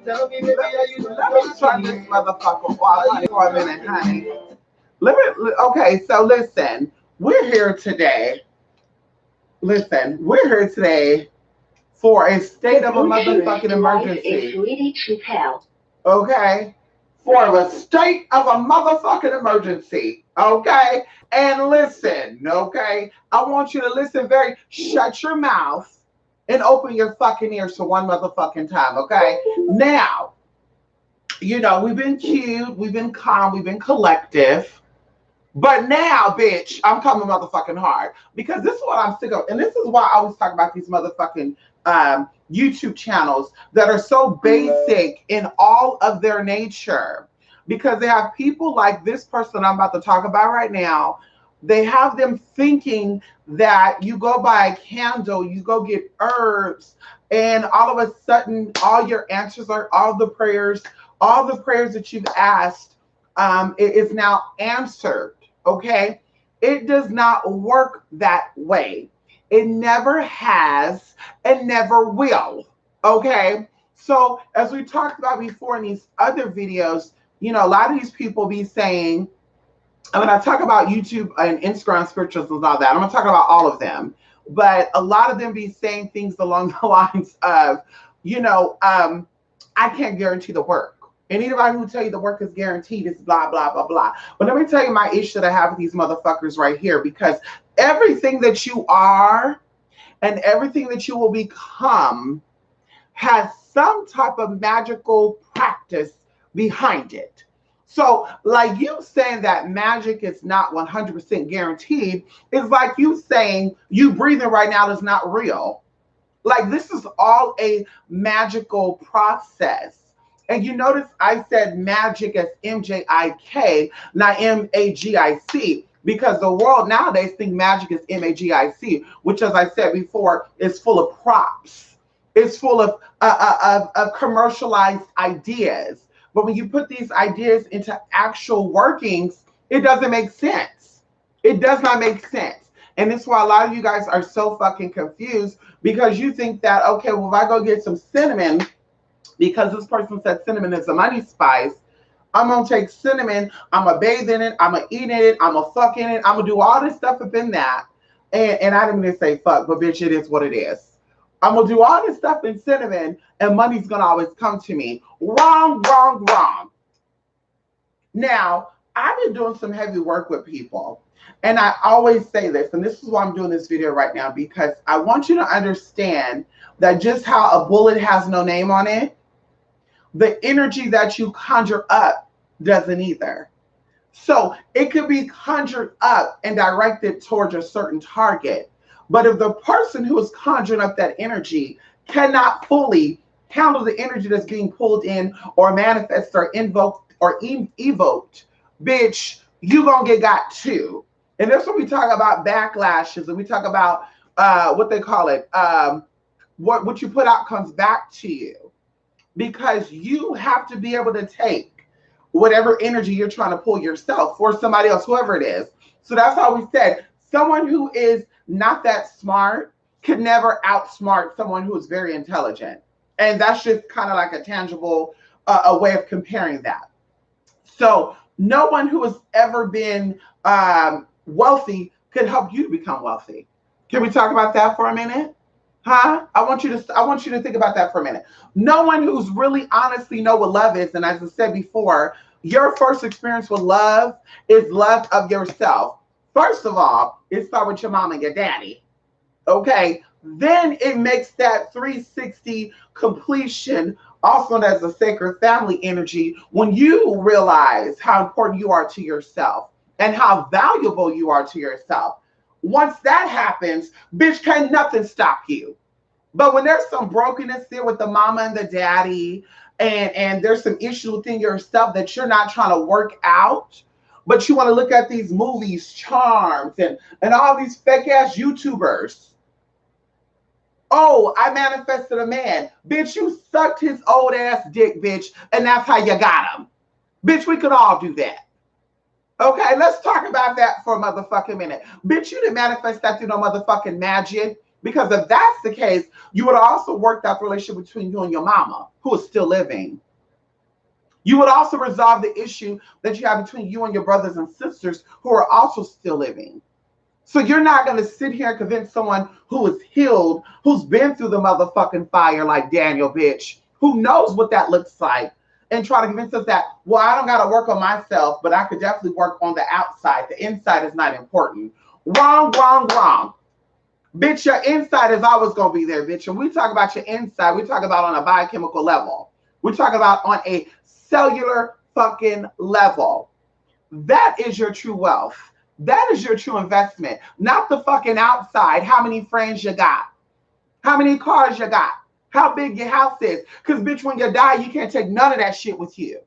Tell me, baby, are you let me turn this motherfucker off, honey, for a minute, honey. Okay, so listen, we're here today. Listen, we're here today for a state of a motherfucking emergency. Okay? For a state of a motherfucking emergency. Okay? And listen, okay? I want you to listen shut your mouth and open your fucking ears for one motherfucking time, okay? Now, we've been cute, we've been calm, we've been collective. But now, bitch, I'm coming motherfucking hard because this is what I'm sick of. And this is why I always talk about these motherfucking YouTube channels that are so basic in all of their nature. Because they have people like this person I'm about to talk about right now. They have them thinking that you go buy a candle, you go get herbs, and all of a sudden, all your answers are all the prayers that you've asked is now answered. Okay, it does not work that way. It never has and never will. Okay, so as we talked about before in these other videos, a lot of these people be saying, and when I talk about YouTube and Instagram spirituals and all that, I'm going to talk about all of them. But a lot of them be saying things along the lines of, I can't guarantee the work. And anybody who tell you the work is guaranteed is blah, blah, blah, blah. But let me tell you my issue that I have with these motherfuckers right here, because everything that you are and everything that you will become has some type of magical practice behind it. So like you saying that magic is not 100% guaranteed is like you saying you breathing right now is not real. Like this is all a magical process. And you notice I said magic as MJIK, not MAGIC, because the world nowadays think magic is MAGIC, which, as I said before, is full of props. It's full of commercialized ideas. But when you put these ideas into actual workings, it doesn't make sense. It does not make sense. And that's why a lot of you guys are so fucking confused, because you think that, okay, well, if I go get some cinnamon, because this person said cinnamon is a money spice, I'm going to take cinnamon, I'm going to bathe in it, I'm going to eat in it, I'm going to fuck in it, I'm going to do all this stuff up in that. And I didn't mean to say fuck, but bitch, it is what it is. I'm going to do all this stuff in cinnamon and money's going to always come to me. Wrong, wrong, wrong. Now, I've been doing some heavy work with people. And I always say this, and this is why I'm doing this video right now, because I want you to understand that just how a bullet has no name on it, the energy that you conjure up doesn't either. So it could be conjured up and directed towards a certain target. But if the person who is conjuring up that energy cannot fully handle the energy that's being pulled in or manifested or invoked or evoked, bitch, you gonna get got too. And that's when we talk about backlashes and we talk about what they call it. What you put out comes back to you. Because you have to be able to take whatever energy you're trying to pull yourself for somebody else, whoever it is. So that's how we said someone who is not that smart could never outsmart someone who is very intelligent. And that's just kind of like a tangible a way of comparing that. So no one who has ever been wealthy could help you to become wealthy. Can we talk about that for a minute? Huh? I want you to think about that for a minute. No one who's really honestly know what love is, and as I said before, your first experience with love is love of yourself. First of all, it starts with your mom and your daddy. Okay? Then it makes that 360 completion, also known as the sacred family energy, when you realize how important you are to yourself and how valuable you are to yourself. Once that happens, bitch, can't nothing stop you. But when there's some brokenness there with the mama and the daddy, and there's some issue within yourself that you're not trying to work out, but you want to look at these movies, Charms, and all these fake ass YouTubers. Oh, I manifested a man. Bitch, you sucked his old ass dick, bitch, and that's how you got him. Bitch, we could all do that. Okay, let's talk about that for a motherfucking minute. Bitch, you didn't manifest that through no motherfucking magic. Because if that's the case, you would also work out the relationship between you and your mama, who is still living. You would also resolve the issue that you have between you and your brothers and sisters who are also still living. So you're not going to sit here and convince someone who is healed, who's been through the motherfucking fire like Daniel, bitch, who knows what that looks like, and try to convince us that, well, I don't got to work on myself, but I could definitely work on the outside. The inside is not important. Wrong, wrong, wrong. Bitch, your inside is always going to be there, bitch. And we talk about your inside, we talk about on a biochemical level. We talk about on a cellular fucking level. That is your true wealth. That is your true investment, not the fucking outside. How many friends you got? How many cars you got? How big your house is? Because, bitch, when you die, you can't take none of that shit with you.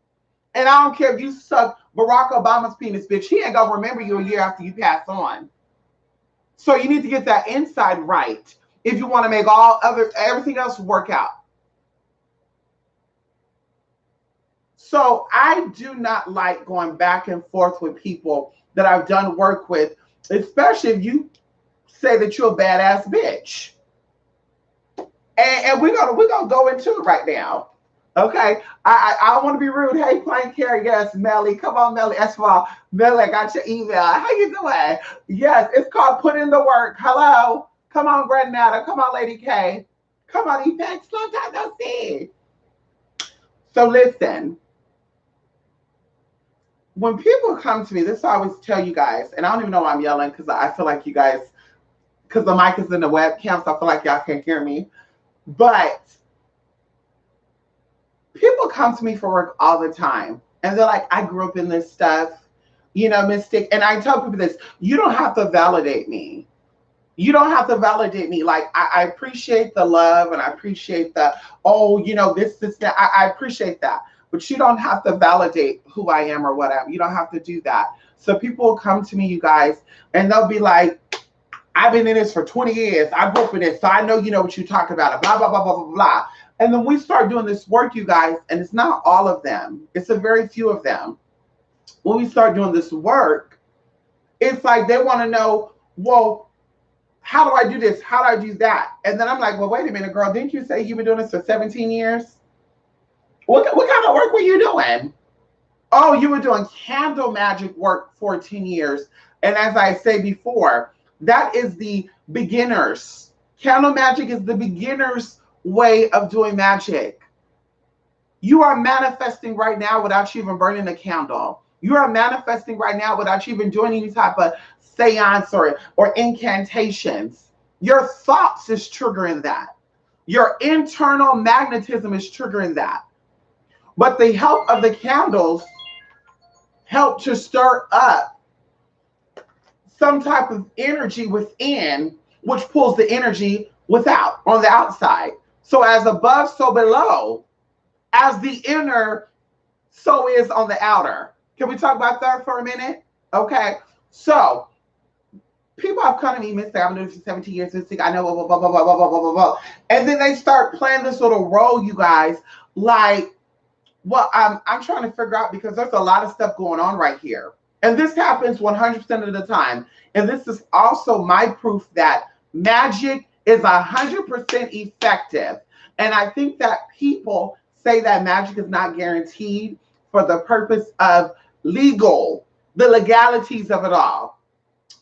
And I don't care if you suck Barack Obama's penis, bitch. He ain't going to remember you a year after you pass on. So you need to get that inside right if you want to make everything else work out. So I do not like going back and forth with people that I've done work with, especially if you say that you're a badass bitch. And we're gonna go into it right now. Okay. I don't want to be rude. Hey, Plain Carrie, yes, Melly. Come on, Melly. That's why Melly, I got your email. How you doing? Yes, it's called Put in the Work. Hello. Come on, Granada. Come on, Lady K. Come on, Effects. Long time no see. So listen. When people come to me, this I always tell you guys, and I don't even know why I'm yelling because I feel like you guys, because the mic is in the webcam, so I feel like y'all can't hear me. But people come to me for work all the time, and they're like, I grew up in this stuff, you know, Mystic. And I tell people this, you don't have to validate me. You don't have to validate me. Like, I appreciate the love, and I appreciate the, oh, you know, this, that. I appreciate that. But you don't have to validate who I am or what I am. You don't have to do that. So people will come to me, you guys, and they'll be like, I've been in this for 20 years. I grew up in this, so I know you know what you talk about. Blah, blah, blah, blah, blah, blah. And then we start doing this work, you guys, and it's not all of them. It's a very few of them. When we start doing this work, it's like they want to know, well, how do I do this? How do I do that? And then I'm like, well, wait a minute, girl. Didn't you say you've been doing this for 17 years? What kind of work were you doing? Oh, you were doing candle magic work 14 years. And as I say before, that is the beginners. Candle magic is the beginner's way of doing magic. You are manifesting right now without you even burning a candle. You are manifesting right now without you even doing any type of seance or incantations. Your thoughts is triggering that. Your internal magnetism is triggering that. But the help of the candles help to stir up some type of energy within, which pulls the energy without, on the outside. So as above, so below. As the inner, so is on the outer. Can we talk about that for a minute? Okay. So people have come to me, Miss, I've been doing this for 17 years, I know, blah, blah, blah, blah, blah, blah, blah, blah. And then they start playing this little role, you guys, like, well, I'm trying to figure out, because there's a lot of stuff going on right here. And this happens 100% of the time. And this is also my proof that magic is 100% effective. And I think that people say that magic is not guaranteed for the purpose of the legalities of it all.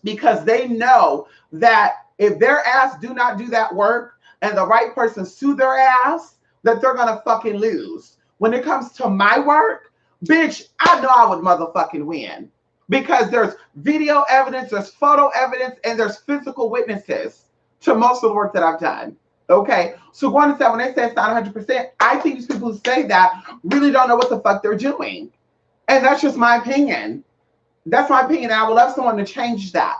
Because they know that if their ass do not do that work and the right person sue their ass, that they're going to fucking lose. When it comes to my work, bitch, I know I would motherfucking win. Because there's video evidence, there's photo evidence, and there's physical witnesses to most of the work that I've done. Okay? So going to say, when they say it's not 100%, I think these people who say that really don't know what the fuck they're doing. And that's just my opinion. That's my opinion. And I would love someone to change that.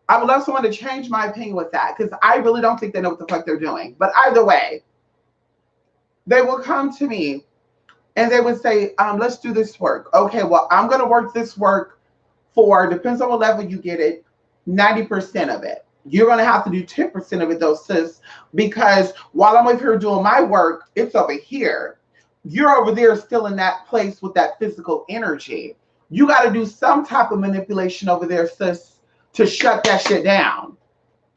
I would love someone to change my opinion with that, because I really don't think they know what the fuck they're doing. But either way, they will come to me and they would say, let's do this work. Okay, well, I'm going to work this work for, depends on what level you get it, 90% of it. You're going to have to do 10% of it, though, sis, because while I'm over here doing my work, it's over here. You're over there still in that place with that physical energy. You got to do some type of manipulation over there, sis, to shut that shit down.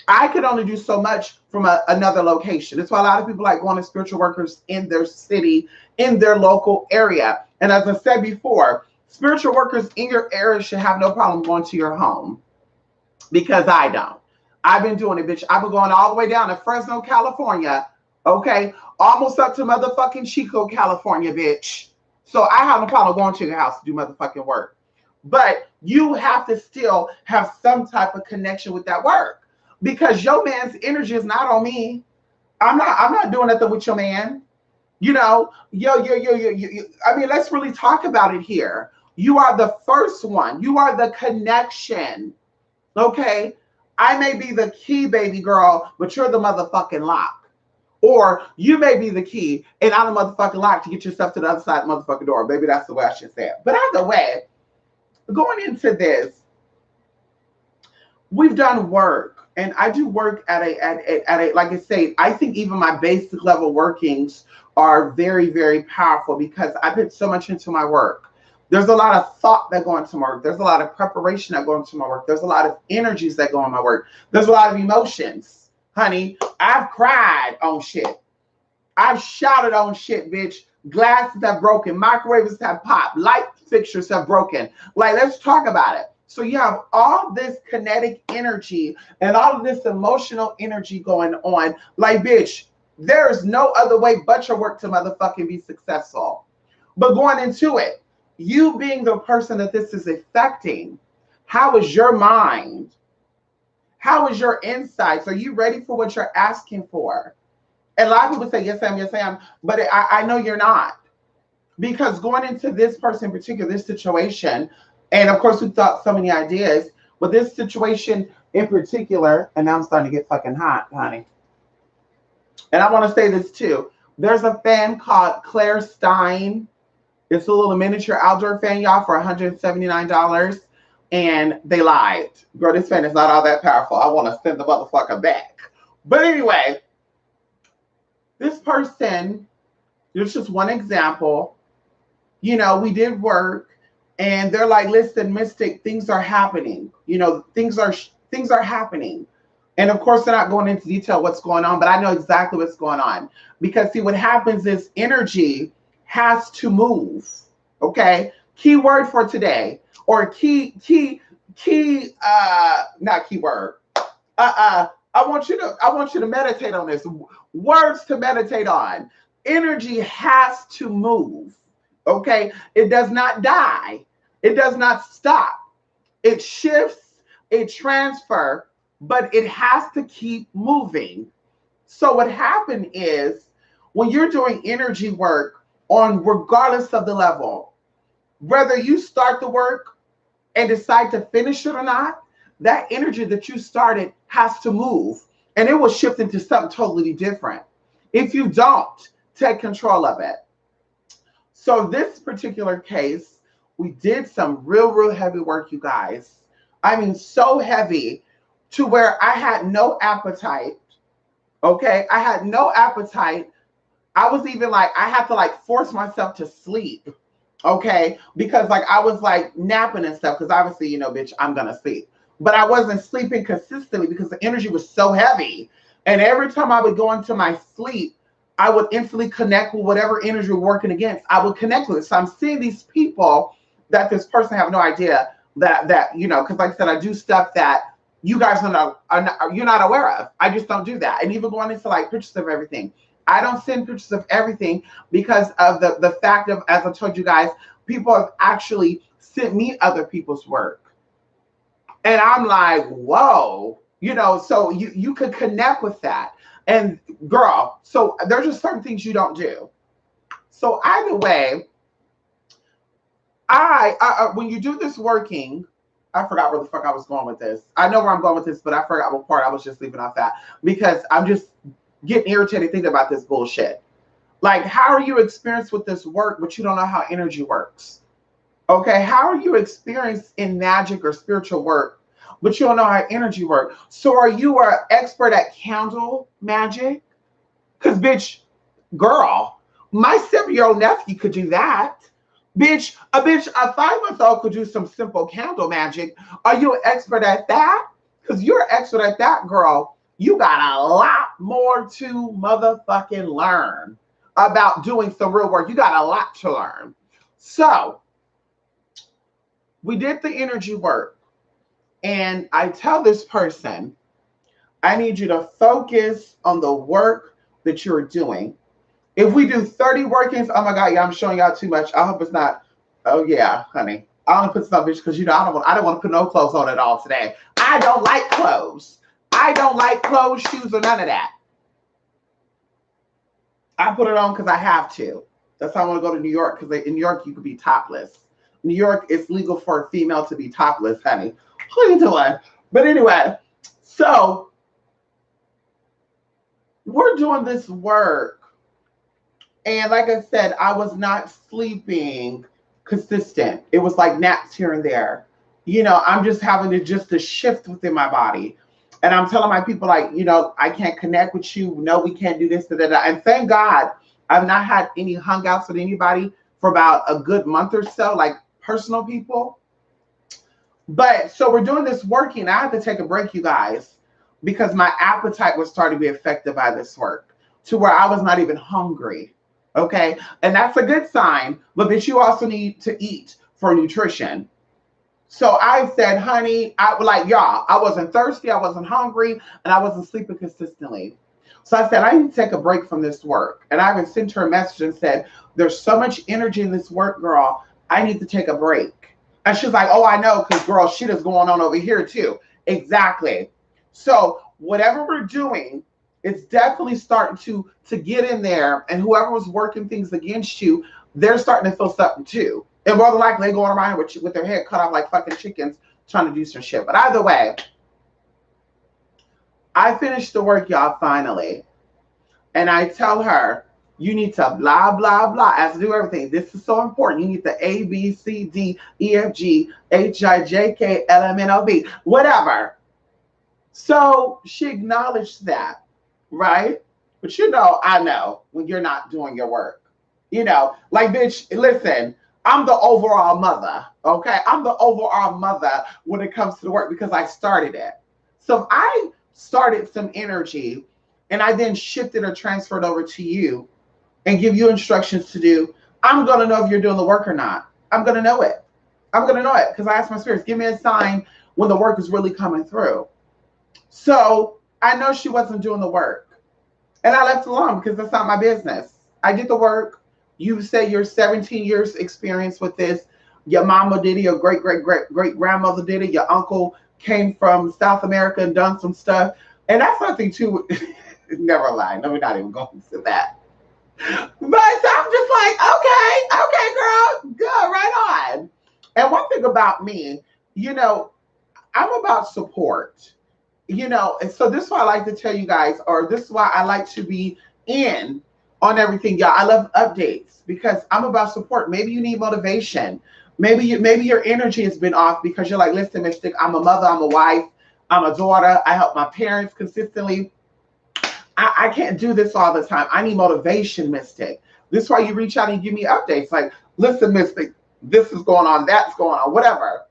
I could only do so much from another location. That's why a lot of people like going to spiritual workers in their city, in their local area. And as I said before, spiritual workers in your area should have no problem going to your home, because I don't. I've been doing it, bitch. I've been going all the way down to Fresno, California, okay? Almost up to motherfucking Chico, California, bitch. So I have no problem going to your house to do motherfucking work. But you have to still have some type of connection with that work, because your man's energy is not on me. I'm not doing nothing with your man. You know, yo. I mean, let's really talk about it here. You are the first one. You are the connection. Okay? I may be the key, baby girl, but you're the motherfucking lock. Or you may be the key and I'm the motherfucking lock to get yourself to the other side of the motherfucking door. Maybe that's the way I should say it. But either way, going into this, we've done work, and I do work at a like I say, I think even my basic level workings are very, very powerful because I put so much into my work. There's a lot of thought that go into my work. There's a lot of preparation that go into my work. There's a lot of energies that go in my work. There's a lot of emotions, honey. I've cried on shit. I've shouted on shit, bitch. Glasses have broken. Microwaves have popped. Light fixtures have broken. Like, let's talk about it. So you have all this kinetic energy and all of this emotional energy going on. Like, bitch, there is no other way but your work to motherfucking be successful. But going into it, you being the person that this is affecting, how is your mind? How is your insights? Are you ready for what you're asking for? And a lot of people say, yes, I am. But I know you're not. Because going into this person in particular, this situation, and of course, we thought so many ideas, but this situation in particular, and now I'm starting to get fucking hot, honey. And I want to say this too. There's a fan called Claire Stein. It's a little miniature outdoor fan, y'all, for $179. And they lied. Girl, this fan is not all that powerful. I want to send the motherfucker back. But anyway, this person, there's just one example. You know, we did work, and they're like, listen, Mystic, things are happening. You know, things are happening. And of course, they're not going into detail what's going on, but I know exactly what's going on. Because see, what happens is energy has to move. Okay? Key word for today, or not keyword. I want you to meditate on this. Words to meditate on. Energy has to move. Okay? It does not die. It does not stop. It shifts, it transfers, but it has to keep moving. So what happened is, when you're doing energy work, on regardless of the level, whether you start the work and decide to finish it or not, that energy that you started has to move, and it will shift into something totally different if you don't take control of it. So this particular case, we did some real heavy work, you guys. I mean, so heavy to where I had no appetite. Okay, I had no appetite. I was even like, I had to like force myself to sleep, okay? Because like I was like napping and stuff, because obviously, you know, bitch, I'm gonna sleep. But I wasn't sleeping consistently because the energy was so heavy. And every time I would go into my sleep, I would instantly connect with whatever energy we're working against. I would connect with it. So I'm seeing these people that this person have no idea that you know, because like I said, I do stuff that you guys you're not aware of. I just don't do that. And even going into like pictures of everything. I don't send pictures of everything because of the fact of, as I told you guys, people have actually sent me other people's work. And I'm like, whoa, you know, so you could connect with that. And girl, so there's just certain things you don't do. So either way, when you do this working, I forgot where the fuck I was going with this. I know where I'm going with this, but I forgot what part I was just leaving off at, because I'm just getting irritated thinking about this bullshit. Like, how are you experienced with this work, but you don't know how energy works? Okay, how are you experienced in magic or spiritual work, but you don't know how energy works? So are you an expert at candle magic? Because, bitch, girl, my 7-year-old nephew could do that. Bitch, a 5-month-old could do some simple candle magic. Are you an expert at that? Because you're an expert at that, girl. You got a lot more to motherfucking learn about doing some real work. You got a lot to learn. So we did the energy work, and I tell this person, I need you to focus on the work that you're doing. If we do 30 workings, oh my God, yeah, I'm showing y'all too much. I hope it's not. Oh yeah, honey. I want to put some bitch because I don't want to put no clothes on at all today. I don't like clothes. I don't like clothes, shoes, or none of that. I put it on because I have to. That's why I want to go to New York, because in New York you could be topless. New York, it's legal for a female to be topless, honey. What are you doing? But anyway, so we're doing this work. And like I said, I was not sleeping consistent. It was like naps here and there. I'm just having to shift within my body. And I'm telling my people, like, I can't connect with you. No, we can't do this, da, da, da. And thank God I've not had any hangouts with anybody for about a good month or so, like personal people. But so we're doing this working. I had to take a break, you guys, because my appetite was starting to be affected by this work to where I was not even hungry. Okay. And that's a good sign, but that you also need to eat for nutrition. So I said, honey, y'all, I wasn't thirsty, I wasn't hungry, and I wasn't sleeping consistently. So I said, I need to take a break from this work. And I even sent her a message and said, there's so much energy in this work, girl. I need to take a break. And she's like, oh, I know, because girl, shit is going on over here too. Exactly. So whatever we're doing, it's definitely starting to get in there. And whoever was working things against you, they're starting to feel something too. And more than likely, they're going around with their head cut off like fucking chickens trying to do some shit. But either way, I finished the work, y'all, finally. And I tell her, you need to blah, blah, blah. I have to do everything. This is so important. You need the A, B, C, D, E, F, G, H, I, J, K, L, M, N, O, P, whatever. So she acknowledged that, right? But I know when you're not doing your work. Like, bitch, listen, I'm the overall mother, okay? I'm the overall mother when it comes to the work because I started it. So if I started some energy and I then shifted or transferred over to you and give you instructions to do, I'm going to know if you're doing the work or not. I'm going to know it. I'm going to know it because I asked my spirits, give me a sign when the work is really coming through. So I know she wasn't doing the work. And I left it alone because that's not my business. I did the work. You say you're 17 years experience with this. Your mama did it, your great-great-great-great-grandmother did it, your uncle came from South America and done some stuff. And that's something too, never mind. No, we're not even going to that. But I'm just like, okay, girl, good, right on. And one thing about me, I'm about support. And so this is why I like to tell you guys, or this is why I like to be in on everything, y'all. I love updates because I'm about support. Maybe you need motivation. Maybe your energy has been off because you're like, listen, Mystic, I'm a mother, I'm a wife, I'm a daughter. I help my parents consistently. I can't do this all the time. I need motivation, Mystic. This is why you reach out and give me updates. Like, listen, Mystic, this is going on, that's going on, whatever.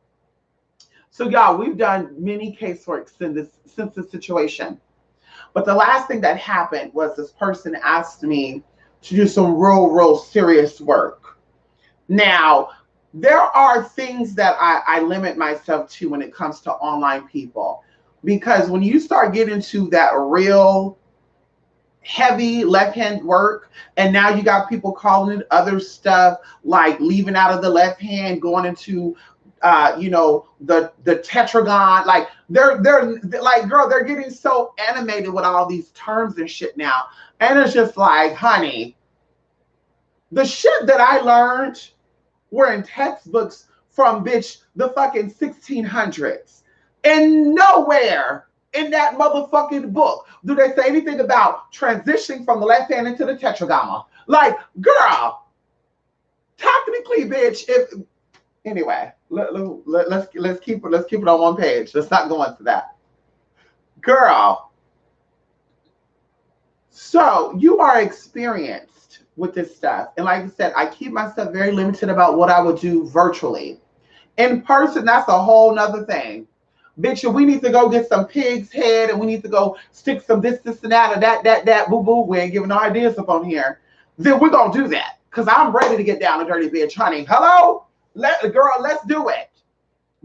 So, y'all, we've done many caseworks since this situation. But the last thing that happened was this person asked me to do some real serious work. Now, there are things that I limit myself to when it comes to online people. Because when you start getting to that real heavy left-hand work, and now you got people calling it other stuff, like leaving out of the left hand, going into the tetragon, like they're like, girl, they're getting so animated with all these terms and shit now. And it's just like, honey, the shit that I learned were in textbooks from the fucking 1600s. And nowhere in that motherfucking book do they say anything about transitioning from the left hand into the tetragamma. Like, girl, technically, bitch, anyway, let's keep it on one page. Let's not go into that. Girl, so you are experienced with this stuff. And like I said, I keep myself very limited about what I would do virtually. In person, that's a whole nother thing. Bitch, and we need to go get some pig's head and we need to go stick some this, and that, or that, boo boo. We ain't giving no ideas up on here. Then we're gonna do that. Cause I'm ready to get down a dirty bitch, honey. Hello? Girl, let's do it.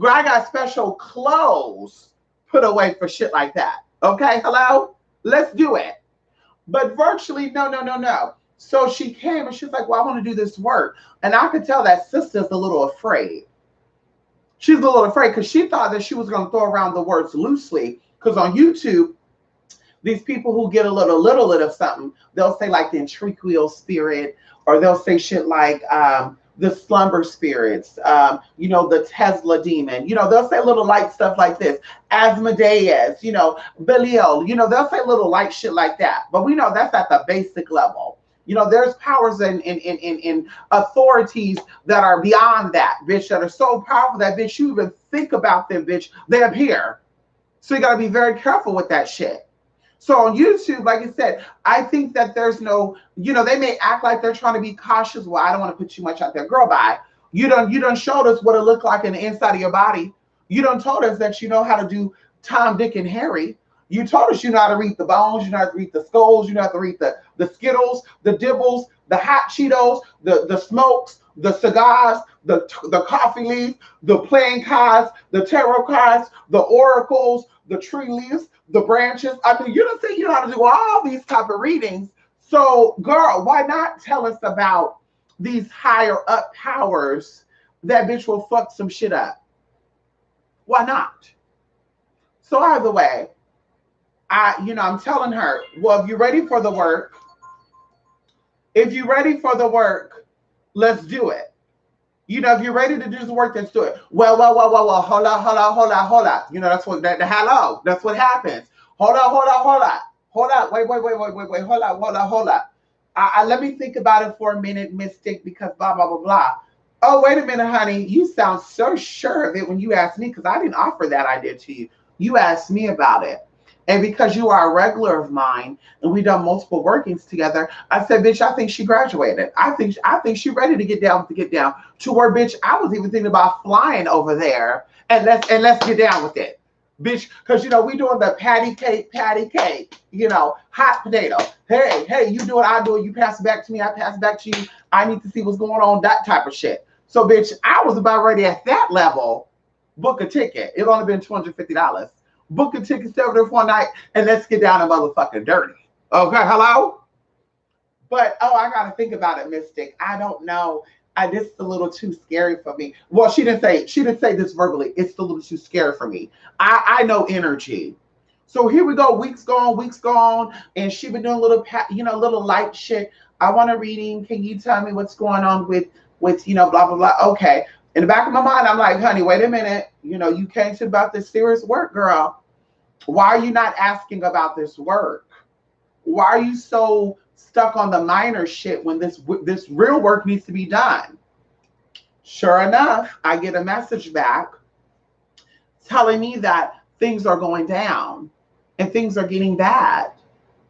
Girl, I got special clothes put away for shit like that. Okay, hello? Let's do it. But virtually, no, no, no, no. So she came and she's like, well, I want to do this work. And I could tell that sister's a little afraid. She's a little afraid because she thought that she was going to throw around the words loosely. Because on YouTube, these people who get a little of something, they'll say like the intriquial spirit, or they'll say shit like the slumber spirits, the Tesla demon, they'll say little light stuff like this, Asmodeus, Belial, they'll say little light shit like that. But we know that's at the basic level. There's powers in authorities that are beyond that, bitch, that are so powerful that, bitch, you even think about them, bitch, they appear. So you got to be very careful with that shit. So on YouTube, like I said, I think that there's no, they may act like they're trying to be cautious. Well, I don't want to put too much out there. Girl, bye. You done showed us what it looked like in the inside of your body. You done told us that you know how to do Tom, Dick, and Harry. You told us you know how to read the bones, you know how to read the skulls, you know how to read the Skittles, the Dibbles, the hot Cheetos, the smokes, the cigars, the coffee leaf, the playing cards, the tarot cards, the oracles, the tree leaves, the branches. I mean, you don't say you know how to do all these type of readings. So, girl, why not tell us about these higher up powers that bitch will fuck some shit up? Why not? So either way, I'm telling her, well, if you're ready for the work, let's do it. If you're ready to do the work, let's do it. Well, hold on. That's what hello. That's what happens. Hold on. Wait. Hold on. Let me think about it for a minute, Mystic, because blah, blah, blah, blah. Oh, wait a minute, honey. You sound so sure of it when you asked me, because I didn't offer that idea to you. You asked me about it. And because you are a regular of mine and we've done multiple workings together, I said, bitch, I think she graduated. I think she's ready to get down to where, bitch, I was even thinking about flying over there and let's get down with it. Bitch, because we doing the patty cake, hot potato. Hey, you do it, I do it, you pass it back to me, I pass it back to you. I need to see what's going on, that type of shit. So, bitch, I was about ready at that level. Book a ticket. It only been $250. Book a ticket, stay over there for a night, and let's get down and motherfucking dirty. Okay, hello? But, I got to think about it, Mystic. I don't know. This is a little too scary for me. Well, she didn't say this verbally. It's a little too scary for me. I know energy. So here we go. Weeks gone, and she been doing little light shit. I want a reading. Can you tell me what's going on with blah, blah, blah. Okay. In the back of my mind, I'm like, honey, wait a minute. You came to about this serious work, girl. Why are you not asking about this work? Why are you so stuck on the minor shit when this real work needs to be done? Sure enough, I get a message back telling me that things are going down and things are getting bad.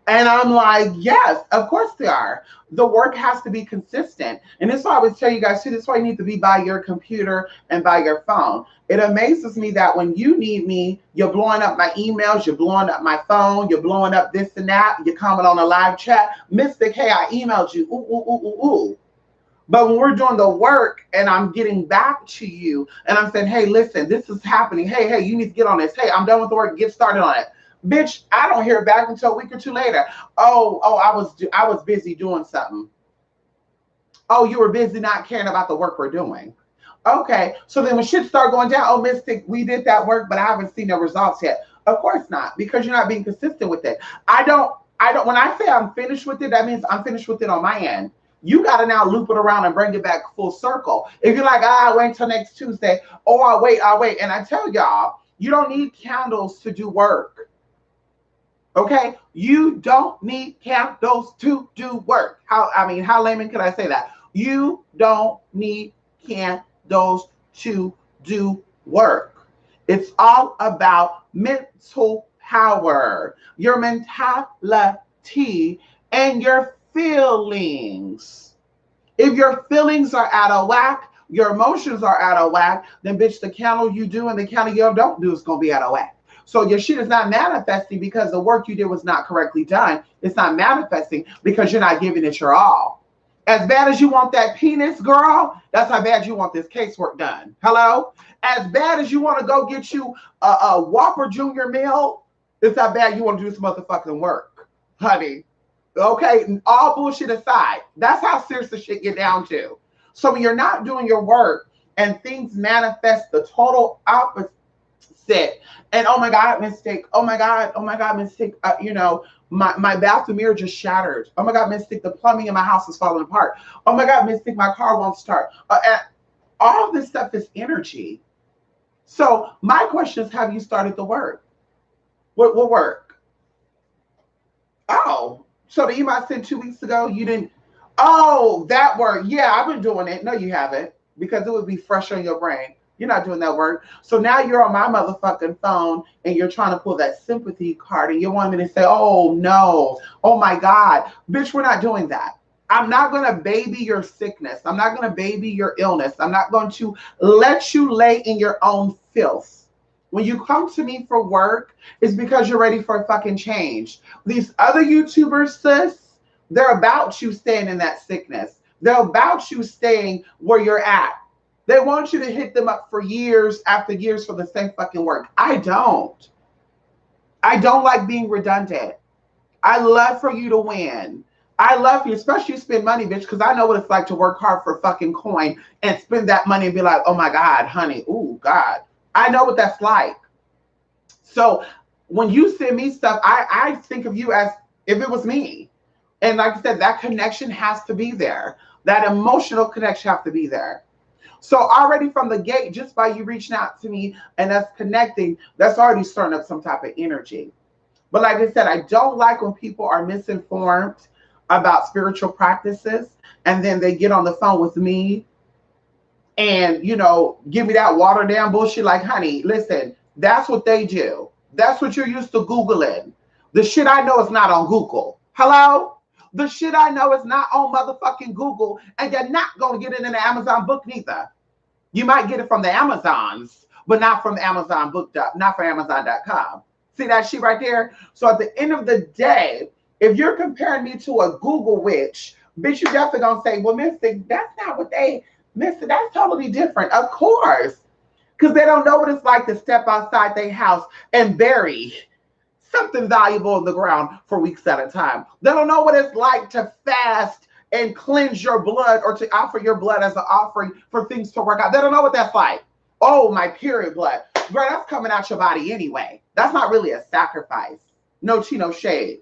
And I'm like, yes, of course they are. The work has to be consistent. And this is why I always tell you guys, too, this is why you need to be by your computer and by your phone. It amazes me that when you need me, you're blowing up my emails, you're blowing up my phone, you're blowing up this and that, you're coming on a live chat. Mystic, hey, I emailed you. Ooh. But when we're doing the work and I'm getting back to you and I'm saying, hey, listen, this is happening. Hey, you need to get on this. Hey, I'm done with the work. Get started on it. Bitch, I don't hear back until a week or two later. Oh, I was busy doing something. Oh, you were busy not caring about the work we're doing. Okay, so then when shit start going down, oh, Mystic, we did that work, but I haven't seen no results yet. Of course not, because you're not being consistent with it. I don't. When I say I'm finished with it, that means I'm finished with it on my end. You got to now loop it around and bring it back full circle. If you're like, I'll wait until next Tuesday, or I'll wait. And I tell y'all, you don't need candles to do work. Okay, you don't need candles to do work. How layman could I say that? You don't need candles to do work. It's all about mental power, your mentality, and your feelings. If your feelings are out of whack, your emotions are out of whack, then bitch, the candle you do and the candle you don't do is going to be out of whack. So your shit is not manifesting because the work you did was not correctly done. It's not manifesting because you're not giving it your all. As bad as you want that penis, girl, that's how bad you want this casework done. Hello? As bad as you want to go get you a Whopper Junior meal, it's how bad you want to do this motherfucking work, honey. Okay? All bullshit aside, that's how serious the shit get down to. So when you're not doing your work and things manifest the total opposite, and oh my God, mistake. Oh my God, mistake. My bathroom mirror just shattered. Oh my God, mistake. The plumbing in my house is falling apart. Oh my God, mistake. My car won't start. All this stuff is energy. So my question is, have you started the work? What work? Oh, so the email I sent 2 weeks ago, you didn't. Oh, that work. Yeah, I've been doing it. No, you haven't, because it would be fresh on your brain. You're not doing that work. So now you're on my motherfucking phone and you're trying to pull that sympathy card and you want me to say, oh no, oh my God. Bitch, we're not doing that. I'm not going to baby your sickness. I'm not going to baby your illness. I'm not going to let you lay in your own filth. When you come to me for work, it's because you're ready for a fucking change. These other YouTubers, sis, they're about you staying in that sickness. They're about you staying where you're at. They want you to hit them up for years after years for the same fucking work. I don't. I don't like being redundant. I love for you to win. I love you, especially spend money, bitch, because I know what it's like to work hard for fucking coin and spend that money and be like, oh my God, honey, ooh, God. I know what that's like. So when you send me stuff, I think of you as if it was me. And like I said, that connection has to be there. That emotional connection has to be there. So already from the gate, just by you reaching out to me and us connecting, that's already stirring up some type of energy. But like I said, I don't like when people are misinformed about spiritual practices and then they get on the phone with me and, give me that watered down bullshit like, honey, listen, that's what they do. That's what you're used to Googling. The shit I know is not on Google. Hello? The shit I know is not on motherfucking Google, and you're not going to get it in the Amazon book neither. You might get it from the Amazons, but not from Amazon book, not from Amazon.com. See that shit right there? So at the end of the day, if you're comparing me to a Google witch, bitch, you're definitely going to say, well, Mystic, that's not what Mystic, that's totally different. Of course. Because they don't know what it's like to step outside their house and bury something valuable in the ground for weeks at a time. They don't know what it's like to fast and cleanse your blood or to offer your blood as an offering for things to work out. They don't know what that's like. Oh, my period blood. Girl, that's coming out your body anyway. That's not really a sacrifice. No tea, no shade.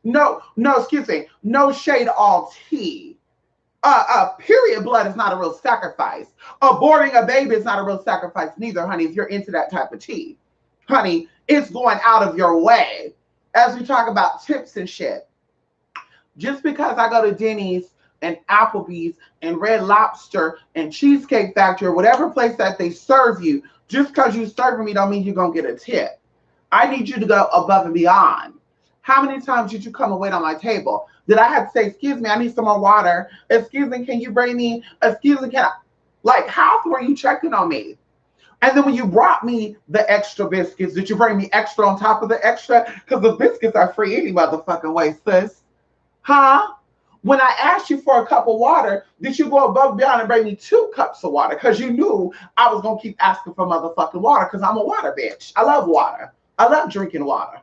No, excuse me. No shade, all tea. Period blood is not a real sacrifice. Aborting a baby is not a real sacrifice neither, honey, if you're into that type of tea. Honey, it's going out of your way. As we talk about tips and shit. Just because I go to Denny's and Applebee's and Red Lobster and Cheesecake Factory or whatever place that they serve you, just because you serving me don't mean you're going to get a tip. I need you to go above and beyond. How many times did you come and wait on my table? Did I have to say, excuse me, I need some more water? Excuse me, can you bring me? Excuse me, can I? Like, how were you checking on me? And then when you brought me the extra biscuits, did you bring me extra on top of the extra? Because the biscuits are free any motherfucking way, sis. Huh? When I asked you for a cup of water, did you go above and beyond and bring me 2 cups of water? Because you knew I was going to keep asking for motherfucking water because I'm a water bitch. I love water. I love drinking water.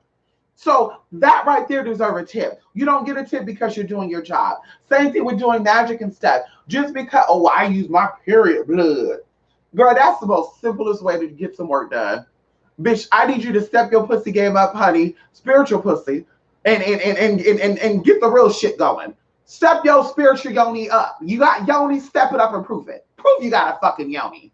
So that right there deserves a tip. You don't get a tip because you're doing your job. Same thing with doing magic and stuff. Just because, oh, I use my period blood. Girl, that's the most simplest way to get some work done. Bitch, I need you to step your pussy game up, honey. Spiritual pussy. And get the real shit going. Step your spiritual yoni up. You got yoni, step it up and prove it. Prove you got a fucking yoni.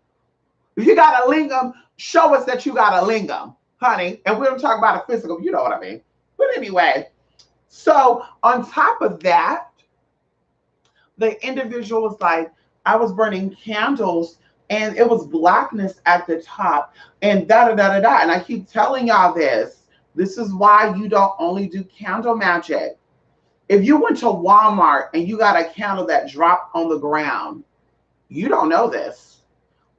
If you got a lingam, show us that you got a lingam, honey. And we're going to talk about a physical, you know what I mean. But anyway, so on top of that, the individual was like, I was burning candles and it was blackness at the top and da-da-da-da-da. And I keep telling y'all this. This is why you don't only do candle magic. If you went to Walmart and you got a candle that dropped on the ground, You don't know this,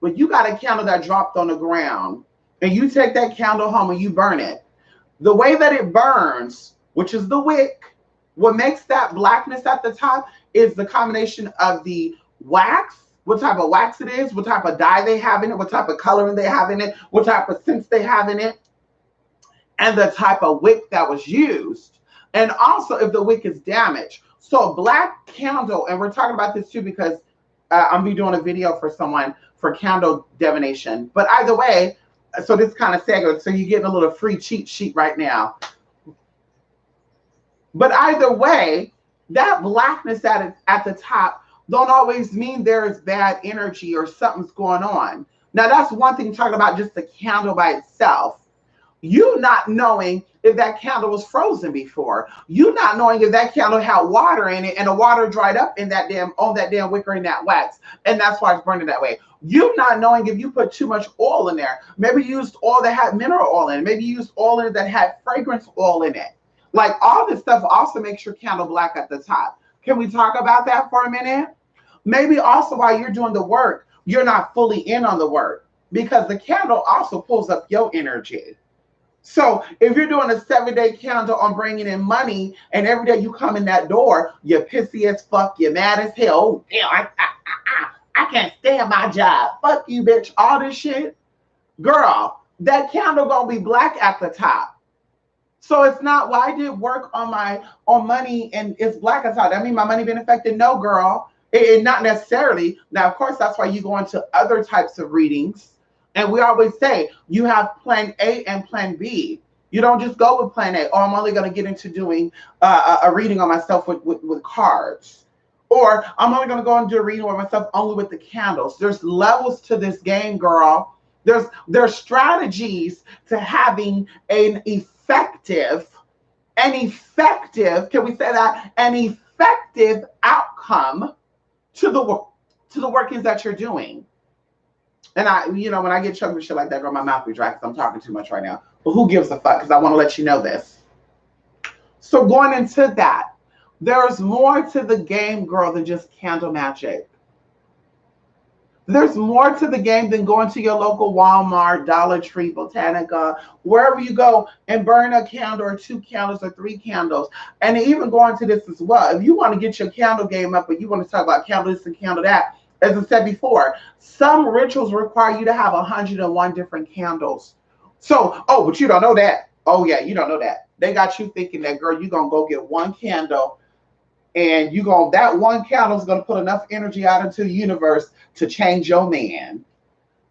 but you got a candle that dropped on the ground, and you take that candle home and you burn it. The way that it burns, which is the wick, what makes that blackness at the top is the combination of the wax, what type of wax it is, what type of dye they have in it, what type of coloring they have in it, what type of scents they have in it, and the type of wick that was used. And also if the wick is damaged. So a black candle, and we're talking about this too because I'm be doing a video for someone for candle divination. But either way, so this kind of segue, so you're getting a little free cheat sheet right now. But either way, that blackness at the top don't always mean there's bad energy or something's going on. Now that's one thing talking about just the candle by itself. You not knowing if that candle was frozen before. You not knowing if that candle had water in it and the water dried up in that damn wick or in that wax. And that's why it's burning that way. You not knowing if you put too much oil in there. Maybe you used oil that had mineral oil in it. Maybe you used oil in it that had fragrance oil in it. Like all this stuff also makes your candle black at the top. Can we talk about that for a minute? Maybe also while you're doing the work, you're not fully in on the work because the candle also pulls up your energy. So if you're doing a 7-day candle on bringing in money and every day you come in that door, you're pissy as fuck, you're mad as hell. Oh, damn, I can't stand my job. Fuck you, bitch. All this shit. Girl, that candle gonna be black at the top. So it's not, well, I did work on money and it's black at the top. That mean my money been affected? No, girl. It not necessarily. Now, of course, that's why you go into other types of readings. And we always say you have plan A and plan B. You don't just go with plan A. Oh, I'm only going to get into doing a reading on myself with cards. Or I'm only going to go and do a reading on myself only with the candles. There's levels to this game, girl. There's strategies to having an effective, can we say that? An effective outcome to the workings that you're doing. And when I get choked with shit like that, girl, my mouth be dry because I'm talking too much right now. But who gives a fuck? Because I want to let you know this. So going into that, there's more to the game, girl, than just candle magic. There's more to the game than going to your local Walmart, Dollar Tree, Botanica, wherever you go and burn a candle or 2 candles or 3 candles. And even going to this as well. If you want to get your candle game up and you want to talk about candle this and candle that, as I said before, some rituals require you to have 101 different candles. So, oh, but you don't know that. Oh, yeah, you don't know that. They got you thinking that, girl, you're going to go get one candle and that one candle is going to put enough energy out into the universe to change your man.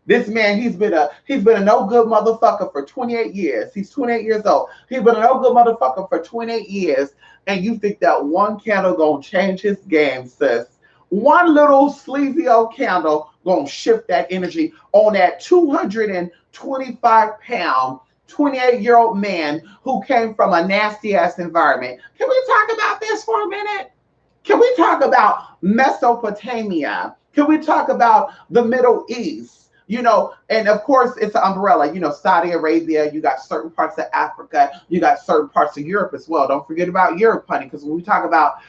This man, he's been a no good motherfucker for 28 years. He's 28 years old. He's been a no good motherfucker for 28 years. And you think that one candle going to change his game, sis. One little sleazy old candle going to shift that energy on that 225-pound, 28-year-old man who came from a nasty-ass environment. Can we talk about this for a minute? Can we talk about Mesopotamia? Can we talk about the Middle East? And of course, it's an umbrella. Saudi Arabia, you got certain parts of Africa, you got certain parts of Europe as well. Don't forget about Europe, honey, because when we talk about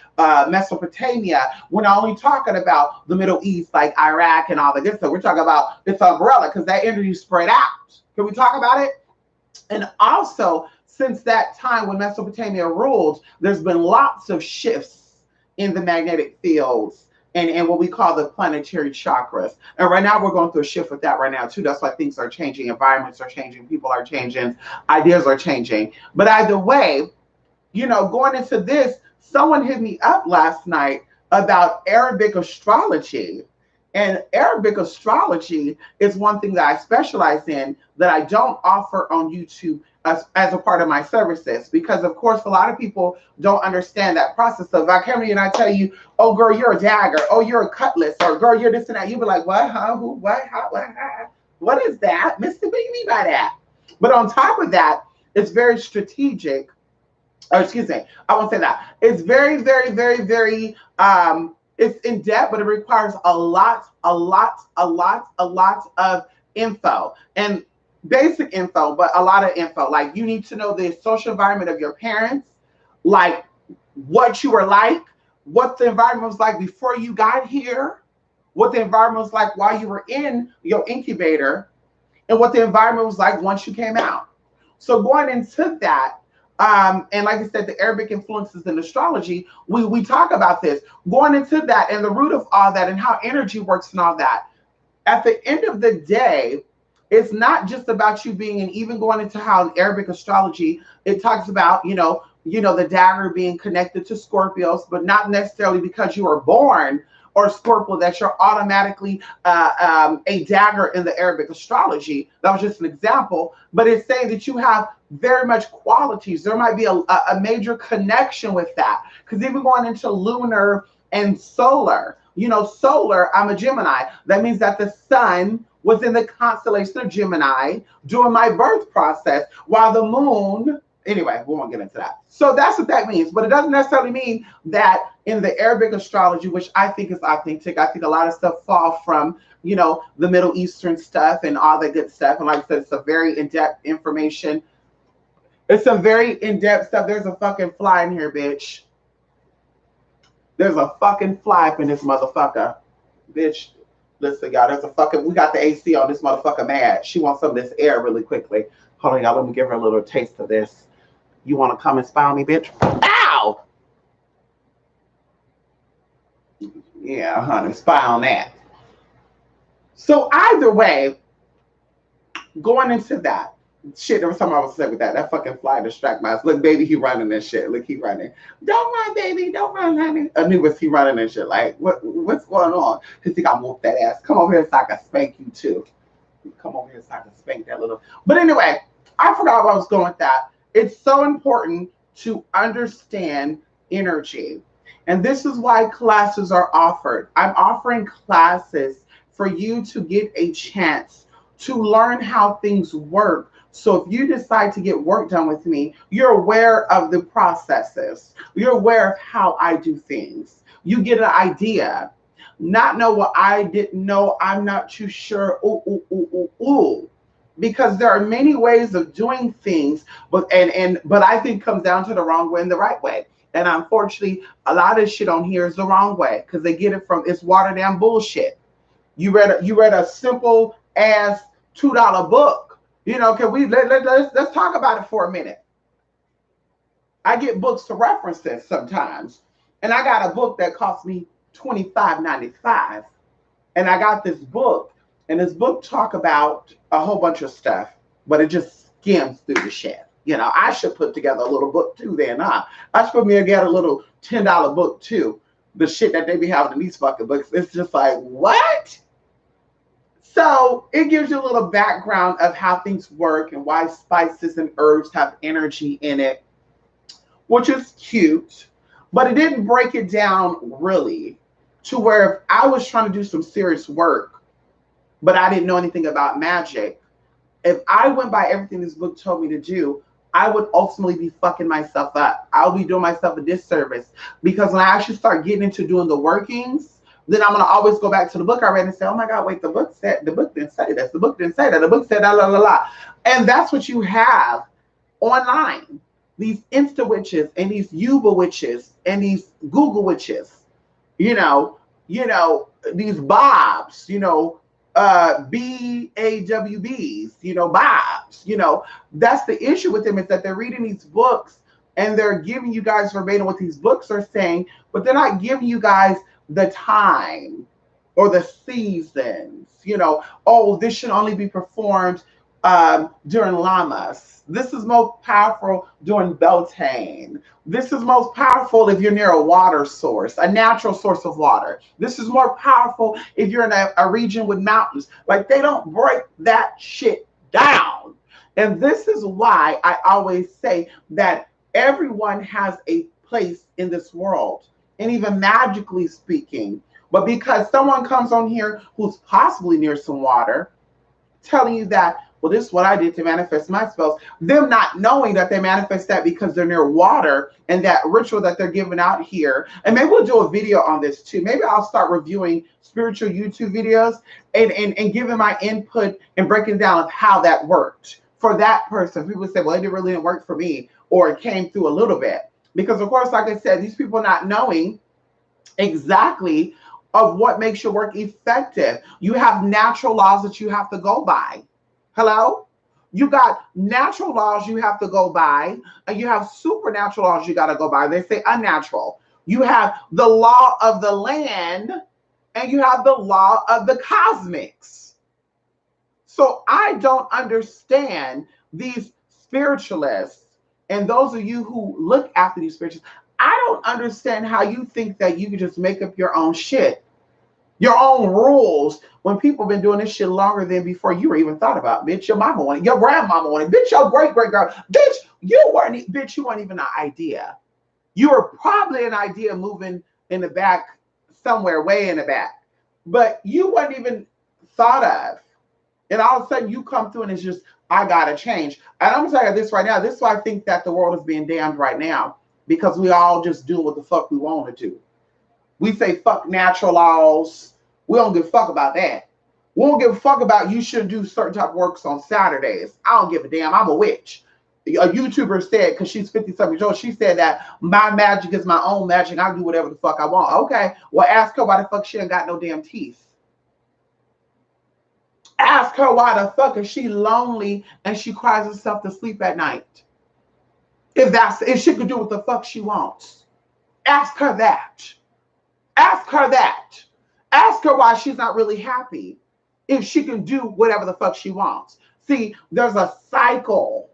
Mesopotamia, we're not only talking about the Middle East, like Iraq and all that good stuff. We're talking about it's an umbrella because that energy spread out. Can we talk about it? And also, since that time when Mesopotamia ruled, there's been lots of shifts in the magnetic fields and what we call the planetary chakras. And right now we're going through a shift with that right now too. That's why things are changing, environments are changing, people are changing, ideas are changing. But either way, going into this, someone hit me up last night about Arabic astrology. And Arabic astrology is one thing that I specialize in that I don't offer on YouTube as a part of my services, because of course a lot of people don't understand that process. So if I come to you and I tell you, oh girl, you're a dagger, oh you're a cutlass, or girl, you're this and that, you'll be like, what, huh, who, what, how, what is that? Mr. What do you mean by that? But on top of that, it's very strategic, or excuse me, I won't say that. It's very, very, very, very, it's in depth, but it requires a lot of info. And basic info, but a lot of info. Like you need to know the social environment of your parents, like what you were like, what the environment was like before you got here, what the environment was like while you were in your incubator, and what the environment was like once you came out. So going into that, and like I said, the Arabic influences in astrology, we talk about this. Going into that and the root of all that and how energy works and all that. At the end of the day, it's not just about you being, and even going into how Arabic astrology, it talks about, the dagger being connected to Scorpios, but not necessarily because you were born or Scorpio that you're automatically a dagger in the Arabic astrology. That was just an example, but it's saying that you have very much qualities. There might be a major connection with that, because even going into lunar and solar, solar, I'm a Gemini. That means that the sun was in the constellation of Gemini during my birth process, while the moon, anyway, we won't get into that. So that's what that means. But it doesn't necessarily mean that in the Arabic astrology, which I think is authentic, I think a lot of stuff fall from, the Middle Eastern stuff and all that good stuff. And like I said, it's a very in-depth information. It's some very in-depth stuff. There's a fucking fly in here, bitch. There's a fucking fly up in this motherfucker. Bitch, listen, y'all, we got the AC on this motherfucker mad. She wants some of this air really quickly. Hold on, y'all, let me give her a little taste of this. You want to come and spy on me, bitch? Ow! Yeah, honey, spy on that. So either way, going into that, shit, there was something I was saying with that. That fucking fly distract my ass. Look, baby, he running this shit. Look, he running. Don't run, baby. Don't run, honey. Anubis, he running this shit. Like, what's going on? He think I whoop that ass. Come over here so I can spank you too. Come over here so I can spank that little. But anyway, I forgot where I was going with that. It's so important to understand energy. And this is why classes are offered. I'm offering classes for you to get a chance to learn how things work. So if you decide to get work done with me, you're aware of the processes. You're aware of how I do things. You get an idea. Not know what I didn't know. I'm not too sure. Ooh. Because there are many ways of doing things, but I think comes down to the wrong way and the right way. And unfortunately, a lot of shit on here is the wrong way because they get it from, it's watered down bullshit. You read a simple ass $2 book. Can we let's talk about it for a minute. I get books to reference this sometimes, and I got a book that cost me $25.95, and I got this book, and this book talk about a whole bunch of stuff, but it just skims through the shit. I should put together a little book too then, huh? I should put me together a little $10 book too. The shit that they be having in these fucking books, it's just like, what? So it gives you a little background of how things work and why spices and herbs have energy in it, which is cute, but it didn't break it down really to where if I was trying to do some serious work, but I didn't know anything about magic, if I went by everything this book told me to do, I would ultimately be fucking myself up. I'll be doing myself a disservice, because when I actually start getting into doing the workings, then I'm going to always go back to the book I read and say, oh my God, wait, the book didn't say this. The book didn't say that. The book said la. And that's what you have online. These Insta witches and these Yuba witches and these Google witches, these Bobs, BAWBs, Bobs, that's the issue with them, is that they're reading these books and they're giving you guys verbatim what these books are saying, but they're not giving you guys the time or the seasons, oh, this should only be performed during Lammas. This is most powerful during Beltane. This is most powerful if you're near a water source, a natural source of water. This is more powerful if you're in a region with mountains. Like, they don't break that shit down. And this is why I always say that everyone has a place in this world, and even magically speaking. But because someone comes on here who's possibly near some water, telling you that, well, this is what I did to manifest my spells, them not knowing that they manifest that because they're near water, and that ritual that they're giving out here. And maybe we'll do a video on this too. Maybe I'll start reviewing spiritual YouTube videos and giving my input and breaking down of how that worked for that person. People say, well, it really didn't work for me, or it came through a little bit. Because of course, like I said, these people not knowing exactly of what makes your work effective. You have natural laws that you have to go by. Hello? You got natural laws you have to go by, and you have supernatural laws you got to go by. They say unnatural. You have the law of the land, and you have the law of the cosmics. So I don't understand these spiritualists and those of you who look after these spiritualists. I don't understand how you think that you can just make up your own shit, your own rules, when people have been doing this shit longer than before you were even thought about. Bitch, your mama wanted, your grandmama wanted, bitch, your great great girl, bitch, you weren't even an idea. You were probably an idea moving in the back somewhere, way in the back, but you weren't even thought of. And all of a sudden you come through and it's just, I gotta change. And I'm gonna tell you this right now. This is why I think that the world is being damned right now, because we all just do what the fuck we want to do. We say fuck natural laws. We don't give a fuck about that. We don't give a fuck about you shouldn't do certain type of works on Saturdays. I don't give a damn. I'm a witch. A YouTuber said, because she's 57 years old, she said that my magic is my own magic. I do whatever the fuck I want. Okay, well, ask her why the fuck she ain't got no damn teeth. Ask her why the fuck is she lonely and she cries herself to sleep at night. If she could do what the fuck she wants. Ask her that. Ask her that. Ask her why she's not really happy if she can do whatever the fuck she wants. See, there's a cycle.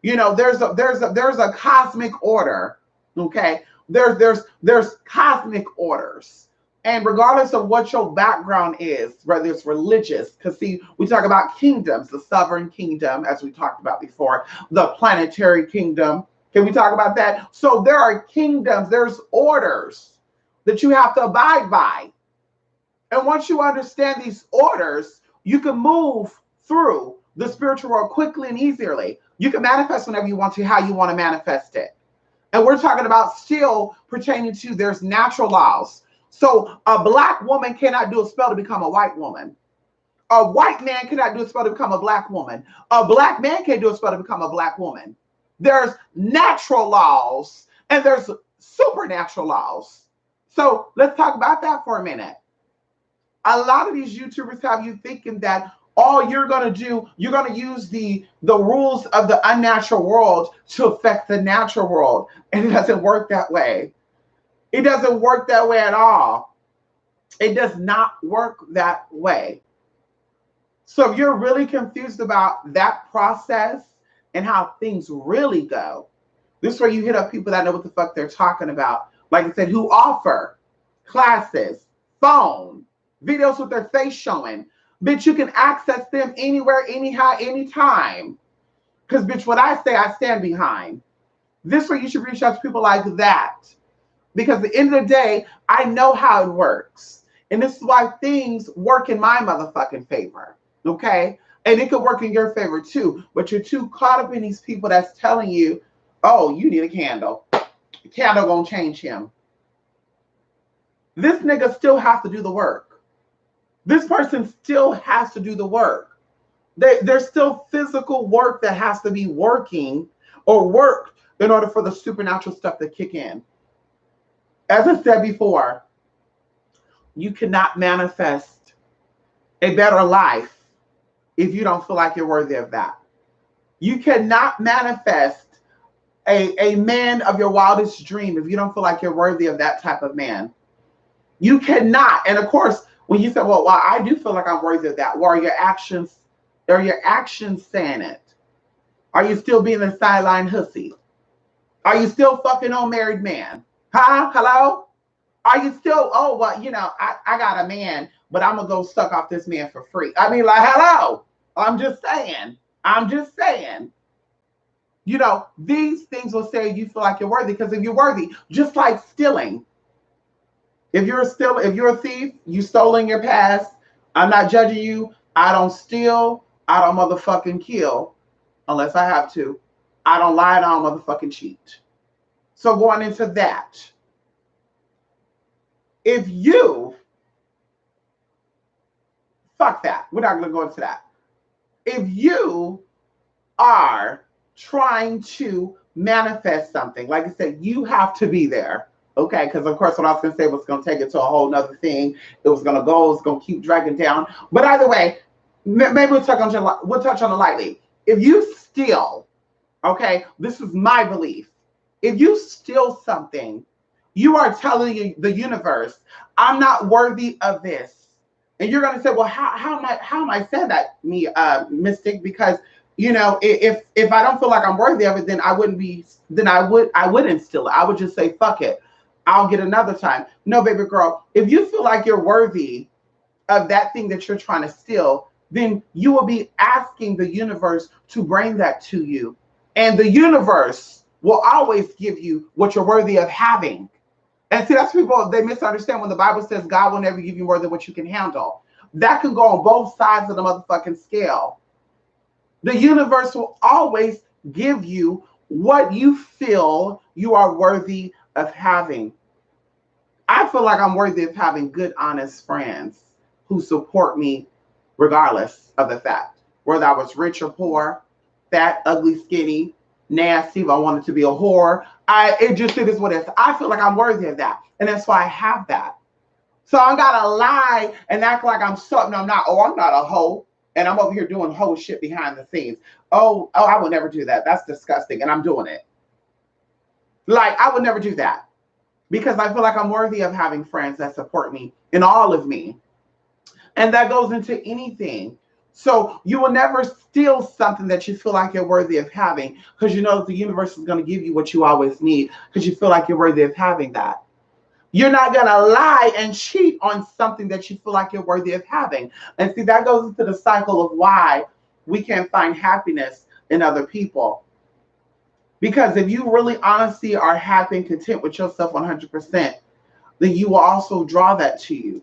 You know, there's a cosmic order. Okay, there's cosmic orders. And regardless of what your background is, whether it's religious, because see, we talk about kingdoms, the sovereign kingdom, as we talked about before, the planetary kingdom. Can we talk about that? So there are kingdoms, there's orders that you have to abide by. And once you understand these orders, you can move through the spiritual world quickly and easily. You can manifest whenever you want to, how you want to manifest it. And we're talking about still pertaining to there's natural laws. So a black woman cannot do a spell to become a white woman. A white man cannot do a spell to become a black woman. A black man can't do a spell to become a black woman. There's natural laws and there's supernatural laws. So let's talk about that for a minute. A lot of these YouTubers have you thinking that all you're going to do, you're going to use the rules of the unnatural world to affect the natural world. And it doesn't work that way. It doesn't work that way at all. It does not work that way. So if you're really confused about that process and how things really go, this is where you hit up people that know what the fuck they're talking about. Like I said, who offer classes, phone, videos with their face showing. Bitch, you can access them anywhere, anyhow, anytime. Because, bitch, what I say, I stand behind. This is where you should reach out to people like that. Because at the end of the day, I know how it works. And this is why things work in my motherfucking favor. Okay? And it could work in your favor too. But you're too caught up in these people that's telling you, oh, you need a candle. The candle gonna change him. This nigga still has to do the work. This person still has to do the work. There's still physical work that has to be working or worked in order for the supernatural stuff to kick in. As I said before, you cannot manifest a better life if you don't feel like you're worthy of that. You cannot manifest a man of your wildest dream if you don't feel like you're worthy of that type of man. You cannot. And of course, when you say, well, I do feel like I'm worthy of that, well, are your actions saying it? Are you still being a sideline hussy? Are you still fucking on married man? Huh? Hello? Are you still, oh, well, you know, I got a man, but I'm going to go suck off this man for free. I mean, like, hello? I'm just saying. You know, these things will say you feel like you're worthy, because if you're worthy, just like stealing. If you're a thief, you stole in your past, I'm not judging you. I don't steal. I don't motherfucking kill unless I have to. I don't lie. I don't motherfucking cheat. So going into that, if you, fuck that. We're not going to go into that. If you are trying to manifest something, like I said, you have to be there. Okay, because of course what I was gonna say was gonna take it to a whole nother thing. It was gonna go, it's gonna keep dragging down. But either way, maybe we'll touch on it lightly. If you steal, okay, this is my belief. If you steal something, you are telling the universe, I'm not worthy of this. And you're gonna say, well, how am I saying that, me mystic? Because if I don't feel like I'm worthy of it, then I wouldn't be then I wouldn't steal it. I would just say, fuck it. I'll get another time. No, baby girl, if you feel like you're worthy of that thing that you're trying to steal, then you will be asking the universe to bring that to you. And the universe will always give you what you're worthy of having. And see, that's people, they misunderstand when the Bible says God will never give you more than what you can handle. That can go on both sides of the motherfucking scale. The universe will always give you what you feel you are worthy of having. I feel like I'm worthy of having good, honest friends who support me regardless of the fact, whether I was rich or poor, fat, ugly, skinny, nasty, if I wanted to be a whore. It is what it is. I feel like I'm worthy of that. And that's why I have that. So I gotta lie and act like I'm something I'm not. Oh, I'm not a hoe. And I'm over here doing hoe shit behind the scenes. Oh, I would never do that. That's disgusting. And I'm doing it. Like, I would never do that. Because I feel like I'm worthy of having friends that support me in all of me. And that goes into anything. So you will never steal something that you feel like you're worthy of having, because you know that the universe is going to give you what you always need, because you feel like you're worthy of having that. You're not going to lie and cheat on something that you feel like you're worthy of having. And see, that goes into the cycle of why we can't find happiness in other people. Because if you really honestly are happy and content with yourself 100%, then you will also draw that to you.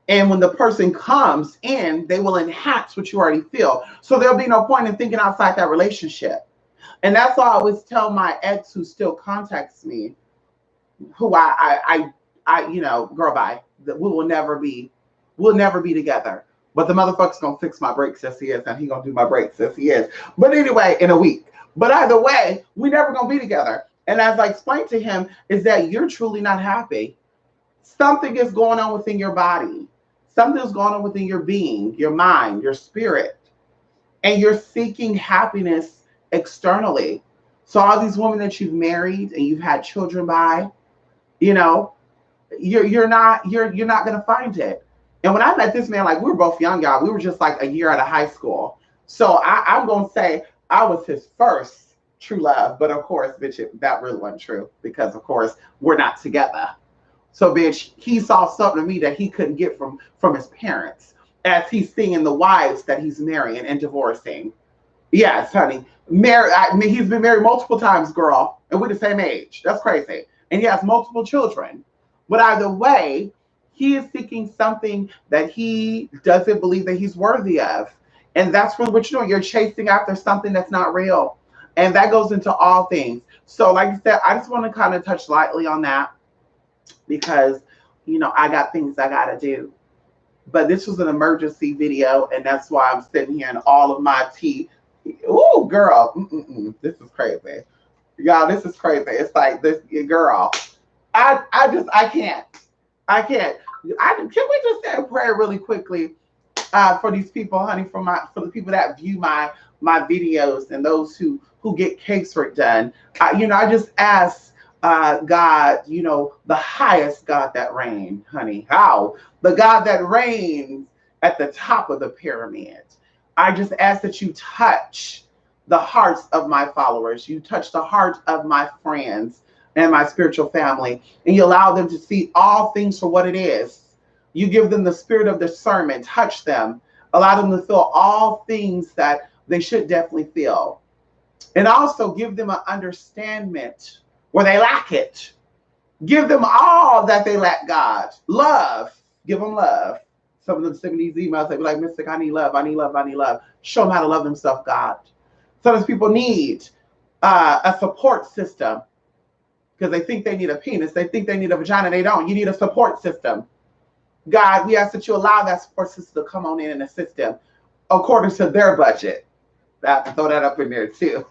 And when the person comes in, they will enhance what you already feel. So there'll be no point in thinking outside that relationship. And that's why I always tell my ex who still contacts me, who girl, bye, that we'll never be together. But the motherfucker's gonna fix my brakes as he is, and he gonna do my brakes as he is. But anyway, in a week. But either way, we never gonna be together. And as I explained to him, is that you're truly not happy. Something is going on within your body. Something is going on within your being, your mind, your spirit. And you're seeking happiness externally. So all these women that you've married and you've had children by, you're not gonna find it. And when I met this man, like, we were both young, y'all. We were just like a year out of high school. So I'm gonna say I was his first true love. But of course, bitch, that really wasn't true, because of course we're not together. So, bitch, he saw something in me that he couldn't get from his parents, as he's seeing the wives that he's marrying and divorcing. Yes, honey. He's been married multiple times, girl, and we're the same age. That's crazy. And he has multiple children. But either way, he is seeking something that he doesn't believe that he's worthy of. And that's really what you're doing. You're chasing after something that's not real. And that goes into all things. So, like I said, I just want to kind of touch lightly on that, because I got things I gotta do. But this was an emergency video, and that's why I'm sitting here in all of my tea. Ooh, girl, this is crazy, y'all. This is crazy. It's like this, girl. I can't. Can we just say a prayer really quickly for these people, honey, for the people that view my videos and those who get casework done. I just ask God, the highest God that reigns, honey. How? The God that reigns at the top of the pyramid. I just ask that you touch the hearts of my followers. You touch the heart of my friends and my spiritual family, and you allow them to see all things for what it is. You give them the spirit of discernment. Touch them. Allow them to feel all things that they should definitely feel. And also give them an understanding where they lack it. Give them all that they lack, God. Love. Give them love. Some of them send me these emails. They be like, Mystic, I need love. I need love. I need love. Show them how to love themselves, God. Sometimes people need a support system, because they think they need a penis. They think they need a vagina. They don't. You need a support system. God, we ask that you allow that support system to come on in and assist them according to their budget. I have to throw that up in there too.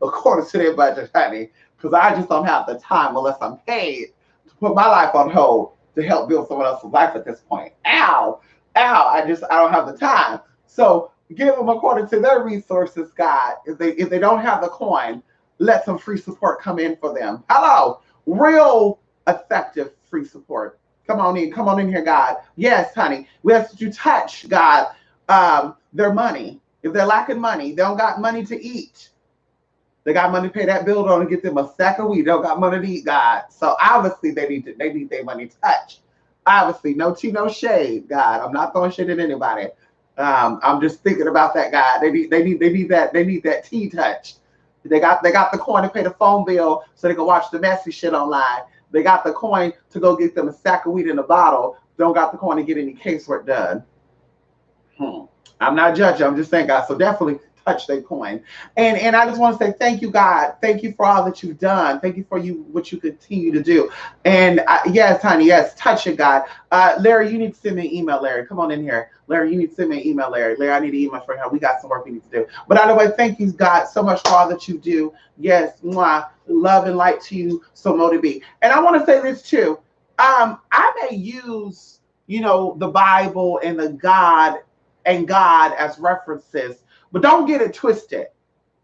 According to their budget, honey. Because I just don't have the time unless I'm paid. put my life on hold to help build someone else's life at this point. Ow, ow! I don't have the time. So give them according to their resources, God. If they don't have the coin, let some free support come in for them. Hello, real effective free support. Come on in here, God. Yes, honey. We ask that you touch, God, their money. If they're lacking money, they don't got money to eat. They got money to pay that bill on and get them a sack of weed. They don't got money to eat, God. So obviously they need their money touched. Obviously, no tea, no shade, God. I'm not throwing shit at anybody. I'm just thinking about that, God. They need that tea touched. They got the coin to pay the phone bill so they can watch the messy shit online. They got the coin to go get them a sack of weed in a bottle. Don't got the coin to get any casework done. I'm not judging. I'm just saying, God. So definitely touch their coin. And I just want to say thank you, God. Thank you for all that you've done. Thank you for what you continue to do. And yes, honey, yes, touch it, God. Larry, you need to send me an email, Larry. Come on in here. Larry, you need to send me an email, Larry. Larry, I need an email for him. We got some work we need to do. But either way, thank you, God, so much for all that you do. Yes, mwah, love and light to you, so mote it be. And I want to say this too. I may use, the Bible and God as references, but don't get it twisted.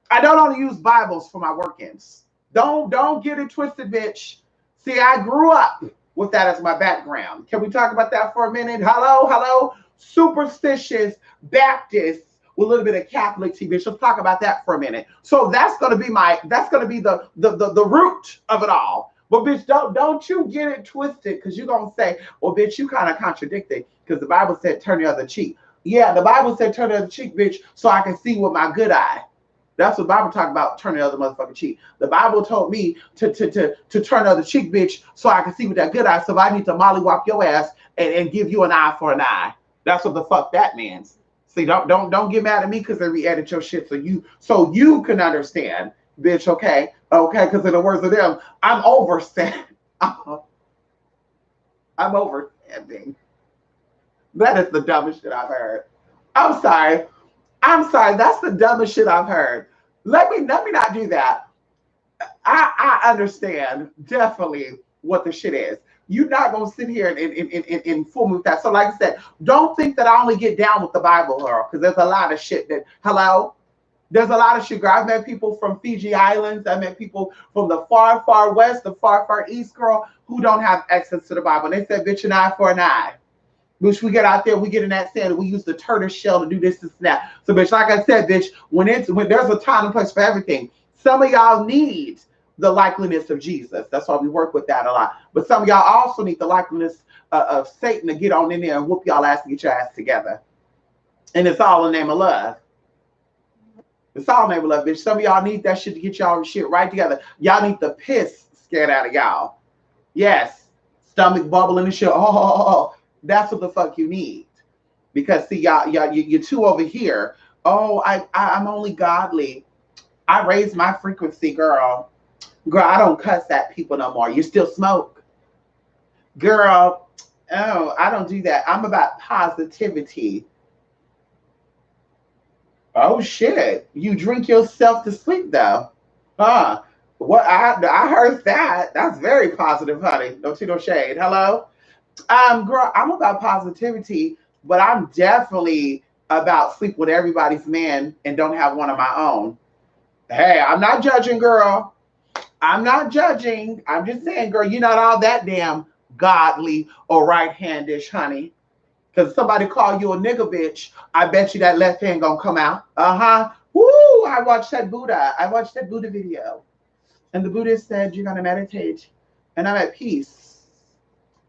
I don't only use Bibles for my work-ins. Don't get it twisted, bitch. See, I grew up with that as my background. Can we talk about that for a minute? Hello. Superstitious Baptists with a little bit of Catholic tea, bitch. Let's talk about that for a minute. So that's gonna be the root of it all. But bitch, don't you get it twisted, because you're gonna say, well, bitch, you kind of contradicted, because the Bible said turn the other cheek. Yeah, the Bible said turn the other cheek, bitch, so I can see with my good eye. That's what the Bible talked about, turn the other motherfucking cheek. The Bible told me to turn the other cheek, bitch, so I can see with that good eye. So if I need to mollywop your ass and give you an eye for an eye. That's what the fuck that means. See, don't get mad at me because they re-edit your shit so you can understand, bitch, okay? Okay, because in the words of them, I'm overstanding. I'm overstanding. That is the dumbest shit I've heard. I'm sorry. That's the dumbest shit I've heard. Let me not do that. I understand definitely what the shit is. You're not gonna sit here and fool me with that. So like I said, don't think that I only get down with the Bible, girl, because there's a lot of shit there's a lot of shit, girl. I've met people from Fiji Islands. I met people from the far, far west, the far, far east, girl, who don't have access to the Bible. And they said, bitch, an eye for an eye. Which we get out there, we get in that sand, and we use the turtle shell to do this and that. So, bitch, like I said, bitch, when there's a time and place for everything. Some of y'all need the likeliness of Jesus. That's why we work with that a lot. But some of y'all also need the likeliness of Satan to get on in there and whoop y'all ass and get your ass together. And it's all in the name of love. It's all in the name of love, bitch. Some of y'all need that shit to get y'all shit right together. Y'all need the piss scared out of y'all. Yes. Stomach bubbling and shit. Oh. That's what the fuck you need. Because see, you're two over here. Oh, I'm only godly. I raise my frequency, girl. Girl, I don't cuss at people no more. You still smoke. Girl, oh, I don't do that. I'm about positivity. Oh shit. You drink yourself to sleep though. Huh. What I heard that. That's very positive, honey. No shade. Hello? Girl, I'm about positivity, but I'm definitely about sleep with everybody's man and don't have one of my own. Hey, I'm not judging, girl. I'm not judging. I'm just saying, girl, you're not all that damn godly or right-handish, honey. Because somebody call you a nigga bitch, I bet you that left hand gonna come out. Uh-huh. Woo! I watched that Buddha video. And the Buddhist said, you're gonna meditate. And I'm at peace.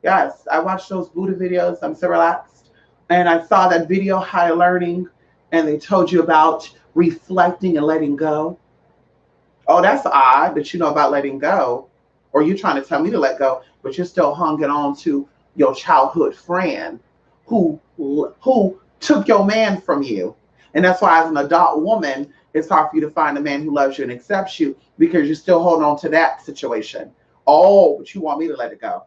Yes, I watched those Buddha videos. I'm so relaxed. And I saw that video, High Learning, and they told you about reflecting and letting go. Oh, that's odd that you know about letting go. Or you're trying to tell me to let go, but you're still hanging on to your childhood friend who took your man from you. And that's why as an adult woman, it's hard for you to find a man who loves you and accepts you because you're still holding on to that situation. Oh, but you want me to let it go.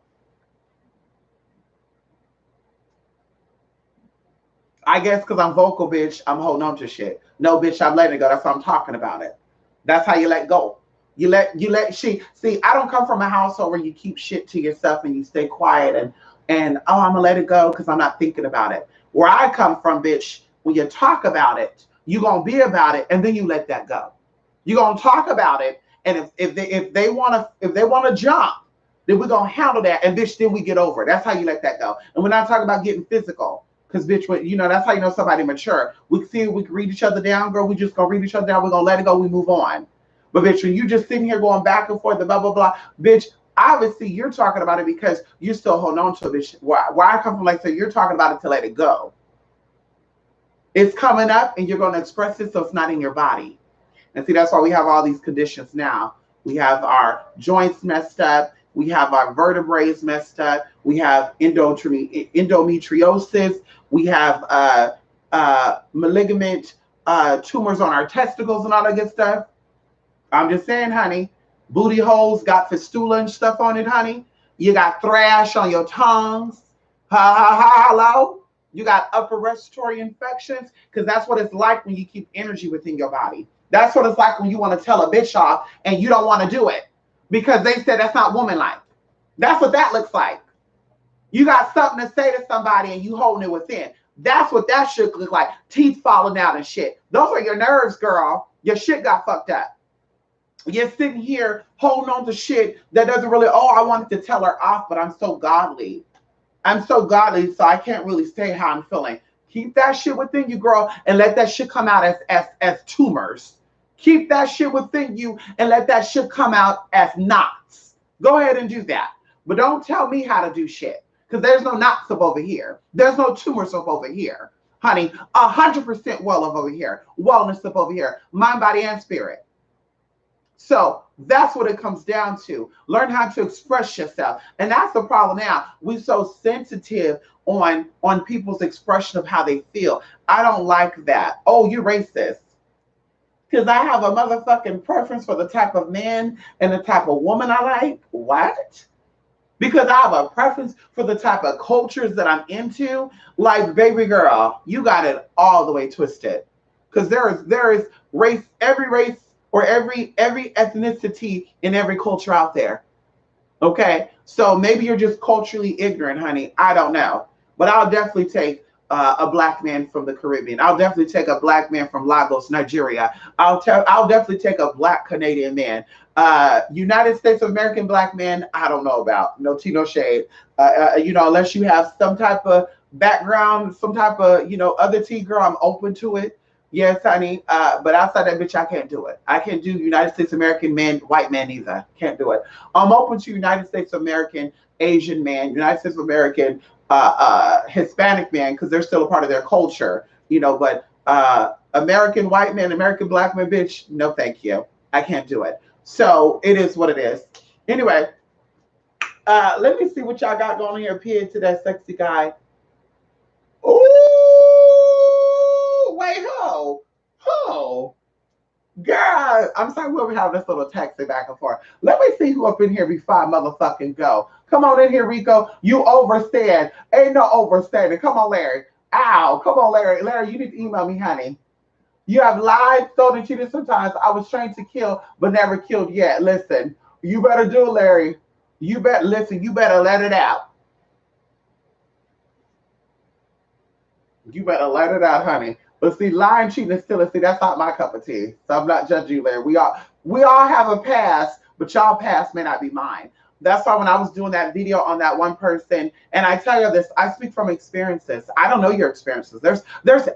I guess because I'm vocal, bitch, I'm holding on to shit. No, bitch, I'm letting it go. That's why I'm talking about it. That's how you let go. She see, I don't come from a household where you keep shit to yourself and you stay quiet and oh, I'm gonna let it go because I'm not thinking about it. Where I come from, bitch, when you talk about it, you gonna be about it and then you let that go. You gonna talk about it, and if they wanna jump, then we're gonna handle that, and bitch, then we get over it. That's how you let that go. And we're not talking about getting physical. Cause bitch, that's how you know somebody mature. We see we can read each other down, girl. We just gonna read each other down. We're gonna let it go. We move on. But bitch, when you just sitting here going back and forth, blah blah blah, bitch. Obviously, you're talking about it because you're still holding on to it. Bitch, where I come from, like, so you're talking about it to let it go. It's coming up, and you're gonna express it, so it's not in your body. And see, that's why we have all these conditions now. We have our joints messed up. We have our vertebrae messed up. We have endometriosis. We have malignant tumors on our testicles and all that good stuff. I'm just saying, honey. Booty holes got fistula and stuff on it, honey. You got thrash on your tongues. Hello. You got upper respiratory infections, because that's what it's like when you keep energy within your body. That's what it's like when you want to tell a bitch off and you don't want to do it because they said that's not woman-like. That's what that looks like. You got something to say to somebody and you holding it within. That's what that should look like. Teeth falling out and shit. Those are your nerves, girl. Your shit got fucked up. You're sitting here holding on to shit that doesn't really, oh, I wanted to tell her off, but I'm so godly. I'm so godly, so I can't really say how I'm feeling. Keep that shit within you, girl, and let that shit come out as tumors. Keep that shit within you and let that shit come out as knots. Go ahead and do that. But don't tell me how to do shit, because there's no knots up over here. There's no tumors up over here. Honey, 100% well up over here. Wellness up over here. Mind, body, and spirit. So that's what it comes down to. Learn how to express yourself. And that's the problem now. We're so sensitive on people's expression of how they feel. I don't like that. Oh, you're racist. Because I have a motherfucking preference for the type of man and the type of woman I like. What? Because I have a preference for the type of cultures that I'm into. Like, baby girl, you got it all the way twisted. Because there is every race or every ethnicity in every culture out there. Okay? So maybe you're just culturally ignorant, honey. I don't know. But I'll definitely take a black man from the Caribbean. I'll definitely take a black man from Lagos, Nigeria. I'll definitely take a black Canadian man. United States of American black man, I don't know about. No tea, no shade. Unless you have some type of background, some type of, other tea, girl, I'm open to it. Yes, honey. But outside that bitch, I can't do it. I can't do United States American man, white man either. Can't do it. I'm open to United States American Asian man, United States American Hispanic man, because they're still a part of their culture, but American white man, American black man, bitch, no thank you. I can't do it. So it is what it is. Anyway, let me see what y'all got going on here. Appear to that sexy guy. Ooh, wait, ho. Girl, I'm sorry, we'll have this little taxi back and forth. Let me see who up in here before I motherfucking go. Come on in here, Rico. You overstand. Ain't no overstanding. Come on, Larry. Ow. Come on, Larry. Larry, you need to email me, honey. You have lied, stolen, and cheated sometimes. I was trained to kill, but never killed yet. Listen, you better do it, Larry. You better let it out. You better let it out, honey. But see, lying, cheating, and stealing, see, that's not my cup of tea. So I'm not judging you, Larry. We all have a past, but y'all past may not be mine. That's why when I was doing that video on that one person, and I tell you this, I speak from experiences. I don't know your experiences. There's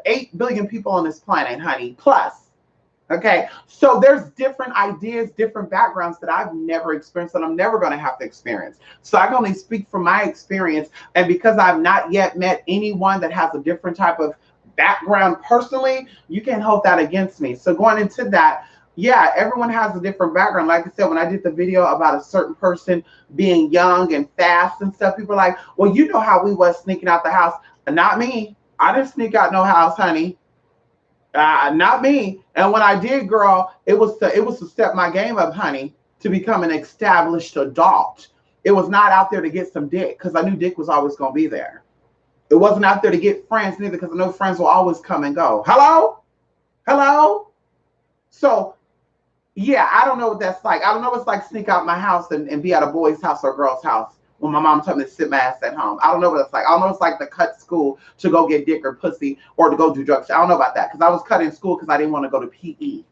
8 billion people on this planet, honey, plus. Okay, so there's different ideas, different backgrounds that I've never experienced and I'm never going to have to experience. So I can only speak from my experience. And because I've not yet met anyone that has a different type of background personally, you can't hold that against me. So going into that, yeah, everyone has a different background. Like I said, when I did the video about a certain person being young and fast and stuff, people are like, well, you know how we was sneaking out the house. Not me. I didn't sneak out no house, honey. Not me. And when I did, girl, it was to step my game up, honey, to become an established adult. It was not out there to get some dick, because I knew dick was always going to be there. It wasn't out there to get friends neither, because I know friends will always come and go. Hello? So Yeah, I don't know what that's like. I don't know what it's like to sneak out my house and be at a boy's house or a girl's house when my mom told me to sit my ass at home. I don't know what it's like. I don't know what it's like to cut school to go get dick or pussy or to go do drugs. I don't know about that because I was cut in school because I didn't want to go to PE.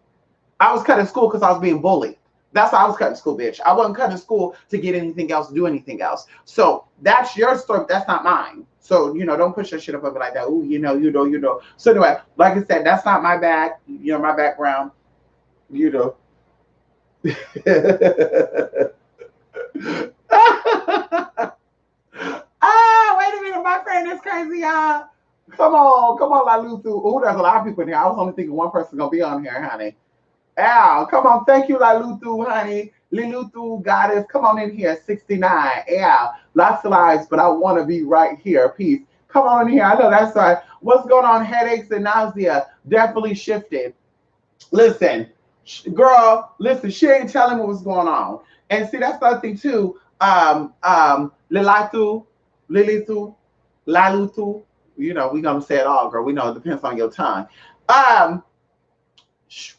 I was cut in school because I was being bullied. That's why I was cutting school, bitch. I wasn't cutting school to get anything else, do anything else. So that's your story, but that's not mine. So, don't push your shit up over like that. Ooh, you know. So anyway, like I said, that's not my bag, my background, you know. Wait a minute, my friend is crazy, y'all. Come on, La Luthu. Oh, there's a lot of people in here. I was only thinking one person gonna be on here, honey. Al, come on. Thank you, Liluthu, honey. Liluthu, goddess. Come on in here. 69. Al, lots of lives, but I want to be right here. Peace. Come on in here. I know that's right. What's going on? Headaches and nausea. Definitely shifted. Listen, girl, listen, she ain't telling me what's going on. And see, that's the other thing, too. Lilatu, Lilithu, Laluthu. We're going to say it all, girl. We know it depends on your tongue.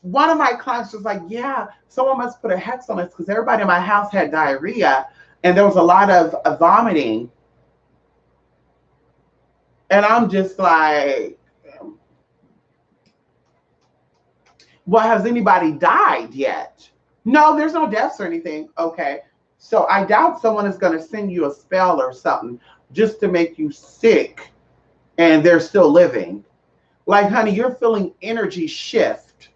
One of my clients was like, yeah, someone must put a hex on us because everybody in my house had diarrhea and there was a lot of vomiting. And I'm just like, well, has anybody died yet? No, there's no deaths or anything. Okay. So I doubt someone is going to send you a spell or something just to make you sick and they're still living. Like, honey, you're feeling energy shift.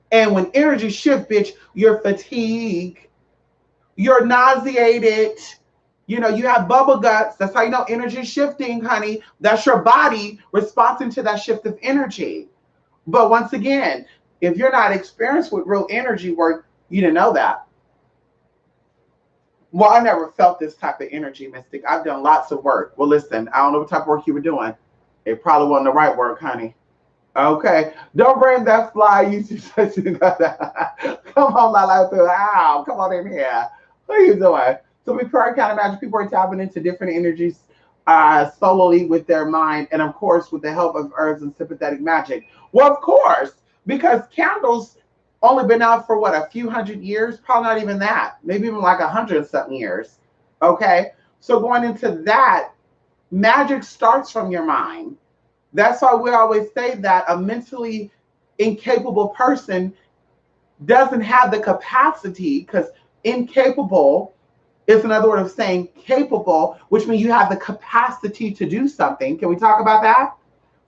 And when energy shift, bitch, you're fatigued, you're nauseated, you have bubble guts. That's how you know energy shifting, honey. That's your body responding to that shift of energy. But once again, if you're not experienced with real energy work, you didn't know that. Well, I never felt this type of energy, Mystic. I've done lots of work. Well, listen, I don't know what type of work you were doing. It probably wasn't the right work, honey. Okay, don't bring that fly. You come on, Lala. Ow, come on in here. What are you doing? So we pure kind of magic. People are tapping into different energies solely with their mind, and of course, with the help of herbs and sympathetic magic. Well, of course, because candles only been out for what, a few hundred years? Probably not even that. Maybe even like 100-something years. Okay, so going into that, magic starts from your mind. That's why we always say that a mentally incapable person doesn't have the capacity, because incapable is another word of saying capable, which means you have the capacity to do something. Can we talk about that?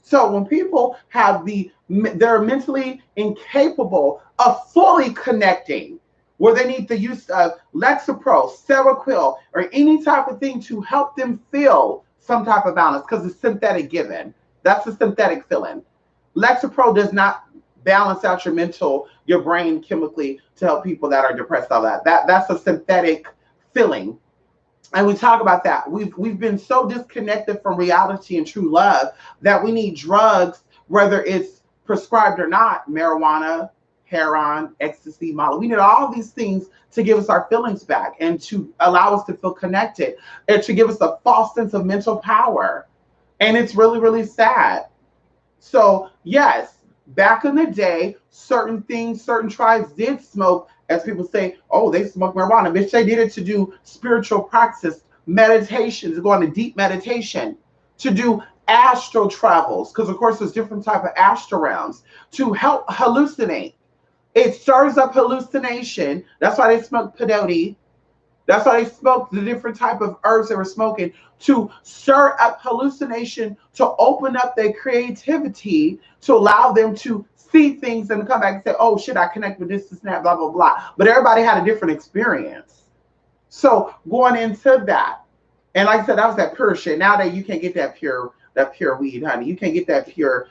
So when people they're mentally incapable of fully connecting, where they need the use of Lexapro, Seroquel, or any type of thing to help them feel some type of balance, because it's synthetic given. That's a synthetic feeling. Lexapro does not balance out your brain chemically to help people that are depressed. All that's a synthetic feeling. And we talk about that. We've been so disconnected from reality and true love that we need drugs, whether it's prescribed or not, marijuana, heroin, ecstasy, molly. We need all these things to give us our feelings back and to allow us to feel connected and to give us a false sense of mental power. And it's really, really sad. So, yes, back in the day, certain tribes did smoke, as people say, oh, they smoke marijuana. Bitch, they did it to do spiritual practice, meditation, to go on a deep meditation, to do astral travels, because, of course, there's different type of astral realms, to help hallucinate. It stirs up hallucination. That's why they smoke peyote. That's why they smoked the different type of herbs they were smoking, to stir up hallucination, to open up their creativity, to allow them to see things and come back and say, oh shit, I connect with this, that, blah, blah, blah. But everybody had a different experience. So going into that, and like I said, that was that pure shit. Nowadays you can't get that pure weed, honey. You can't get that pure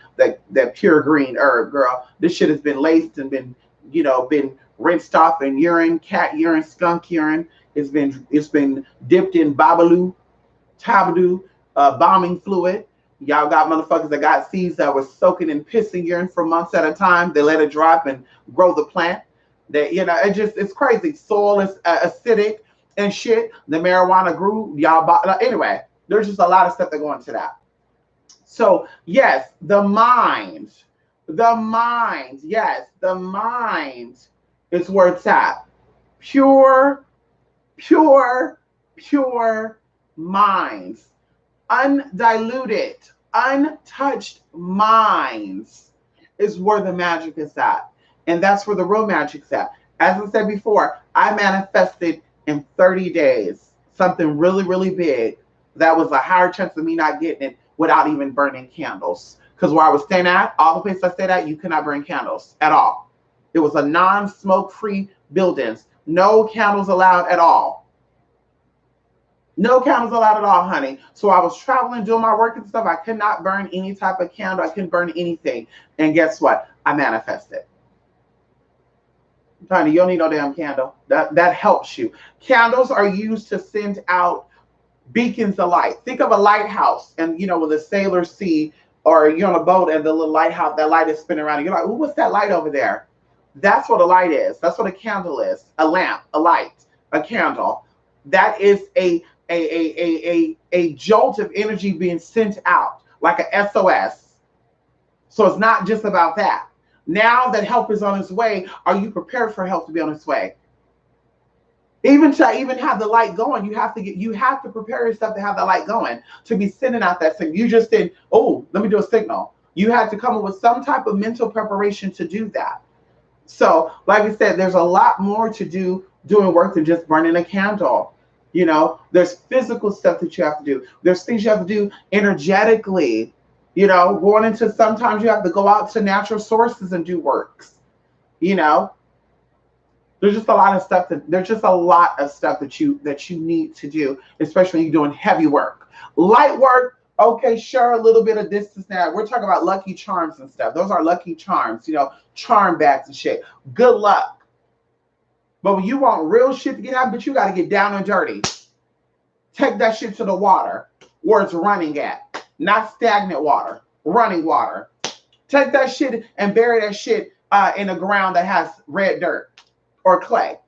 green herb, girl. This shit has been laced and been rinsed off in urine, cat urine, skunk urine. It's been dipped in babalu, tabadoo, bombing fluid. Y'all got motherfuckers that got seeds that were soaking in pissing urine for months at a time. They let it drop and grow the plant. It's crazy. Soil is acidic and shit. The marijuana grew. Anyway, there's just a lot of stuff that go into that. So yes, the mind, yes, the mind It's where it's at. Pure, pure, pure minds. Undiluted, untouched minds is where the magic is at. And that's where the real magic's at. As I said before, I manifested in 30 days something really, really big that was a higher chance of me not getting it without even burning candles. Because where I was staying at, all the places I stayed at, you could not burn candles at all. It was a non-smoke free buildings. No candles allowed at all. No candles allowed at all, honey. So I was traveling, doing my work and stuff. I could not burn any type of candle. I couldn't burn anything. And guess what? I manifested. Honey, you don't need no damn candle. That helps you. Candles are used to send out beacons of light. Think of a lighthouse, and when the sailors see, or you're on a boat and the little lighthouse, that light is spinning around. And you're like, "Ooh, what's that light over there?" That's what a light is. That's what a candle is. A lamp, a light, a candle. That is a jolt of energy being sent out, like a SOS. So it's not just about that. Now that help is on its way, are you prepared for help to be on its way? Even to have the light going, you have to prepare yourself to have the light going, to be sending out that signal. You just didn't, oh, let me do a signal. You had to come up with some type of mental preparation to do that. So, like I said, there's a lot more to doing work than just burning a candle. There's physical stuff that you have to do. There's things you have to do energetically. Going into, sometimes you have to go out to natural sources and do works. There's just a lot of stuff that you need to do, especially when you're doing heavy work. Light work, okay, sure, a little bit of distance now. We're talking about lucky charms and stuff. Those are lucky charms, charm bags and shit. Good luck. But when you want real shit to get out, but you got to get down and dirty. Take that shit to the water where it's running at. Not stagnant water, running water. Take that shit and bury that shit in the ground that has red dirt or clay.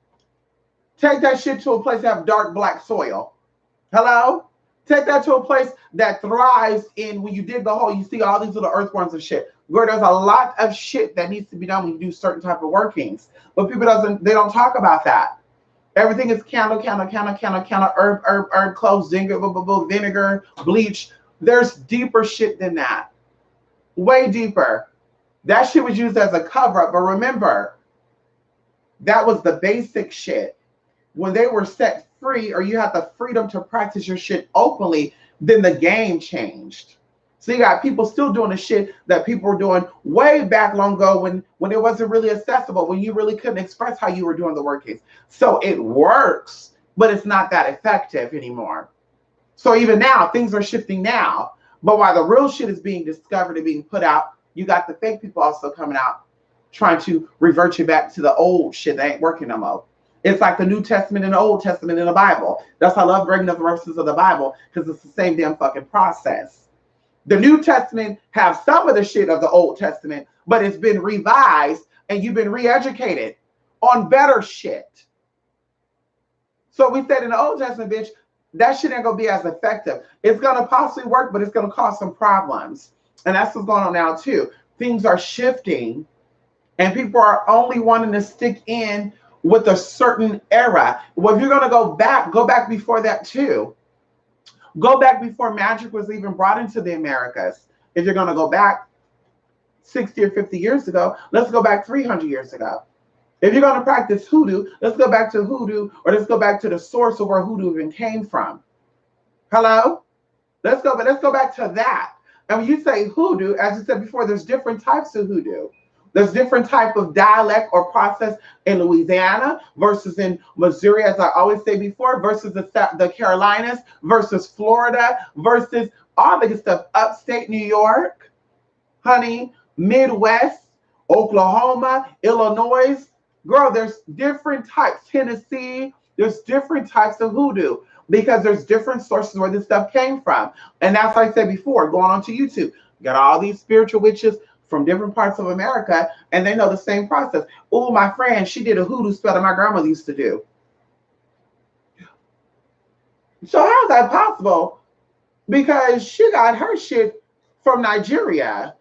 Take that shit to a place that have dark black soil. Hello? Take that to a place that thrives in, when you dig the hole, you see all these little earthworms and shit. Where there's a lot of shit that needs to be done when you do certain type of workings. But people they don't talk about that. Everything is candle, herb, cloves, vinegar, bleach. There's deeper shit than that. Way deeper. That shit was used as a cover-up. But remember, that was the basic shit. When they were set free, or you had the freedom to practice your shit openly, then the game changed. So you got people still doing the shit that people were doing way back long ago when it wasn't really accessible, when you really couldn't express how you were doing the workings. So it works, but it's not that effective anymore. So even now, things are shifting now. But while the real shit is being discovered and being put out, you got the fake people also coming out trying to revert you back to the old shit that ain't working no more. It's like the New Testament and the Old Testament in the Bible. That's why I love bringing up the verses of the Bible, because it's the same damn fucking process. The New Testament have some of the shit of the Old Testament, but it's been revised and you've been re-educated on better shit. So we said in the Old Testament, bitch, that shit ain't gonna be as effective. It's gonna possibly work, but it's gonna cause some problems. And that's what's going on now too. Things are shifting and people are only wanting to stick in with a certain era. Well, if you're gonna go back before that too. Go back before magic was even brought into the Americas. If you're gonna go back 60 or 50 years ago, let's go back 300 years ago. If you're gonna practice hoodoo, let's go back to hoodoo, or let's go back to the source of where hoodoo even came from. Hello? Let's go back to that. And when you say hoodoo, as I said before, there's different types of hoodoo. There's different type of dialect or process in Louisiana versus in Missouri, as I always say before, versus the Carolinas, versus Florida, versus all the good stuff. Upstate New York, honey, Midwest, Oklahoma, Illinois. Girl, there's different types. Tennessee, there's different types of hoodoo because there's different sources where this stuff came from. And that's what I said before, going on to YouTube. Got all these spiritual witches from different parts of America, and they know the same process. Oh, my friend, she did a hoodoo spell that my grandmother used to do. So how's that possible? Because she got her shit from Nigeria.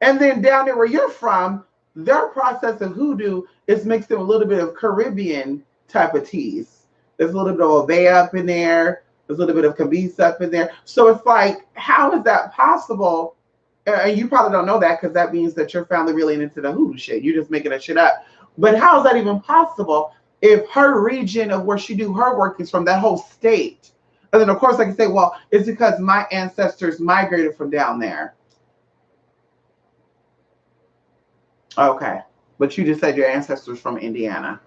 And then down there where you're from, their process of hoodoo is mixed in a little bit of Caribbean type of teas. There's a little bit of Obeah up in there. There's a little bit of Cabisa up in there. So it's like, how is that possible? And you probably don't know that because that means that your family really ain't into the hoodoo shit. You're just making that shit up. But how is that even possible if her region of where she do her work is from that whole state? And then, of course, I can say, well, it's because my ancestors migrated from down there. Okay. But you just said your ancestors from Indiana.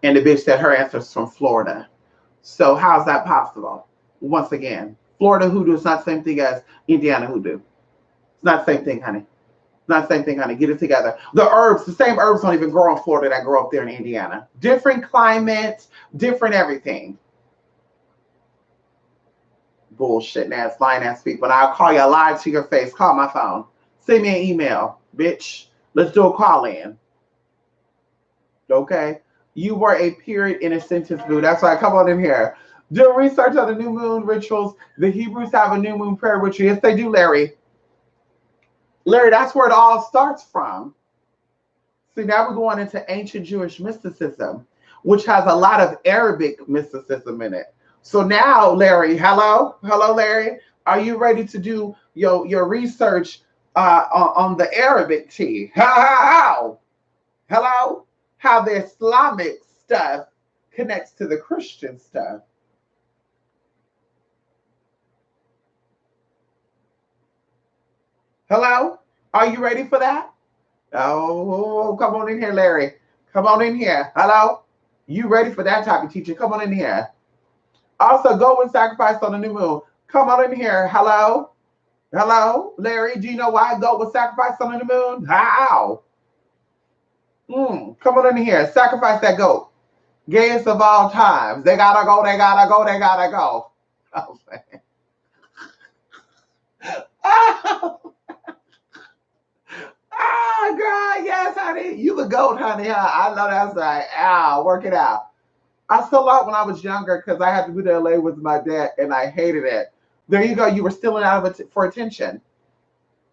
And the bitch said her ancestors from Florida. So how's that possible? Once again, Florida hoodoo is not the same thing as Indiana hoodoo. It's not the same thing, honey. It's not the same thing, honey. Get it together. The herbs, the same herbs don't even grow in Florida that grow up there in Indiana. Different climate, different everything. Bullshit ass, lying ass people. I'll call you a lie to your face. Call my phone. Send me an email, bitch. Let's do a call in. Okay? You were a period in a sentence, boo. That's why I come on in here. Do research on the new moon rituals. The Hebrews have a new moon prayer ritual. Yes, they do, Larry. Larry, that's where it all starts from. See, now we're going into ancient Jewish mysticism, which has a lot of Arabic mysticism in it. So now, Larry, hello, Larry, are you ready to do your research on the Arabic tea? How? Hello? How the Islamic stuff connects to the Christian stuff. Hello? Are you ready for that? Oh, come on in here, Larry. Come on in here. Hello? You ready for that type of teaching? Come on in here. Also, go and sacrifice on the new moon. Come on in here. Hello? Hello? Larry, do you know why goat was sacrificed on the new moon? How? Come on in here. Sacrifice that goat. Gayest of all times. They gotta go, they gotta go, they gotta go. Oh, man. Oh, girl, yes, honey. You the goat, honey. Huh? I know that's right. Ow, work it out. I stole out when I was younger because I had to go to LA with my dad and I hated it. There you go. You were stealing out of it for attention.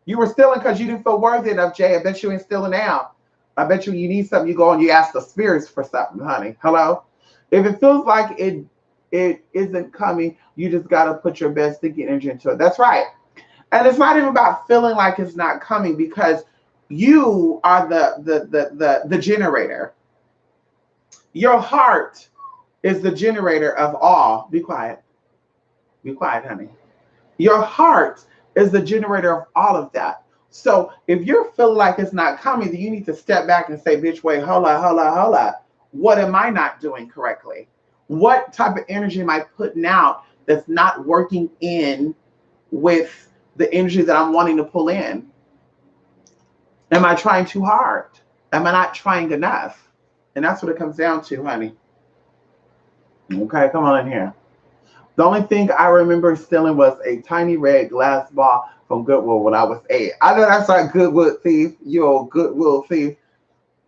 You were stealing because you didn't feel worthy enough, Jay. I bet you ain't stealing now. I bet you need something. You go and you ask the spirits for something, honey. Hello? If it feels like it isn't coming, you just got to put your best thinking energy into it. That's right. And it's not even about feeling like it's not coming because you are the generator. Your heart is the generator of all. Be quiet. Be quiet, honey. Your heart is the generator of all of that. So if you're feeling like it's not coming, then you need to step back and say, bitch, wait, hold up. What am I not doing correctly? What type of energy am I putting out that's not working in with the energy that I'm wanting to pull in? Am I trying too hard? Am I not trying enough? And that's what it comes down to, honey. Okay, come on in here. The only thing I remember stealing was a tiny red glass ball from Goodwill when I was 8. I know that's like Goodwill thief. You're a Goodwill thief.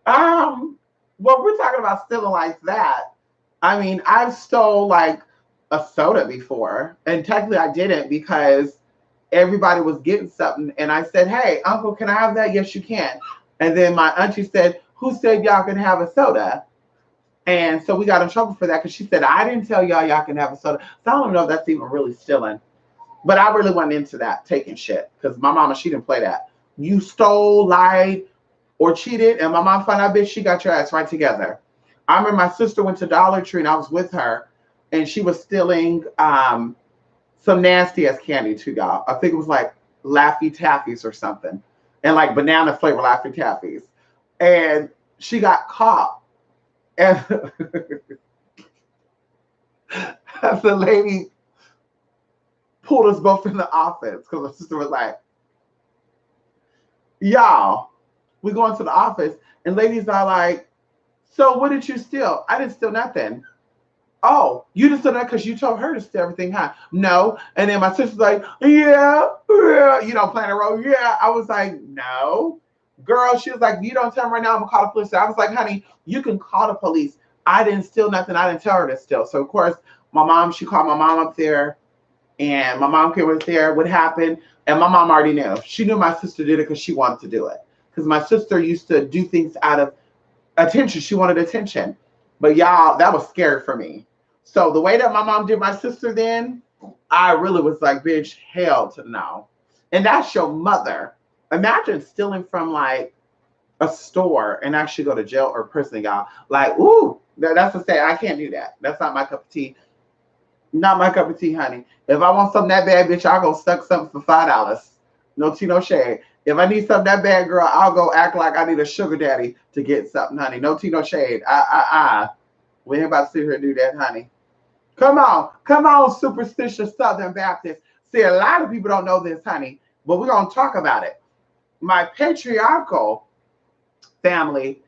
Well, we're talking about stealing like that. I mean, I've stole like a soda before, and technically I didn't because everybody was getting something, and I said, "Hey, Uncle, can I have that?" "Yes, you can." And then my auntie said, "Who said y'all can have a soda?" And so we got in trouble for that because she said, "I didn't tell y'all can have a soda." So I don't know if that's even really stealing. But I really wasn't into that, taking shit, because my mama, she didn't play that. You stole, lied, or cheated, and my mom found out, bitch, she got your ass right together. I remember my sister went to Dollar Tree, and I was with her, and she was stealing some nasty ass candy too, y'all. I think it was like Laffy Taffies or something, and like banana flavor Laffy Taffies. And she got caught. And the lady pulled us both in the office because my sister was like, y'all, we go into the office and ladies are like, so what did you steal? I didn't steal nothing. Oh, you didn't steal that because you told her to steal everything, huh? No. And then my sister's like, yeah, you know, playing a role. Yeah. I was like, no. Girl, she was like, you don't tell me right now, I'm going to call the police. I was like, honey, you can call the police. I didn't steal nothing. I didn't tell her to steal. So, of course, she called my mom up there. And my mom came up there. What happened? And my mom already knew. She knew my sister did it because she wanted to do it. because my sister used to do things out of attention. She wanted attention. But y'all, that was scary for me. So the way that my mom did my sister then, I really was like, bitch, hell to no. And that's your mother. Imagine stealing from like a store and actually go to jail or prison, y'all. Like, ooh, that's to say, I can't do that. That's not my cup of tea. Not my cup of tea, honey. If I want something that bad, bitch, I'll go suck something for $5. No tea, no shade. If I need something that bad, girl, I'll go act like I need a sugar daddy to get something, honey. No tea, no shade. We ain't about to sit here and do that, honey. Come on, superstitious Southern Baptist. See, a lot of people don't know this, honey, but we're gonna talk about it. My patriarchal family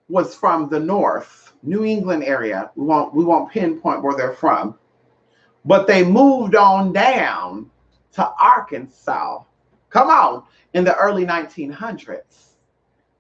was from the North, New England area. We won't pinpoint where they're from, but they moved on down to Arkansas. Come on, in the early 1900s.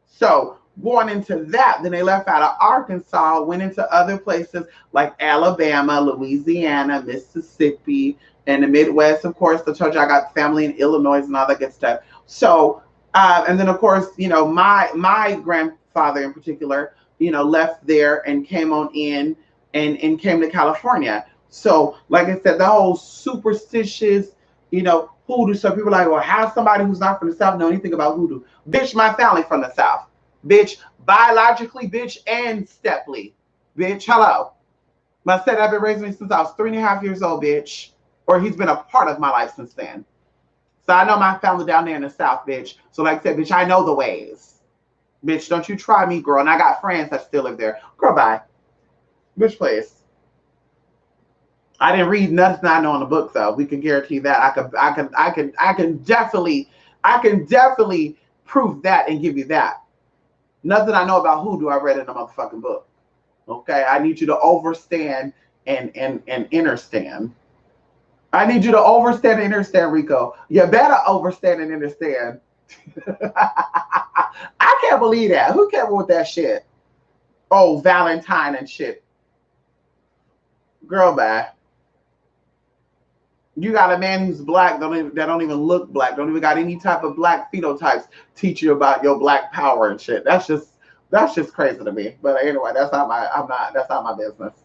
So going into that, then they left out of Arkansas, went into other places like Alabama, Louisiana, Mississippi, and the Midwest. Of course, I told you I got family in Illinois and all that good stuff. So, and then of course, my grandfather in particular, left there and came on in and came to California. So, like I said, the whole superstitious, hoodoo. So people are like, well, how somebody who's not from the South know anything about hoodoo? Bitch, my family from the South. Bitch, biologically, bitch, and steply. Bitch, hello. My said I've been raising me since I was 3.5 years old, bitch. Or he's been a part of my life since then. So I know my family down there in the South, bitch. So like I said, bitch, I know the ways. Bitch, don't you try me, girl. And I got friends that still live there. Girl, bye. Bitch, please. I didn't read nothing I know in the book, though. We can guarantee that. I can definitely prove that and give you that. Nothing I know about hoodoo I read in the motherfucking book. Okay, I need you to overstand and understand. I need you to overstand and understand, Rico. You better overstand and understand. I can't believe that. Who came with that shit? Oh, Valentine and shit. Girl, bye. You got a man who's black that don't even look black, don't even got any type of black phenotypes teach you about your black power and shit. That's just crazy to me. But anyway, that's not my business.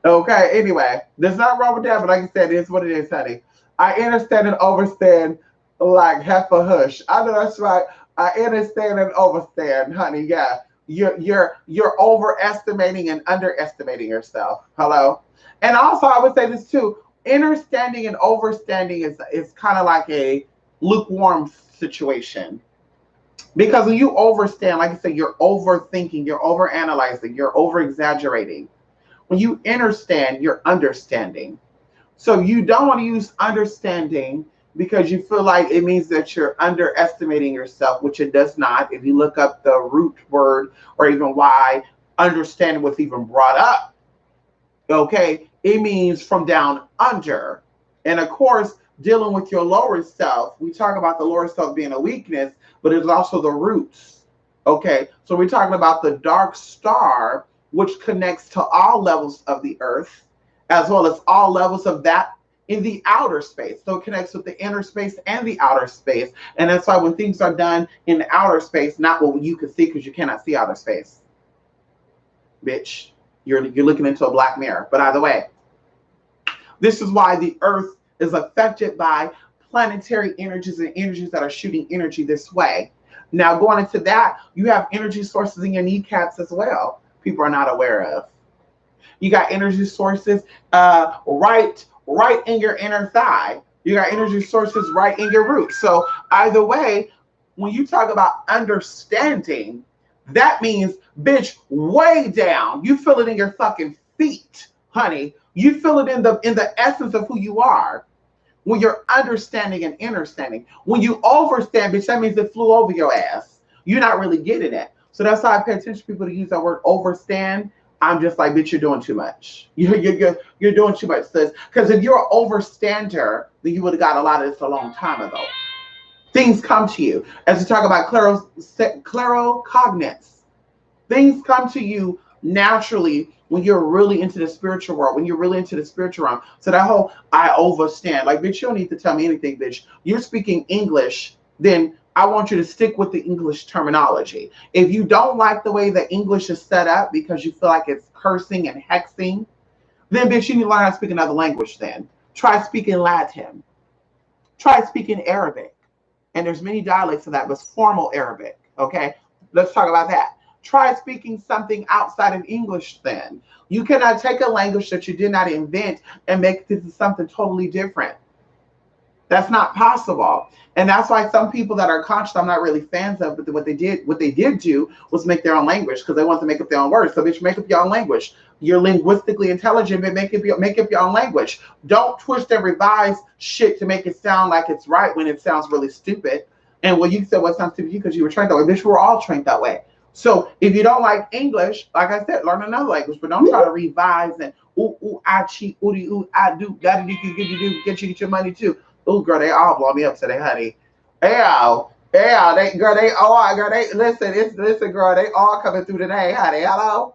Okay, anyway, there's nothing wrong with that, but like I said, it's what it is, honey. I understand and overstand like heifer hush. I know that's right. I understand and overstand, honey. Yeah. You're overestimating and underestimating yourself. Hello. And also I would say this too. Understanding and overstanding is kind of like a lukewarm situation. Because when you overstand, like I said, you're overthinking, you're overanalyzing, you're over-exaggerating. When you understand, you're understanding. So you don't want to use understanding because you feel like it means that you're underestimating yourself, which it does not. If you look up the root word or even why understanding was even brought up, okay, it means from down under. And of course, dealing with your lower self, we talk about the lower self being a weakness, but it's also the roots. Okay, so we're talking about the dark star, which connects to all levels of the earth, as well as all levels of that in the outer space. So it connects with the inner space and the outer space. And that's why when things are done in the outer space, not what you can see, because you cannot see outer space. Bitch, you're looking into a black mirror. But either way, this is why the earth is affected by planetary energies and energies that are shooting energy this way. Now, going into that, you have energy sources in your kneecaps as well. People are not aware of. You got energy sources right in your inner thigh. You got energy sources right in your roots. So either way, when you talk about understanding, that means, bitch, way down. You feel it in your fucking feet, honey. You feel it in the essence of who you are. When you're understanding and understanding. When you overstand, bitch, that means it flew over your ass. You're not really getting it. So that's why I pay attention to people to use that word overstand. I'm just like, bitch, you're doing too much. You're doing too much, sis. Because if you're an overstander, then you would have got a lot of this a long time ago. Things come to you. As we talk about claircognizance, things come to you naturally when you're really into the spiritual world, when you're really into the spiritual realm. So that whole I overstand, like, bitch, you don't need to tell me anything, bitch. You're speaking English, then I want you to stick with the English terminology. If you don't like the way the English is set up because you feel like it's cursing and hexing, then bitch, you need to learn how to speak another language then. Try speaking Latin. Try speaking Arabic. And there's many dialects of that, but it's formal Arabic. Okay? Let's talk about that. Try speaking something outside of English then. You cannot take a language that you did not invent and make this something totally different. That's not possible. And that's why some people that are conscious, I'm not really fans of, but what they did do was make their own language because they want to make up their own words. So bitch, make up your own language. You're linguistically intelligent, but make up your own language. Don't twist and revise shit to make it sound like it's right when it sounds really stupid. And when you said what sounds stupid because you were trained that way, bitch, we're all trained that way. So if you don't like English, like I said, learn another language, but don't try to revise and I cheat, I do, gotta do, get your money too. Oh, girl, they all blow me up today, honey. Listen, girl, they all coming through today, honey. Hello?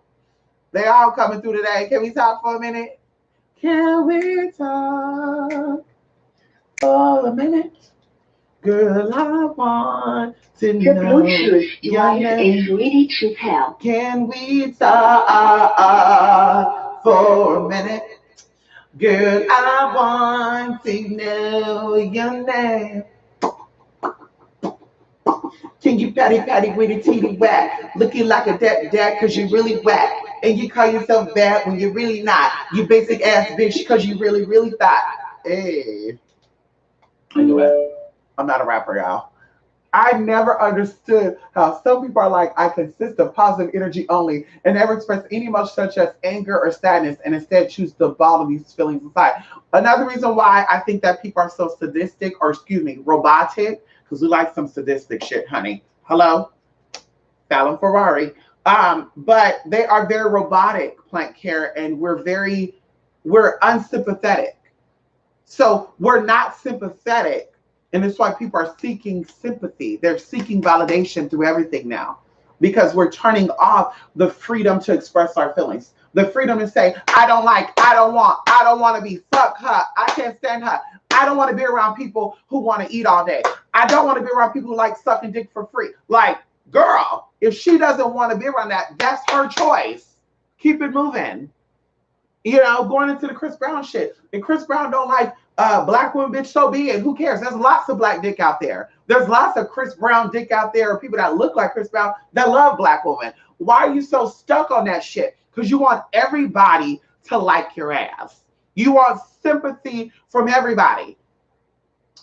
They all coming through today. Can we talk for a minute? Can we talk for a minute? Girl, I want to know Bluetooth device is ready to pair. Can we talk for a minute? Girl, I want to know your name. Can you patty with a titty whack? Looking like a dad cause you really whack. And you call yourself bad when you're really not. You basic ass bitch cause you really thought. Hey. Anyway, I'm not a rapper, y'all. I never understood how some people are like, I consist of positive energy only and never express any emotion such as anger or sadness and instead choose to bottle these feelings inside. Another reason why I think that people are so sadistic or, excuse me, robotic, because we like some sadistic shit, honey. Hello? Fallon Ferrari. But they are very robotic, Plant Care, and we're unsympathetic. So we're not sympathetic. And it's why people are seeking sympathy. They're seeking validation through everything now because we're turning off the freedom to express our feelings. The freedom to say, I don't like, I don't want to be, fuck her. I can't stand her. I don't want to be around people who want to eat all day. I don't want to be around people who like sucking dick for free. Like, girl, if she doesn't want to be around that, that's her choice. Keep it moving. You know, going into the Chris Brown shit. And Chris Brown don't like black women, bitch, so be it. Who cares? There's lots of black dick out there. There's lots of Chris Brown dick out there, or people that look like Chris Brown that love black women. Why are you so stuck on that shit? Because you want everybody to like your ass. You want sympathy from everybody.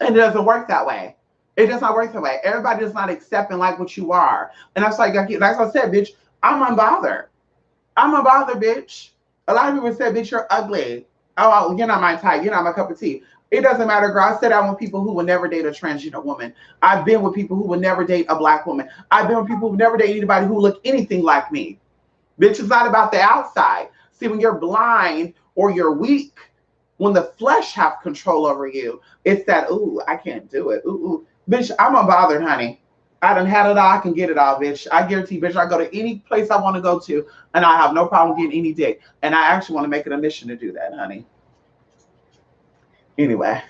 And it doesn't work that way. It does not work that way. Everybody does not accept and like what you are. And that's like I said, bitch, I'm unbothered. I'm unbothered, bitch. A lot of people say, bitch, you're ugly. Oh, you're not my type. You're not my cup of tea. It doesn't matter, girl. I said I'm with people who would never date a transgender woman. I've been with people who would never date a black woman. I've been with people who never date anybody who look anything like me. Bitch, it's not about the outside. See, when you're blind or you're weak, when the flesh have control over you, it's that, ooh, I can't do it. Ooh. Bitch, I'm unbothered, honey. I done had it all. I can get it all, bitch. I guarantee, bitch, I go to any place I want to go to, and I have no problem getting any dick. And I actually want to make it a mission to do that, honey. Anyway.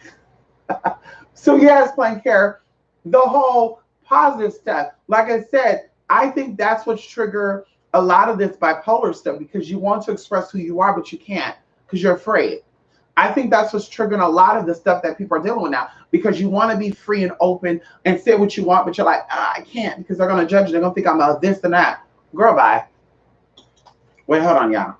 So, yes, Plain Care, the whole positive stuff. Like I said, I think that's what's triggered a lot of this bipolar stuff because you want to express who you are, but you can't because you're afraid. I think that's what's triggering a lot of the stuff that people are dealing with now because you want to be free and open and say what you want, but you're like, I can't because they're going to judge you. They're going to think I'm a this and that. Girl, bye. Wait, hold on, y'all.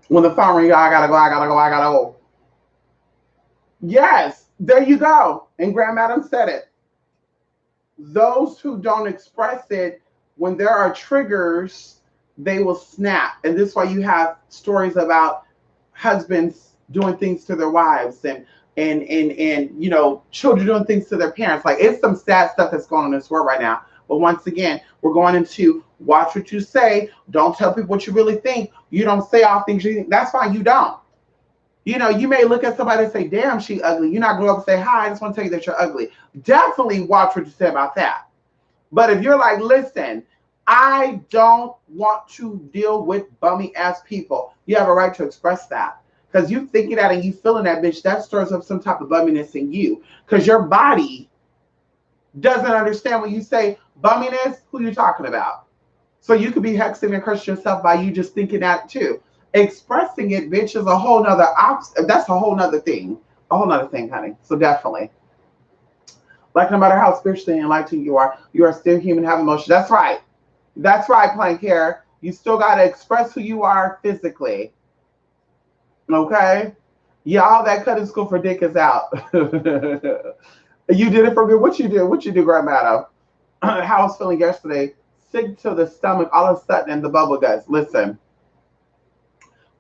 When the phone rings, I gotta go. Yes, there you go. And Graham Adams said it. Those who don't express it, when there are triggers, they will snap. And this is why you have stories about husbands doing things to their wives and you know, children doing things to their parents. Like it's some sad stuff that's going on in this world right now. But once again, we're going into watch what you say. Don't tell people what you really think. You don't say all things you think. That's fine. You don't. You may look at somebody and say, damn, she ugly. You're not going to go up and say, hi, I just want to tell you that you're ugly. Definitely watch what you say about that. But if you're like, listen, I don't want to deal with bummy ass people, you have a right to express that. Because you thinking that and you feeling that, bitch, that stirs up some type of bumminess in you. Because your body doesn't understand when you say bumminess, who you talking about. So you could be hexing and cursing yourself by you just thinking that too. Expressing it, bitch, is a whole nother that's a whole nother thing. A whole nother thing, honey. So definitely. Like no matter how spiritually enlightened you are still human, have emotion. That's right. That's right, Plank Hair. You still gotta express who you are physically. Okay? Yeah, all that cutting school for dick is out. You did it for me. What you do? What you do, Grandma? How I was feeling yesterday. Sick to the stomach all of a sudden and the bubble guts. Listen.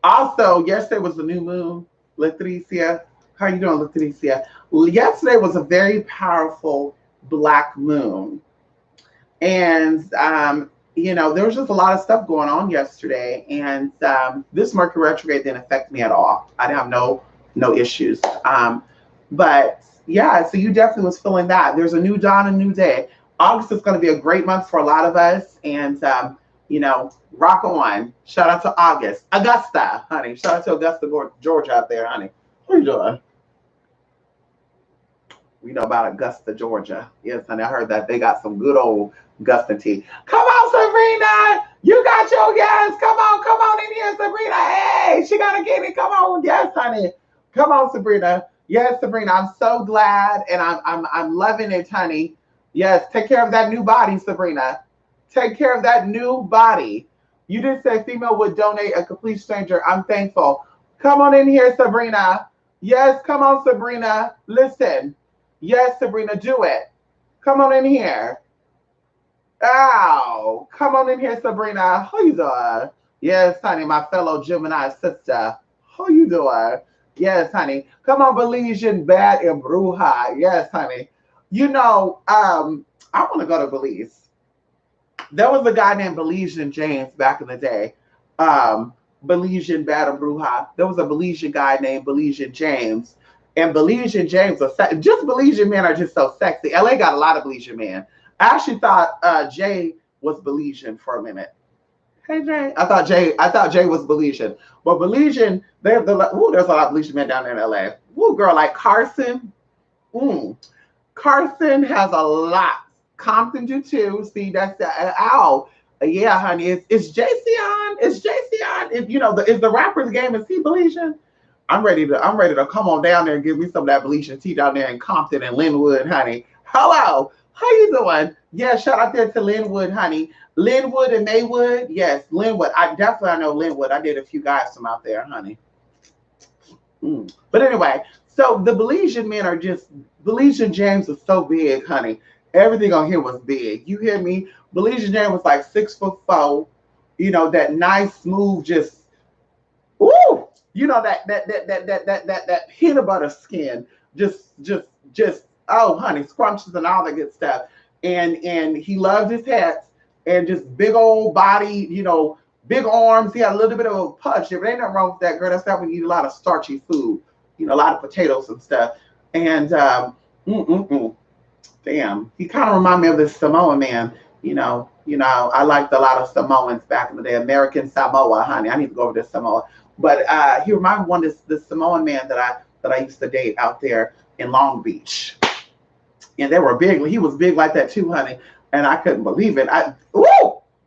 Also, yesterday was the new moon, Latricia. How you doing, Latricia? Yesterday was a very powerful black moon. And, there was just a lot of stuff going on yesterday. And this Mercury retrograde didn't affect me at all. I didn't have no issues. But, yeah, so you definitely was feeling that. There's a new dawn, a new day. August is going to be a great month for a lot of us. And, rock on. Shout out to Augusta, honey. Shout out to Augusta, Georgia out there, honey. What are you doing? We know about Augusta, Georgia. Yes, honey, I heard that they got some good old Augusta tea. Come on, Sabrina. You got your yes. Come on in here, Sabrina. Hey, she got to get it. Come on. Yes, honey. Come on, Sabrina. Yes, Sabrina. I'm so glad and I'm loving it, honey. Yes, take care of that new body, Sabrina. Take care of that new body. You did say female would donate a complete stranger. I'm thankful. Come on in here, Sabrina. Yes, come on, Sabrina. Listen. Yes, Sabrina, do it. Come on in here. Ow. Come on in here, Sabrina. How you doing? Yes, honey, my fellow Gemini sister. How you doing? Yes, honey. Come on, Belizean, bad and bruja. Yes, honey. I want to go to Belize. There was a guy named Belizean James back in the day. Belizean Bad and Bruja. There was a Belizean guy named Belizean James. And Belizean James was just Belizean men are just so sexy. LA got a lot of Belizean men. I actually thought Jay was Belizean for a minute. Hey Jay. I thought Jay was Belizean. But Belizean, there's a lot of Belizean men down there in LA. Woo, girl, like Carson. Carson has a lot. Compton do too. See, that's ow. Yeah, honey. It's JC on. It's JC on. If the rapper's game, is he Belizean? I'm ready to come on down there and give me some of that Belizean tea down there in Compton and Linwood, honey. Hello. How you doing? Yeah, shout out there to Linwood, honey. Linwood and Maywood. Yes, Linwood. I know Linwood. I did a few guys from out there, honey. But anyway, so the Belizean men are just, Belizean James was so big, honey. Everything on here was big. You hear me? Belizean James was like 6'4". That nice, smooth, just, ooh, that peanut butter skin, just, oh, honey, scrumptious and all that good stuff. And he loved his hats and just big old body, big arms. He had a little bit of a punch. There ain't nothing wrong with that, girl. That's not when you eat a lot of starchy food, a lot of potatoes and stuff. And damn, he kind of reminded me of this Samoan man. I liked a lot of Samoans back in the day. American Samoa, honey. I need to go over to Samoa. But he reminded me one of this Samoan man that I used to date out there in Long Beach. And they were big. He was big like that too, honey. And I couldn't believe it.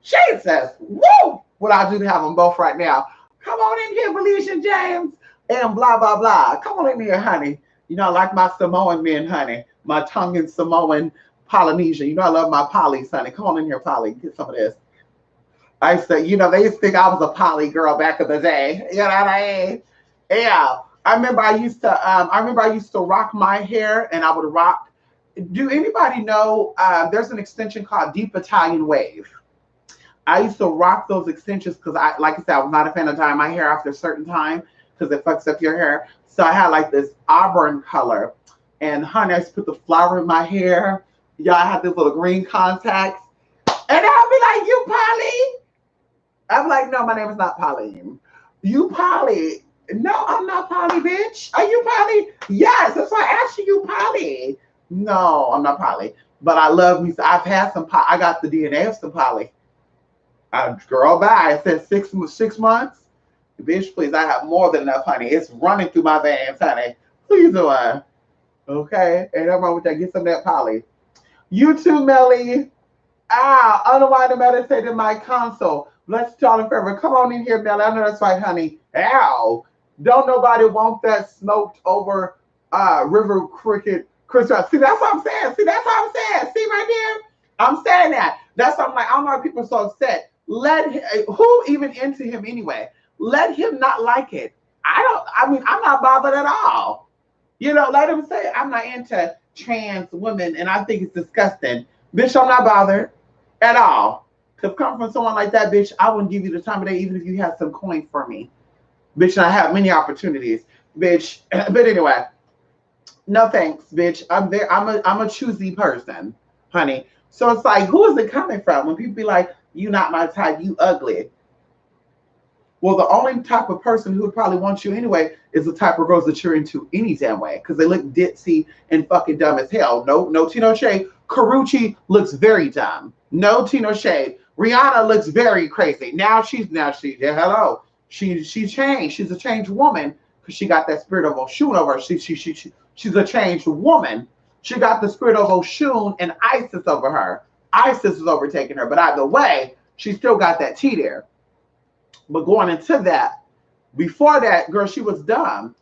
Shade says, woo! What I do to have them both right now. Come on in here, Belizean James. And blah, blah, blah. Come on in here, honey. I like my Samoan men, honey. My Tongan Samoan Polynesian. I love my polys, honey. Come on in here, Polly. Get some of this. I used to, they used to think I was a poly girl back in the day. You know what I mean? Yeah. I remember I used to rock my hair, and I would rock. Do anybody know there's an extension called Deep Italian Wave? I used to rock those extensions because like I said, I was not a fan of dyeing my hair after a certain time because it fucks up your hair. So I had like this auburn color. And honey, I used to put the flower in my hair. Yeah, I had these little green contacts. And I'll be like, you Polly? I'm like, no, my name is not Pauline. You Polly. No, I'm not Polly, bitch. Are you Polly? Yes, that's why I asked you, Polly. No, I'm not Polly. But I love me. I've had some. I got the DNA of some Polly. Girl, bye. It says 6 months. Bitch, please. I have more than enough, honey. It's running through my veins, honey. Please do I. Okay. Ain't no wrong with that. Get some of that Polly. You too, Melly. Unwind and meditate in my console. Let's talk forever. Come on in here, Melly. I know that's right, honey. Ow. Don't nobody want that smoked over river cricket Christmas. See, that's what I'm saying. See, that's what I'm saying. See right there? I'm saying that. That's what I'm like. I don't know why people are so upset. Let him, who even into him anyway? Let him not like it. I mean, I'm not bothered at all. Let him say I'm not into trans women and I think it's disgusting. Bitch, I'm not bothered at all. To come from someone like that, bitch, I wouldn't give you the time of day even if you had some coin for me. Bitch, and I have many opportunities. Bitch. But anyway, no thanks, bitch. I'm a choosy person, honey. So it's like, who is it coming from? When people be like, you not my type, you ugly. Well, the only type of person who would probably want you anyway is the type of girls that you're into any damn way. Because they look ditzy and fucking dumb as hell. No Tino Shade. Karuchi looks very dumb. No Tino Shade. Rihanna looks very crazy. Yeah, hello. She changed. She's a changed woman because she got that spirit of Oshun over her. She's a changed woman. She got the spirit of Oshun and Isis over her. Isis is overtaking her. But either way, she still got that T there. But going into that, before that, girl, she was dumb.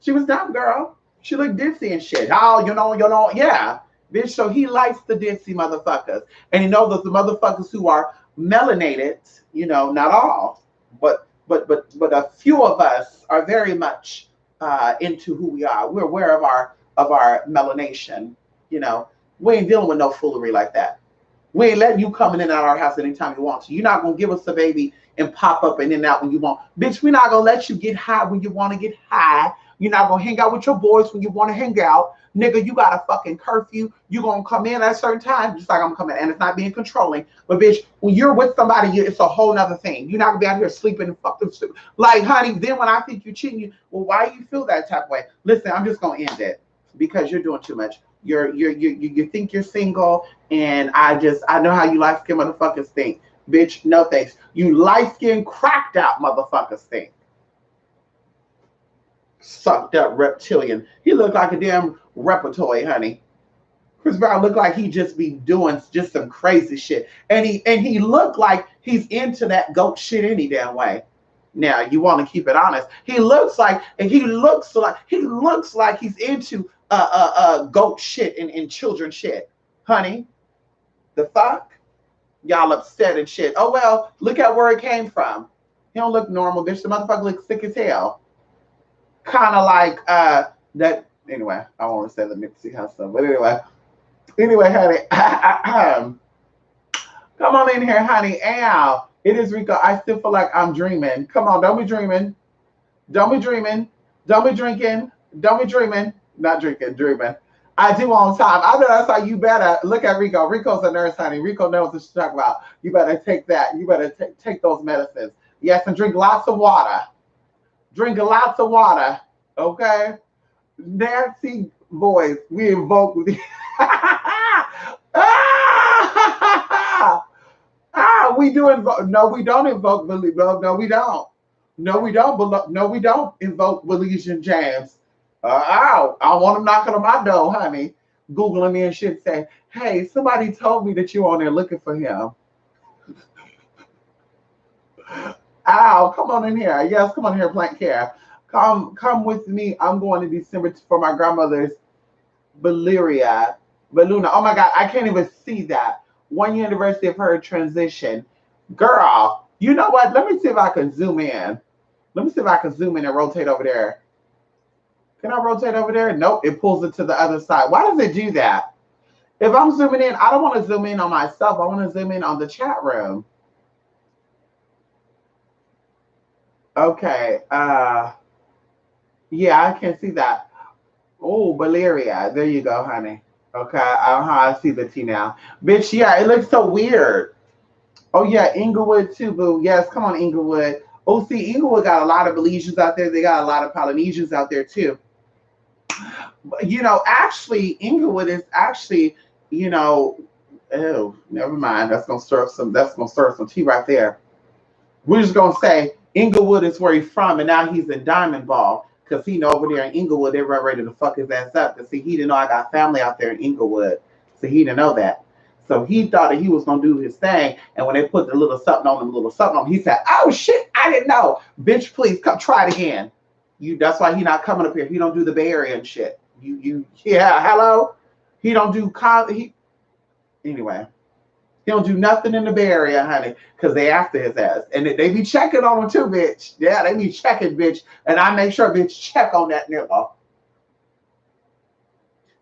She was dumb, girl. She looked ditzy and shit. Oh, yeah. Bitch, so he likes the ditzy motherfuckers. And he knows that the motherfuckers who are melanated, not all, but a few of us are very much into who we are. We're aware of our melanation. We ain't dealing with no foolery like that. We ain't letting you come in and out of our house anytime you want to. You're not gonna give us a baby and pop up and in and out when you want. Bitch, we're not gonna let you get high when you want to get high. You're not gonna hang out with your boys when you want to hang out. Nigga, you got a fucking curfew. You gonna come in at a certain time, just like I'm coming. And it's not being controlling. But bitch, when you're with somebody, it's a whole nother thing. You're not gonna be out here sleeping and fucking like, honey, then when I think you're cheating, well, why do you feel that type of way? Listen, I'm just gonna end it because you're doing too much. You think you're single, and I know how you light skin motherfuckers think. Bitch, no thanks. You light skin cracked out motherfuckers think. Sucked up reptilian. He looked like a damn repertory, honey. Chris Brown looked like he just be doing just some crazy shit. And he looked like he's into that goat shit any damn way. Now you want to keep it honest. He looks like he's into goat shit and children shit. Honey, the fuck? Y'all upset and shit. Oh well, look at where it came from. He don't look normal, bitch. The motherfucker looks sick as hell. Kind of like that. Anyway, I won't say the Nipsey Hussle, but anyway, honey. Come on in here, honey. Ow. It is Rico. I still feel like I'm dreaming. Come on, don't be dreaming. Don't be dreaming. Don't be drinking. Don't be dreaming. Not drinking, dreaming. I do on time. I know that's how you better look at Rico. Rico's a nurse, honey. Rico knows what she's talking about. You better take that. You better take those medicines. Yes, and drink lots of water. Drink lots of water. Okay? Nancy boys, we invoke with we do invoke. No, we don't invoke Billy. No, we don't. No, we don't. No, we don't invoke Belizean James. I want him knocking on my door, honey. Googling me and shit saying, hey, somebody told me that you on there looking for him. Ow, come on in here. Yes, come on here, Plant Care. Come with me. I'm going to December for my grandmother's Baluna. Oh my God, I can't even see that. 1 year anniversary of her transition. Girl, you know what? Let me see if I can zoom in. Let me see if I can zoom in and rotate over there. Can I rotate over there? Nope, it pulls it to the other side. Why does it do that? If I'm zooming in, I don't want to zoom in on myself. I want to zoom in on the chat room. Okay. Yeah, I can see that. Oh, Valeria. There you go, honey. Okay, I see the T now. Bitch, yeah, it looks so weird. Oh yeah, Inglewood too, boo. Yes, come on, Inglewood. Oh, see, Inglewood got a lot of Belizeans out there. They got a lot of Polynesians out there too. You know, actually, Inglewood is actually, you know, oh, never mind. That's gonna stir up some. That's gonna stir up some tea right there. We're just gonna say Inglewood is where he's from, and now he's in Diamond Ball because he know over there in Inglewood they were ready to fuck his ass up. Cause see, he didn't know I got family out there in Inglewood, so he didn't know that. So he thought that he was gonna do his thing, and when they put the little something on him, little something on him, he said, "Oh shit, I didn't know, bitch. Please come try it again." You. That's why he not coming up here. He don't do the Bay Area and shit. Yeah. Hello. He don't do He anyway. He don't do nothing in the Bay Area, honey, because they after his ass. And they be checking on him too, bitch. Yeah, they be checking, bitch. And I make sure, bitch, check on that nigga.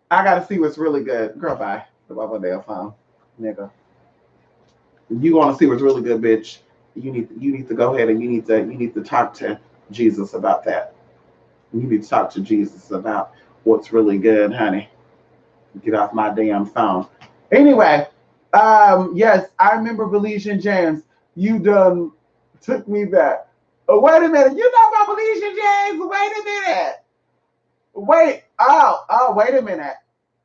I gotta see what's really good. Girl, bye. The Bubba Dale phone. Nigga. You wanna see what's really good, bitch. You need to go ahead and you need to talk to Jesus about that. You need to talk to Jesus about what's really good, honey. Get off my damn phone. Anyway, yes, I remember Belizean James. You done took me back. Oh, wait a minute. You know about Belizean James? Wait a minute. Wait. Wait a minute.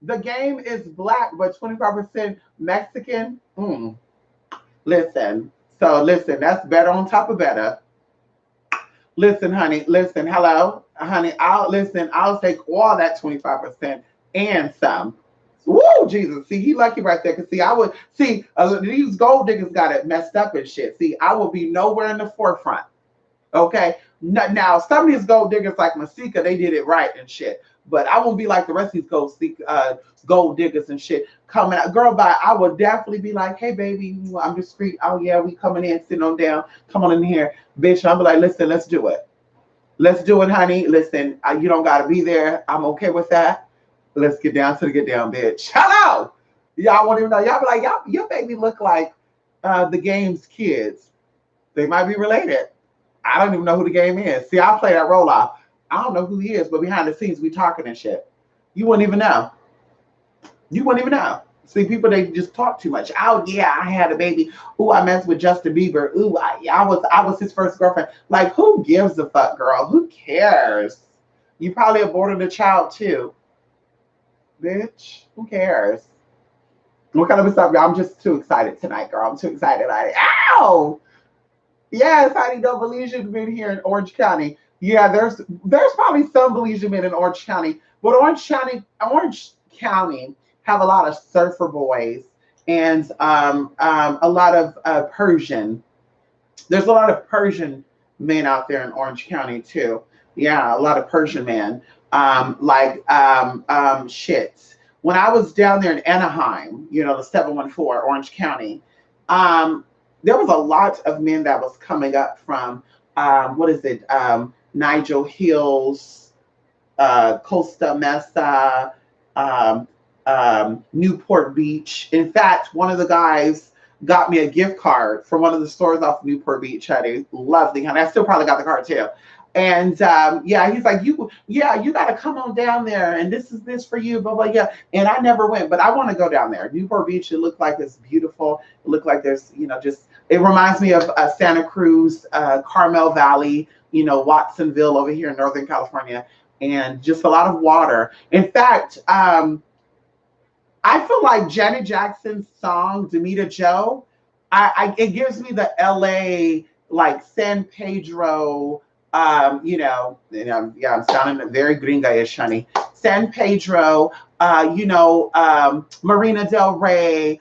The game is black, but 25% Mexican. Listen. So listen, that's better on top of better. Listen, honey. Listen, hello, honey. I'll take all that 25% and some. Woo, Jesus. See, he lucky right there. Cause see, I would see these gold diggers got it messed up and shit. See, I will be nowhere in the forefront. Okay. Now, some of these gold diggers like Masika, they did it right and shit. But I won't be like the rest of these gold diggers and shit coming out. Girl, bye. I will definitely be like, hey, baby, I'm discreet. Oh, yeah, we coming in, sitting on down. Come on in here, bitch. I'll be like, listen, let's do it. Let's do it, honey. Listen, you don't got to be there. I'm okay with that. Let's get down to the get down, bitch. Hello. Y'all won't even know. Y'all be like, y'all, your baby look like the game's kids. They might be related. I don't even know who the game is. See, I'll play that roll off. I don't know who he is, but behind the scenes, we talking and shit. You wouldn't even know. You wouldn't even know. See, people they just talk too much. Oh yeah, I had a baby. Ooh, I messed with Justin Bieber. Ooh, I was his first girlfriend. Like, who gives a fuck, girl? Who cares? You probably aborted a child too, bitch. Who cares? What kind of stuff, y'all? I'm just too excited tonight, girl. I'm too excited. Ow! Yes, honey, no Belizean men here in Orange County. Yeah, there's probably some Belizean men in Orange County, but Orange County have a lot of surfer boys and a lot of Persian. There's a lot of Persian men out there in Orange County too. Yeah, a lot of Persian men. Shit. When I was down there in Anaheim, the 714 Orange County, um, there was a lot of men that was coming up from what is it? Nigel Hills, Costa Mesa, um, Newport Beach. In fact, one of the guys got me a gift card from one of the stores off Newport Beach. Honey, lovely, honey. I still probably got the card too. And yeah, he's like, you got to come on down there, and this is this for you, blah blah. Yeah, and I never went, but I want to go down there. Newport Beach. It looked like it's beautiful. It looked like there's, just it reminds me of Santa Cruz, Carmel Valley, Watsonville over here in Northern California, and just a lot of water. In fact, I feel like Janet Jackson's song "Demita Joe." It gives me the LA like San Pedro. Yeah, I'm sounding very gringa-ish, honey. San Pedro, Marina Del Rey,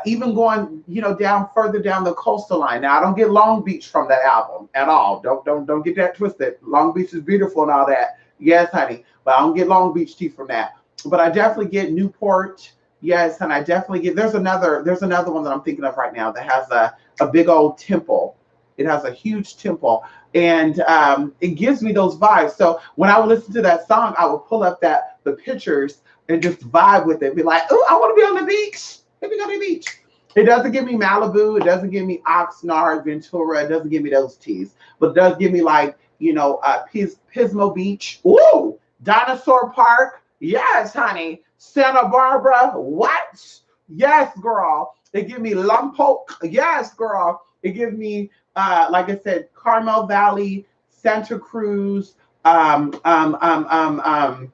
even going, down further down the coastal line. Now, I don't get Long Beach from that album at all. Don't get that twisted. Long Beach is beautiful and all that. Yes, honey, but I don't get Long Beach tea from that. But I definitely get Newport. Yes, and I definitely get. There's another one that I'm thinking of right now that has a big old temple. It has a huge temple, and it gives me those vibes. So when I would listen to that song, I would pull up the pictures and just vibe with it. Be like, oh, I want to be on the beach. Let me go to the beach. It doesn't give me Malibu. It doesn't give me Oxnard, Ventura. It doesn't give me those teas, but it does give me like Pismo Beach. Ooh, Dinosaur Park. Yes, honey. Santa Barbara. What? Yes, girl. It give me Lompoc. Yes, girl. It give me, like I said, Carmel Valley, Santa Cruz, um, um, um, um, um,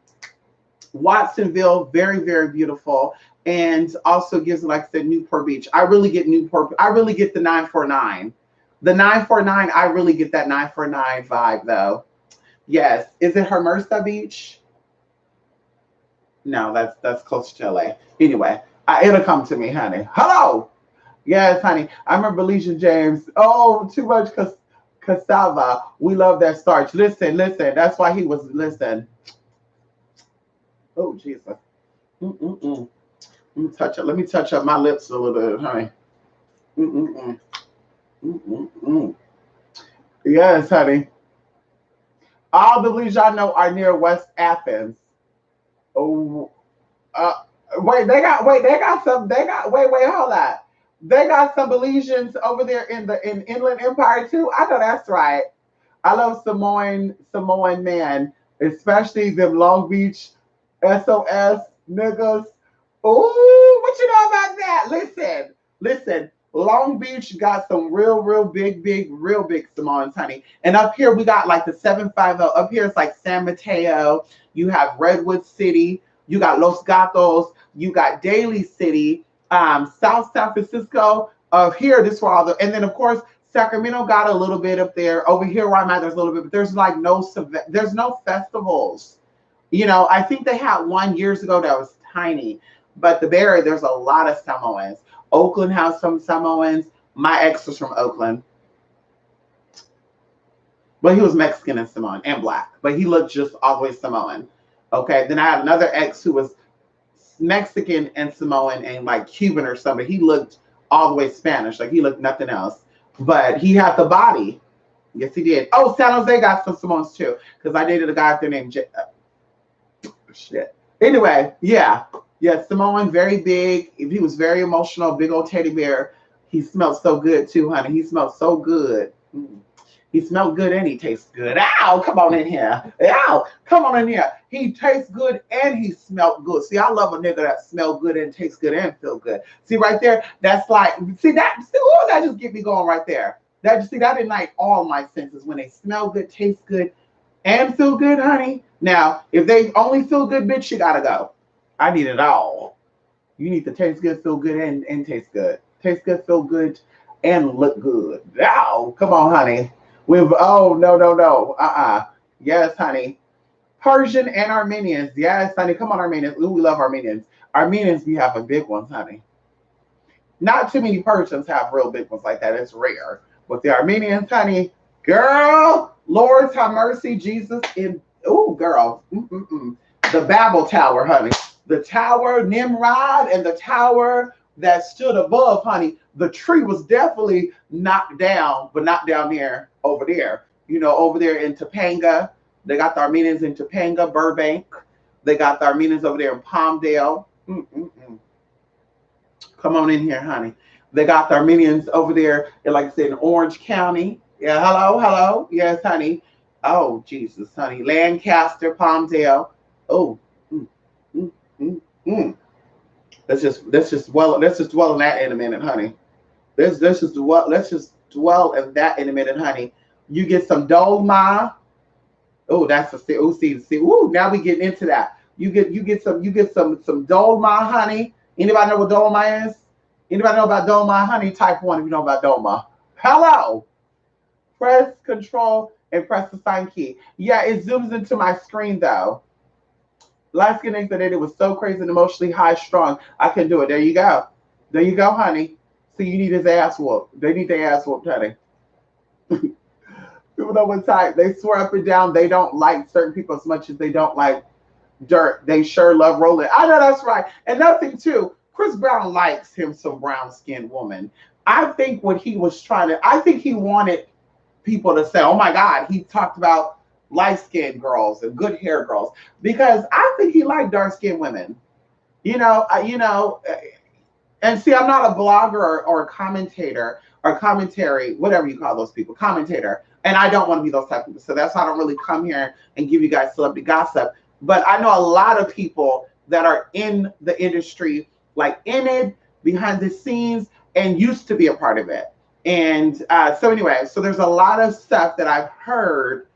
Watsonville. Very, very beautiful. And also gives, like I said, Newport Beach. I really get Newport. I really get the 949. The 949, I really get that 949 vibe though. Yes. Is it Hermosa Beach? No, that's close to LA. Anyway, it'll come to me, honey. Hello. Yes, honey. I remember Alicia James. Oh, too much cassava. We love that starch. Listen, listen. That's why he was listen. Oh, Jesus. Mm-mm-mm. Let me touch it. Let me touch up my lips a little bit, honey. Mm-mm-mm. Mm-mm-mm. Yes, honey. All the villages I know are near West Athens. Oh, uh, they got some, they got, wait, hold on. They got some Belizeans over there in the in Inland Empire too. I know that's right. I love Samoan man, especially them Long Beach SOS niggas. Ooh, what you know about that? Listen, listen. Long Beach got some real real big Samoans, honey. And up here we got like the 750. Up here it's like San Mateo. You have Redwood City. You got Los Gatos. You got Daly City. South San Francisco. Of here, this for all the, and then of course Sacramento got a little bit up there. Over here where I'm at, there's a little bit, but there's like there's no festivals. You know, I think they had one years ago that was tiny, but the Bay Area, there's a lot of Samoans. Oakland has some Samoans. My ex was from Oakland, but he was Mexican and Samoan and black, but he looked just always Samoan. Okay, then I had another ex who was Mexican and Samoan and like Cuban or something. He looked all the way Spanish, like he looked nothing else, but he had the body. Yes, he did. Oh, San Jose got some Samoans too, because I dated a guy up there named shit. Anyway, yeah, yeah, Samoan, very big. He was very emotional, big old teddy bear. He smelled so good too, honey. He smelled so good. He smelled good and he tastes good. Ow, come on in here. Ow, come on in here. He tastes good and he smelled good. See, I love a nigga that smell good and tastes good and feel good. See right there, that's like, see that, see, oh, that just get me going right there. That just see that ignite all my senses when they smell good, taste good, and feel good, honey. Now, if they only feel good, bitch, you gotta go. I need it all. You need to taste good, feel good, and taste good. Taste good, feel good, and look good. Now, come on, honey. With oh no. Yes, honey. Persian and Armenians. Yes, honey. Come on, Armenians. Ooh, we love Armenians. Armenians, we have a big ones, honey. Not too many Persians have real big ones like that. It's rare. But the Armenians, honey, girl, Lord have mercy, Jesus. In ooh, girl. Mm-mm-mm. The Babel Tower, honey. The tower, Nimrod, and the tower that stood above, honey. The tree was definitely knocked down, but not down there, over there. You know, over there in Topanga. They got the Armenians in Topanga, Burbank. They got the Armenians over there in Palmdale. Mm-mm-mm. Come on in here, honey. They got the Armenians over there, like I said, in Orange County. Yeah, hello. Yes, honey. Oh, Jesus, honey. Lancaster, Palmdale. Oh, mm, mm, mm, mm. Let's just dwell on that in a minute, honey. Let's just dwell in that in a minute, honey. You get some dolma. Oh, that's a oh, see. Ooh, now we getting into that. You get some dolma, honey. Anybody know what dolma is? Anybody know about dolma, honey? Type one if you know about dolma. Hello. Press control and press the sign key. Yeah, it zooms into my screen though. Light skin that it was so crazy and emotionally high strung. I can do it. There you go. There you go, honey. So you need his ass whooped. They need their ass whooped, honey. People know what type. They swear up and down they don't like certain people as much as they don't like dirt. They sure love rolling. I know that's right. And nothing too. Chris Brown likes him some brown skinned woman. I think what he was trying to, I think he wanted people to say, oh my God, he talked about light skinned girls and good hair girls because I think he liked dark skinned women. And see, I'm not a blogger or a commentator or commentary, whatever you call those people, commentator. And I don't want to be those type of people. So that's why I don't really come here and give you guys celebrity gossip. But I know a lot of people that are in the industry, like in it, behind the scenes, and used to be a part of it. And so, anyway, so there's a lot of stuff that I've heard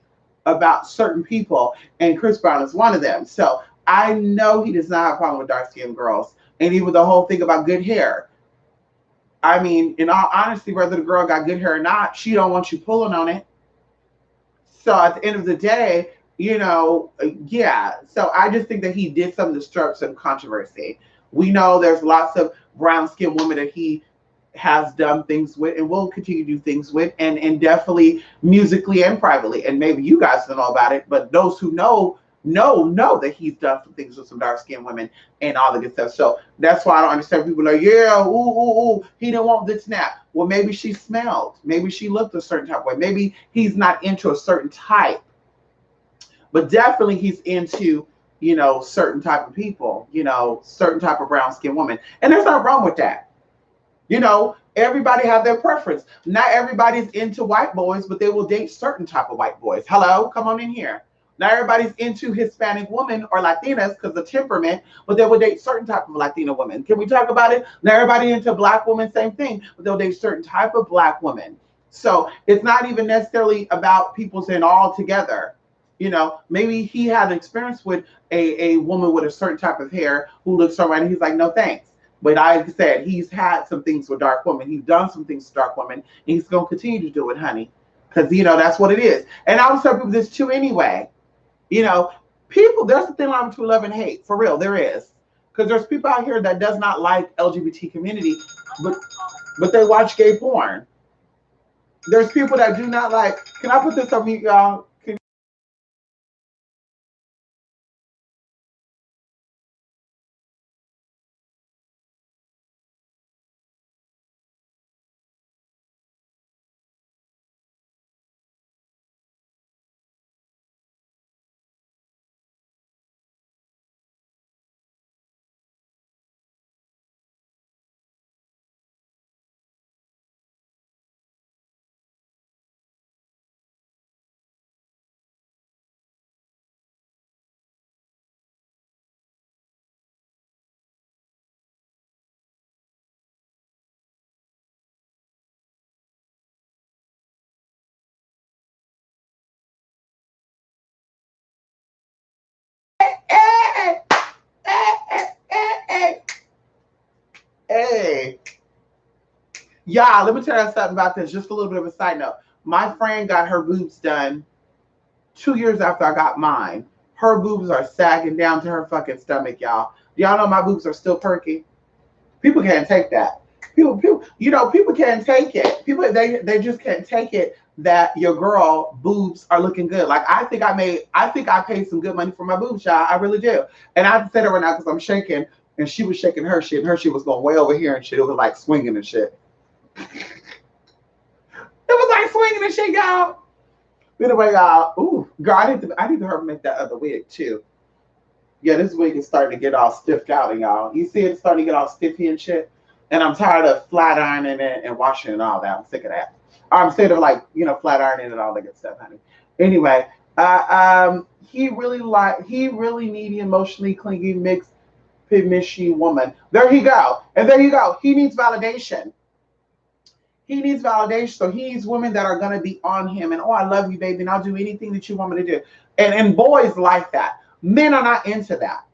about certain people, and Chris Brown is one of them. So I know he does not have a problem with dark skinned girls. And even the whole thing about good hair. I mean, in all honesty, whether the girl got good hair or not, she don't want you pulling on it. So at the end of the day, yeah. So I just think that he did something to stir up some controversy. We know there's lots of brown skinned women that he has done things with and will continue to do things with, and definitely musically and privately. And maybe you guys don't know about it, but those who know that he's done some things with some dark skinned women and all the good stuff. So that's why I don't understand people like, yeah, he didn't want this snap. Well, maybe she smelled, maybe she looked a certain type of way, maybe he's not into a certain type, but definitely he's into certain type of people, certain type of brown skinned woman, and there's nothing wrong with that. Everybody have their preference. Not everybody's into white boys, but they will date certain type of white boys. Hello, come on in here. Not everybody's into Hispanic women or Latinas because of the temperament, but they will date certain type of Latina women. Can we talk about it? Not everybody into black women, same thing, but they'll date certain type of black women. So it's not even necessarily about people saying all together. Maybe he had an experience with a woman with a certain type of hair who looks so right, and he's like, no thanks. But I said he's had some things with dark women. He's done some things with dark women. And he's going to continue to do it, honey. Because, that's what it is. And I was telling people this too anyway. People, there's a thin line between love and hate. For real, there is. Because there's people out here that does not like LGBT community, but they watch gay porn. There's people that do not like, can I put this on mute, y'all? Hey, hey, hey, hey. Yeah, let me tell you something about this. Just a little bit of a side note. My friend got her boobs done 2 years after I got mine. Her boobs are sagging down to her fucking stomach, y'all. Do y'all know my boobs are still perky? People can't take that. People can't take it. People, they just can't take it that your girl boobs are looking good. Like I think I paid some good money for my boobs, y'all. I really do. And I have to say that right now because I'm shaking, and she was shaking her shit, and her shit was going way over here and shit. It was like swinging and shit. It was like swinging and shit, y'all. Anyway, y'all. Ooh, girl, I need to her make that other wig too. Yeah, this wig is starting to get all stiffed out, y'all. You see it starting to get all stiffy and shit. And I'm tired of flat ironing it and washing it and all that. I'm sick of that. I'm sick of flat ironing and all that good stuff, honey. Anyway, he really needy, emotionally clingy, mixed, mishy woman. There you go. And there you go. He needs validation. He needs validation. So he needs women that are gonna be on him and, oh, I love you, baby, and I'll do anything that you want me to do. And boys like that. Men are not into that.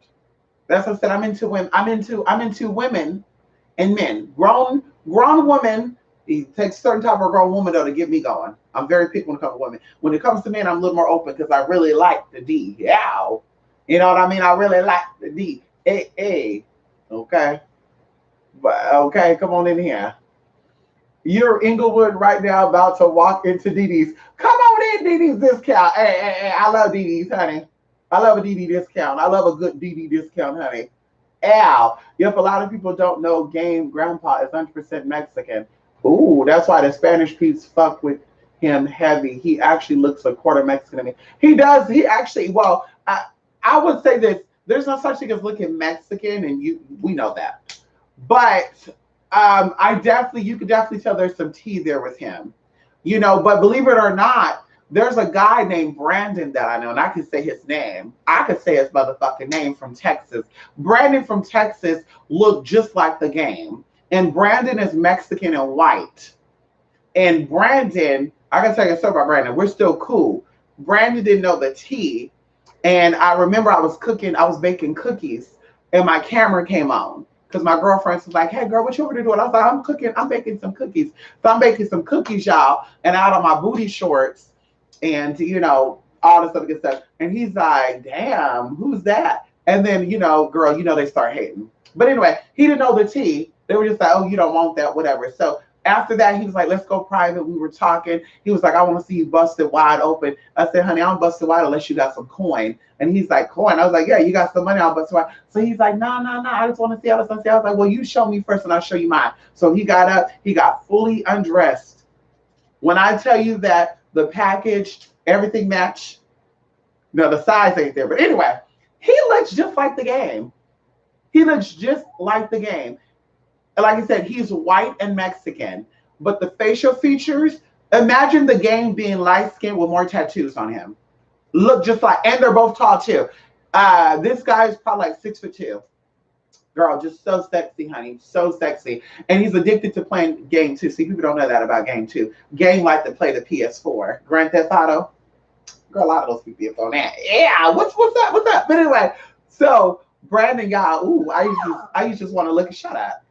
That's what I said. I'm into women and men. Grown women. It takes a certain type of grown woman though to get me going. I'm very picky when it comes to women. When it comes to men, I'm a little more open because I really like the D. Yeah. You know what I mean? I really like the D. Hey. Okay. But okay, come on in here. You're Inglewood right now about to walk into DD's. Come on in, DD's discount. Hey, I love DD's, honey. I love a DD discount. I love a good DD discount, honey. Ow. Yep, a lot of people don't know Game Grandpa is 100% Mexican. Ooh, that's why the Spanish peeps fuck with him heavy. He actually looks a quarter Mexican to me. He does. He actually, well, I would say this. There's no such thing as looking Mexican, and we know that. But you could definitely tell there's some tea there with him. But believe it or not, There's a guy named Brandon that I know, and I can say his name. I could say his motherfucking name from Texas. Brandon from Texas looked just like the game. And Brandon is Mexican and white. And Brandon, I can tell you a story about Brandon. We're still cool. Brandon didn't know the tea. And I remember I was baking cookies, and my camera came on. Because my girlfriend was like, hey girl, what you want me to do? And I was like, I'm baking some cookies. So I'm baking some cookies, y'all, and out of my booty shorts and all this other good stuff. And he's like, damn, who's that? And then, girl, they start hating. But anyway, he didn't know the tea. They were just like, oh, you don't want that, whatever. So after that, he was like, let's go private. We were talking. He was like, I want to see you busted wide open. I said, honey, I'm busted wide unless you got some coin. And he's like, coin? I was like, yeah, you got some money, I'll bust wide. So he's like, no, I just want to see. I was like, well, you show me first and I'll show you mine. So he got up, he got fully undressed. When I tell you that the package, everything matched, no, the size ain't there. But anyway, he looks just like the game. He looks just like the game. Like I said, he's white and Mexican, but the facial features, imagine the game being light skinned with more tattoos on him. Look just like, and they're both tall too. This guy is probably like 6'2". Girl, just so sexy, honey, so sexy. And he's addicted to playing Game 2. See, people don't know that about Game 2. Game like to play the PS4. Grand Theft Auto. Girl, a lot of those people be on that. Yeah, what's up? But anyway, so Brandon, y'all, ooh, I used to just want to look and shut up.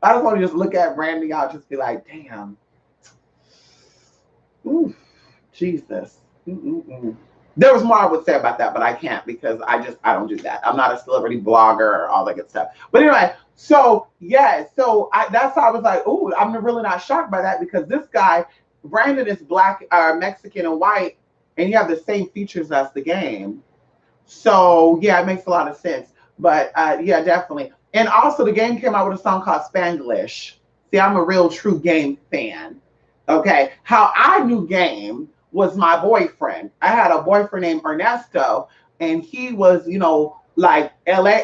I just want to just look at Brandon, y'all, just be like, damn. Ooh, Jesus. Mm-mm-mm. There was more I would say about that, but I can't because I don't do that. I'm not a celebrity blogger or all that good stuff. But anyway, so yeah, that's how I was like, ooh, I'm really not shocked by that because this guy, Brandon, is black, Mexican, and white, and you have the same features as the game. So yeah, it makes a lot of sense. But yeah, definitely. And also, the game came out with a song called Spanglish. See, I'm a real true Game fan. Okay, how I knew Game was my boyfriend. I had a boyfriend named Ernesto, and he was, like LA,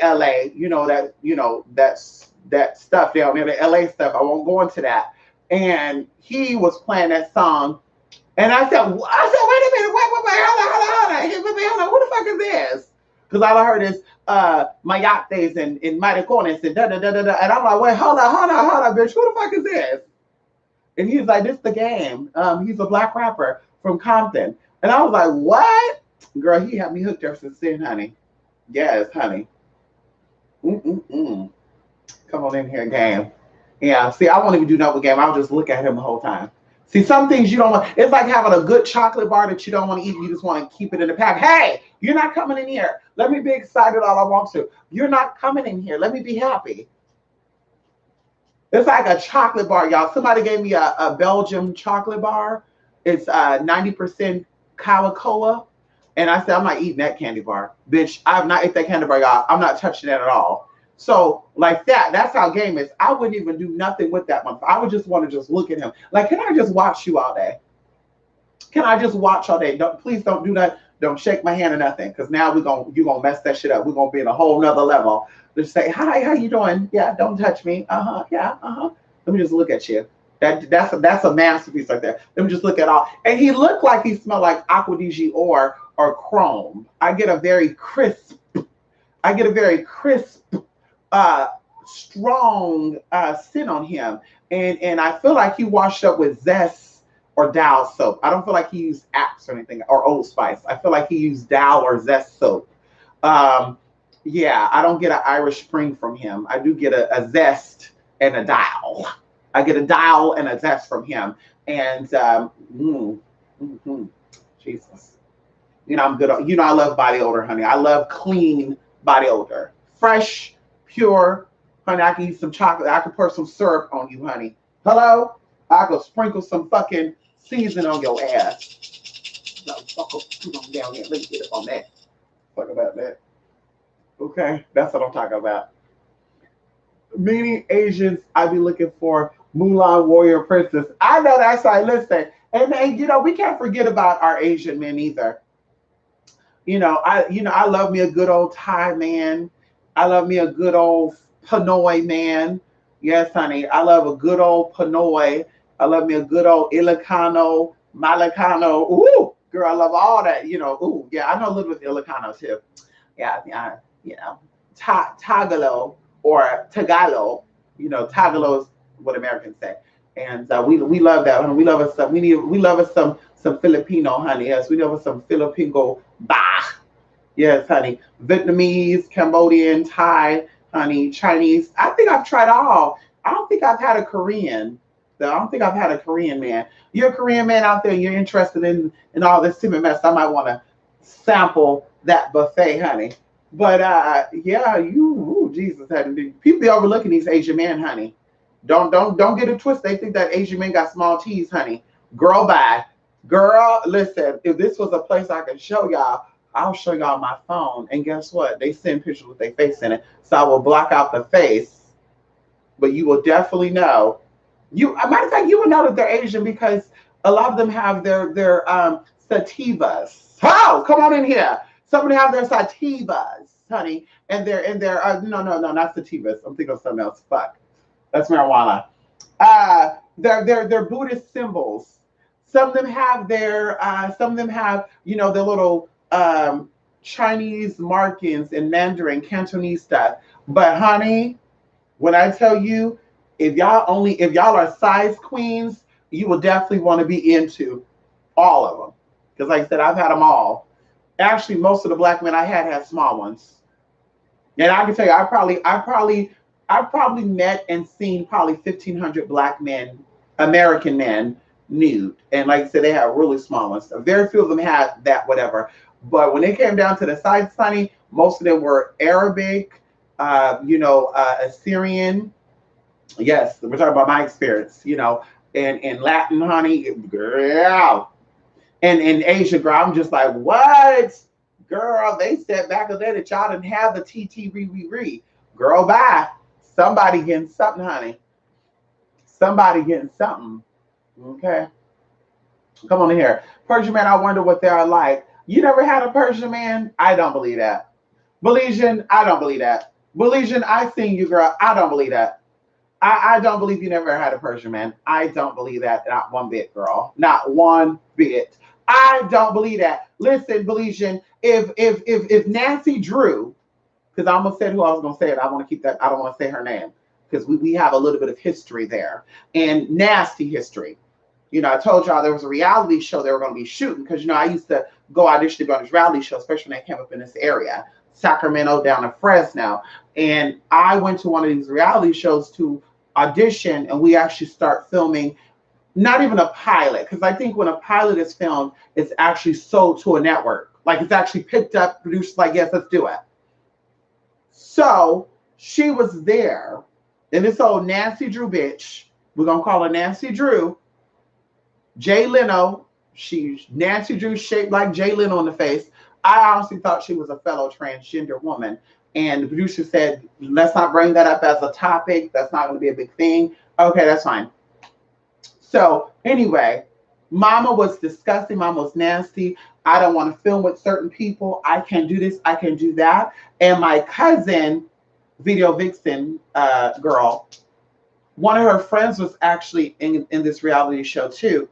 that stuff down there, the LA stuff. I won't go into that. And he was playing that song, and I said, wait a minute, wait, hold on, who the fuck is this? Because all I heard is mayates and maricones and da da da da da, and I'm like, wait, hold on, bitch, who the fuck is this? And he's like, this the Game. He's a black rapper from Compton. And I was like, what? Girl, he had me hooked up since then, honey. Yes, honey. Mm-mm-mm. Come on in here, Game. Yeah, see, I won't even do nothing with Game. I'll just look at him the whole time. See, some things you don't want. It's like having a good chocolate bar that you don't want to eat. You just want to keep it in the pack. Hey, you're not coming in here. Let me be excited all I want to. You're not coming in here. Let me be happy. It's like a chocolate bar, y'all. Somebody gave me a Belgium chocolate bar. It's 90% cacao. And I said, I'm not eating that candy bar. Bitch, I have not ate that candy bar, y'all. I'm not touching that at all. So, like that, that's how Game is. I wouldn't even do nothing with that one. I would just want to just look at him. Like, can I just watch you all day? Can I just watch all day? Please don't do that. Don't shake my hand or nothing. Because now you're gonna mess that shit up. We're gonna be in a whole nother level. Just say, hi, how you doing? Yeah, don't touch me. Yeah, Let me just look at you. That's a masterpiece right there. Let me just look at all. And he looked like he smelled like Aqua di Gior or Chrome. I get a very crisp, strong scent on him. And I feel like he washed up with Zest or Dial soap. I don't feel like he used Axe or anything, or Old Spice. I feel like he used Dial or Zest soap. Yeah, I don't get an Irish Spring from him. I do get a Zest and a Dial. I get a Dial and a Zest from him. And Jesus. I'm good. I love body odor, honey. I love clean body odor. Fresh, pure. Honey, I can use some chocolate. I can pour some syrup on you, honey. Hello? I could sprinkle some fucking season on your ass. No, fuck up. Put on down there. Let me get up on that. Fuck about that. Okay, that's what I'm talking about. Many Asians I be looking for Mulan Warrior Princess. I know that's right. Listen, and we can't forget about our Asian men either. I love me a good old Thai man. I love me a good old Pinoy man. Yes, honey. I love a good old Pinoy. I love me a good old Ilocano, Malacano. Ooh, Girl, I love all that. Ooh, yeah, I know a little bit of Ilocano too. Yeah, yeah, Tagalo or Tagalog. Tagalog is what Americans say, and we love that. Honey. We love us some. We love us some Filipino, honey. Yes, we love us some Filipino. Bah. Yes, honey. Vietnamese, Cambodian, Thai, honey, Chinese. I think I've tried all. I don't think I've had a Korean. Though. I don't think I've had a Korean man. You're a Korean man out there and you're interested in all this stupid mess. I might want to sample that buffet, honey. But yeah, ooh, Jesus, honey. People be overlooking these Asian men, honey. Don't get it twisted. They think that Asian men got small T's, honey. Girl, bye. Girl, listen. If this was a place I could show y'all, I'll show y'all my phone. And guess what? They send pictures with their face in it. So I will block out the face, but you will definitely know. A matter of fact, you will know that they're Asian because a lot of them have their sativas. Oh, come on in here. Some of them have their sativas, honey, and their no, not sativas. I'm thinking of something else. Fuck, that's marijuana. Their Buddhist symbols. Some of them have some of them have their little Chinese markings in Mandarin, Cantonese stuff. But honey, when I tell you, if y'all are size queens, you will definitely want to be into all of them. Because like I said, I've had them all. Actually, most of the black men I had small ones. And I can tell you, I probably met and seen probably 1,500 black men, American men, nude. And like I said, they had really small ones. Very few of them had that, whatever. But when it came down to the sides, honey, most of them were Arabic, Assyrian. Yes, we're talking about my experience, and Latin, honey, girl. And in Asia, girl, I'm just like, what? Girl, they said back in the day that y'all didn't have the TT re. Girl, bye. Somebody getting something, honey. Somebody getting something. Okay. Come on in here. Persian man, I wonder what they are like. You never had a Persian man? I don't believe that. Belizean, I don't believe that. Belizean, I seen you, girl. I don't believe that. I don't believe you never had a Persian man. I don't believe that. Not one bit, girl. Not one bit. I don't believe that. Listen, Belizean, if Nancy Drew, because I almost said who I was gonna say it. I want to keep that, I don't want to say her name. Because we have a little bit of history there. And nasty history. I told y'all there was a reality show they were going to be shooting because, I used to go audition to go on this reality show, especially when they came up in this area, Sacramento down to Fresno. And I went to one of these reality shows to audition, and we actually start filming, not even a pilot, because I think when a pilot is filmed, it's actually sold to a network. Like it's actually picked up, produced, like, yes, let's do it. So she was there, and this old Nancy Drew bitch, we're going to call her Nancy Drew, Jay Leno, Nancy Drew shaped like Jay Leno in the face. I honestly thought she was a fellow transgender woman. And the producer said, let's not bring that up as a topic. That's not going to be a big thing. Okay, that's fine. So anyway, Mama was disgusting. Mama was nasty. I don't want to film with certain people. I can't do this. I can do that. And my cousin, Video Vixen girl, one of her friends was actually in this reality show too,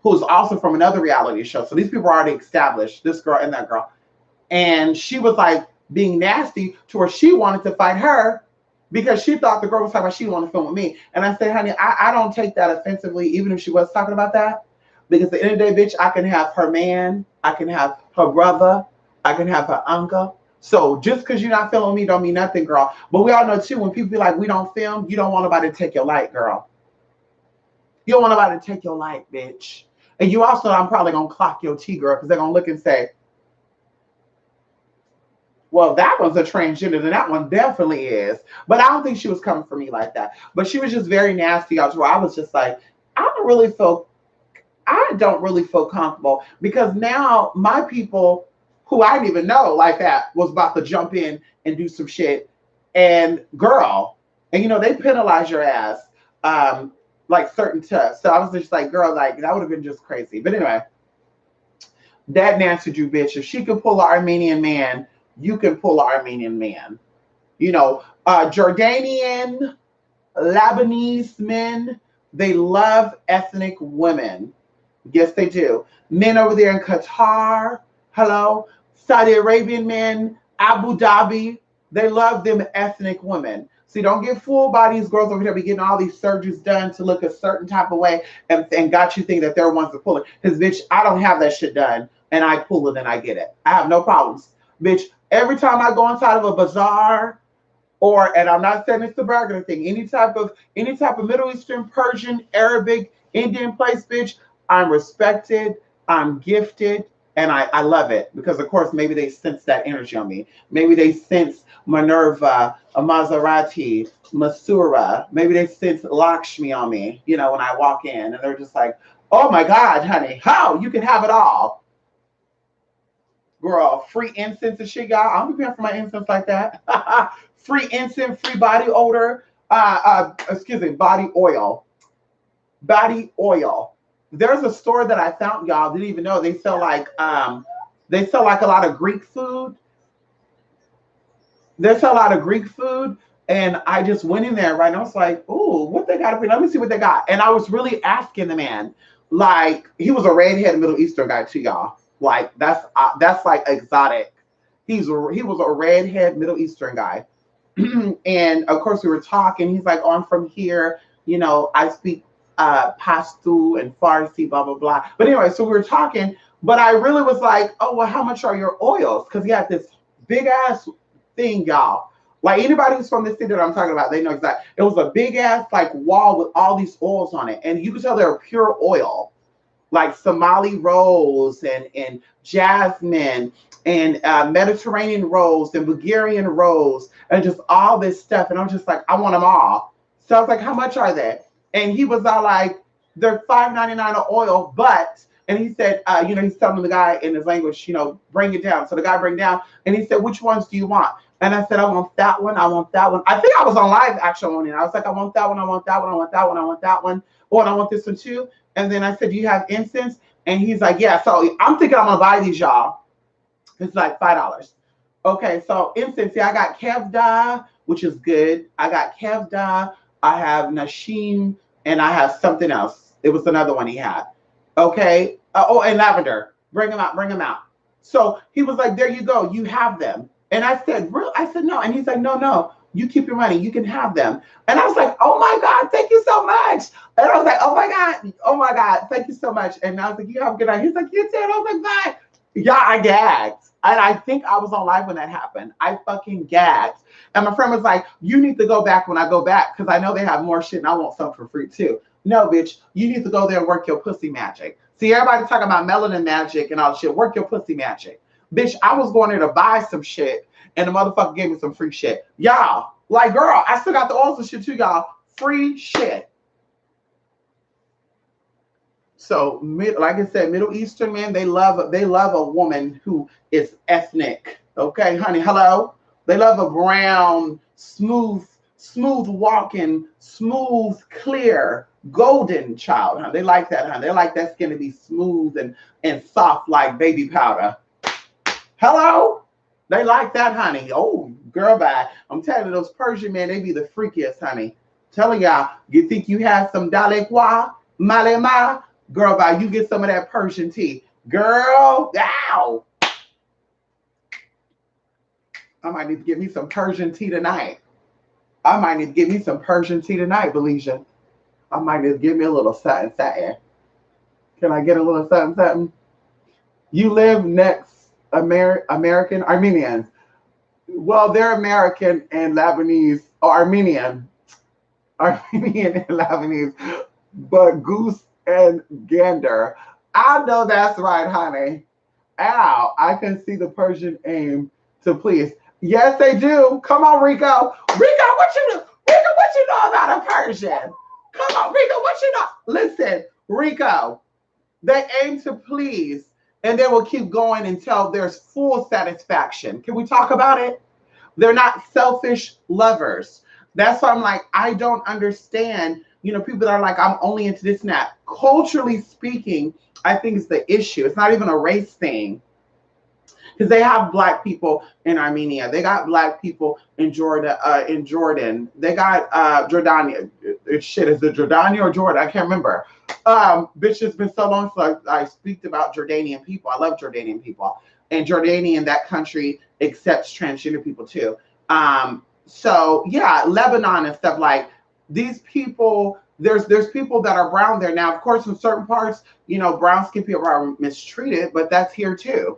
who's also from another reality show. So these people are already established, this girl and that girl. And she was like being nasty to where she wanted to fight her because she thought the girl was talking about she wanted to film with me. And I said, honey, I don't take that offensively, even if she was talking about that. Because at the end of the day, bitch, I can have her man, I can have her brother, I can have her uncle. So just because you're not filming me don't mean nothing, girl. But we all know too, when people be like, we don't film, you don't want nobody to take your light, girl. You don't want nobody to take your light, bitch. And you also, I'm probably going to clock your T, girl, because they're going to look and say, well, that one's a transgender, and that one definitely is. But I don't think she was coming for me like that. But she was just very nasty out to where I was just like, I don't really feel comfortable because now my people who I didn't even know like that was about to jump in and do some shit. And girl, and they penalize your ass like certain stuff. So I was just like, girl, like that would have been just crazy. But anyway, that Nancy Drew bitch, if she could pull an Armenian man, you can pull an Armenian man. Yes, they do. Men over there in Qatar, hello, Saudi Arabian men, Abu Dhabi, they love them ethnic women. See, don't get fooled by these girls over here be getting all these surgeries done to look a certain type of way and got you think that they're ones that pull it. Because, bitch, I don't have that shit done and I pull it and I get it. I have no problems. Bitch, every time I go inside of a bazaar, or and I'm not saying it's the burger thing, any type of Middle Eastern, Persian, Arabic, Indian place, bitch, I'm respected, I'm gifted, and I love it because of course maybe they sense that energy on me. Maybe they sense Minerva, a Maserati, Masura, maybe they sense Lakshmi on me, when I walk in and they're just like, oh my God, honey, how you can have it all. Girl, free incense and shit, y'all. I'm paying for my incense like that. Free incense, free body odor. Excuse me, body oil. Body oil. There's a store that I found, y'all. Didn't even know they sell like a lot of Greek food. They sell a lot of Greek food. And I just went in there, right? And I was like, ooh, what they got up here? Let me see what they got. And I was really asking the man, like, he was a redhead Middle Eastern guy too, y'all. Like that's like exotic. He was a redhead Middle Eastern guy, and of course we were talking. He's like, "Oh, I'm from here. I speak Pashto and Farsi, blah blah blah." But anyway, so we were talking. But I really was like, "Oh, well, how much are your oils?" Because he had this big ass thing, y'all. Like anybody who's from the city that I'm talking about, they know exactly. It was a big ass like wall with all these oils on it, and you could tell they were pure oil, like Somali rose and jasmine and Mediterranean rose and Bulgarian rose and just all this stuff. And I'm just like, I want them all. So I was like, how much are they? And he was all like, they're $5.99 an oil, but, and he said, he's telling the guy in his language, bring it down. So the guy bring it down and he said, which ones do you want? And I said, I want that one. I want that one. I think I was on live actually. And I was like, I want that one. I want that one. I want that one. I want that one. Oh, and I want this one too. And then I said, do you have incense? And he's like, yeah. So I'm thinking I'm going to buy these, y'all. It's like $5. Okay, so incense. See, I got Kevda, which is good. I got Kevda. I have Nashim, and I have something else. It was another one he had. Okay. And lavender. Bring them out. Bring them out. So he was like, there you go. You have them. And I said, real? I said, no. And he's like, no, no. You keep your money. You can have them. And I was like, oh my God, thank you so much. And I was like, oh my God, thank you so much. And I was like, you have a good night. He's like, you too. And I was like, bye. Yeah, I gagged. And I think I was on live when that happened. I fucking gagged. And my friend was like, you need to go back when I go back because I know they have more shit and I want some for free too. No, bitch, you need to go there and work your pussy magic. See, everybody talking about melanin magic and all the shit. Work your pussy magic. Bitch, I was going there to buy some shit and the motherfucker gave me some free shit. Y'all, like, girl, I still got the oils and shit too, y'all. Free shit. So, like I said, Middle Eastern men, they love a woman who is ethnic. Okay, honey, hello? They love a brown, smooth walking, smooth, clear, golden child, honey. They like that, honey. They like that skin to be smooth and soft like baby powder. Hello? They like that, honey. Oh, girl, bye. I'm telling you, those Persian men, they be the freakiest, honey. Telling y'all, you think you have some dalekwa, malema? Girl, bye. You get some of that Persian tea. Girl, ow. I might need to get me some Persian tea tonight. I might need to get me some Persian tea tonight, Belicia. I might need to give me a little something. Can I get a little something? You live next American Armenians. Well, they're American and Lebanese, or Armenian and Lebanese, but goose and gander. I know that's right, honey. Ow, I can see the Persian aim to please. Yes, they do. Come on, Rico. Rico, what you know? Rico, what you know about a Persian? Come on, Rico, what you know? Listen, Rico, they aim to please, and they will keep going until there's full satisfaction. Can we talk about it? They're not selfish lovers. That's why I'm like, I don't understand. People that are like, I'm only into this and that. Culturally speaking, I think it's the issue. It's not even a race thing. Because they have black people in Armenia. They got black people in Jordan. They got Jordania. Shit, is it Jordania or Jordan? I can't remember. Bitch, it's been so long since I speak about Jordanian people. I love Jordanian people. And Jordanian, that country accepts transgender people too. So yeah, Lebanon and stuff like these people, there's people that are brown there. Now, of course, in certain parts, brown skin people are mistreated, but that's here too.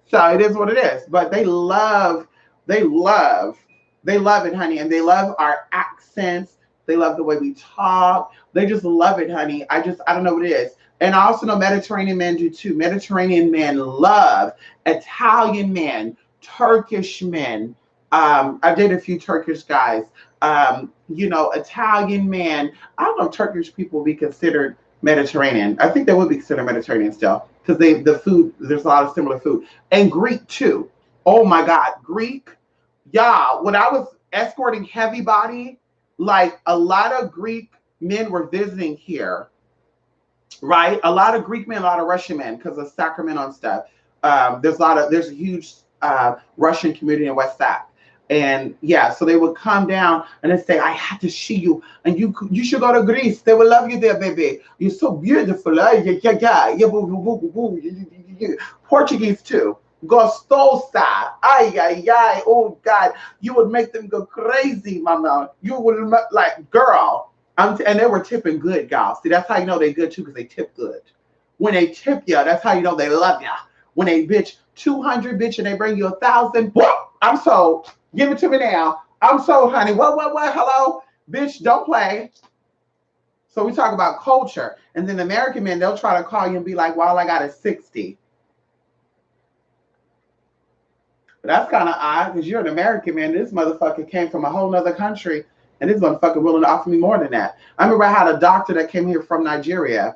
So it is what it is. But they love, they love it, honey. And they love our accents. They love the way we talk. They just love it, honey. I don't know what it is. And I also know Mediterranean men do too. Mediterranean men love Italian men, Turkish men. I did a few Turkish guys. Italian men. I don't know if Turkish people would be considered Mediterranean. I think they would be considered Mediterranean still because the food, there's a lot of similar food. And Greek too. Oh my God, Greek. Yeah, when I was escorting heavy body, like a lot of Greek men were visiting here, right? A lot of Greek men, a lot of Russian men because of Sacramento and stuff. There's a huge Russian community in West Sac. And yeah, so they would come down and they say, I have to see you. And you should go to Greece. They will love you there, baby. You're so beautiful. Yeah, yeah, yeah. Yeah, boo, boo, boo, boo, boo. Portuguese too. Gostosa. Ay, ay, ay. Oh, God. You would make them go crazy, mama. You would, like, girl. And they were tipping good, y'all. See, that's how you know they good, too, because they tip good. When they tip you, that's how you know they love you. When they, bitch, 200, bitch, and they bring you 1,000, I'm so, give it to me now. I'm so, honey, what, hello? Bitch, don't play. So we talk about culture. And then the American men, they'll try to call you and be like, well, all I got is 60. But that's kind of odd because you're an American man. This motherfucker came from a whole nother country, and this motherfucker willing to offer me more than that. I remember I had a doctor that came here from Nigeria,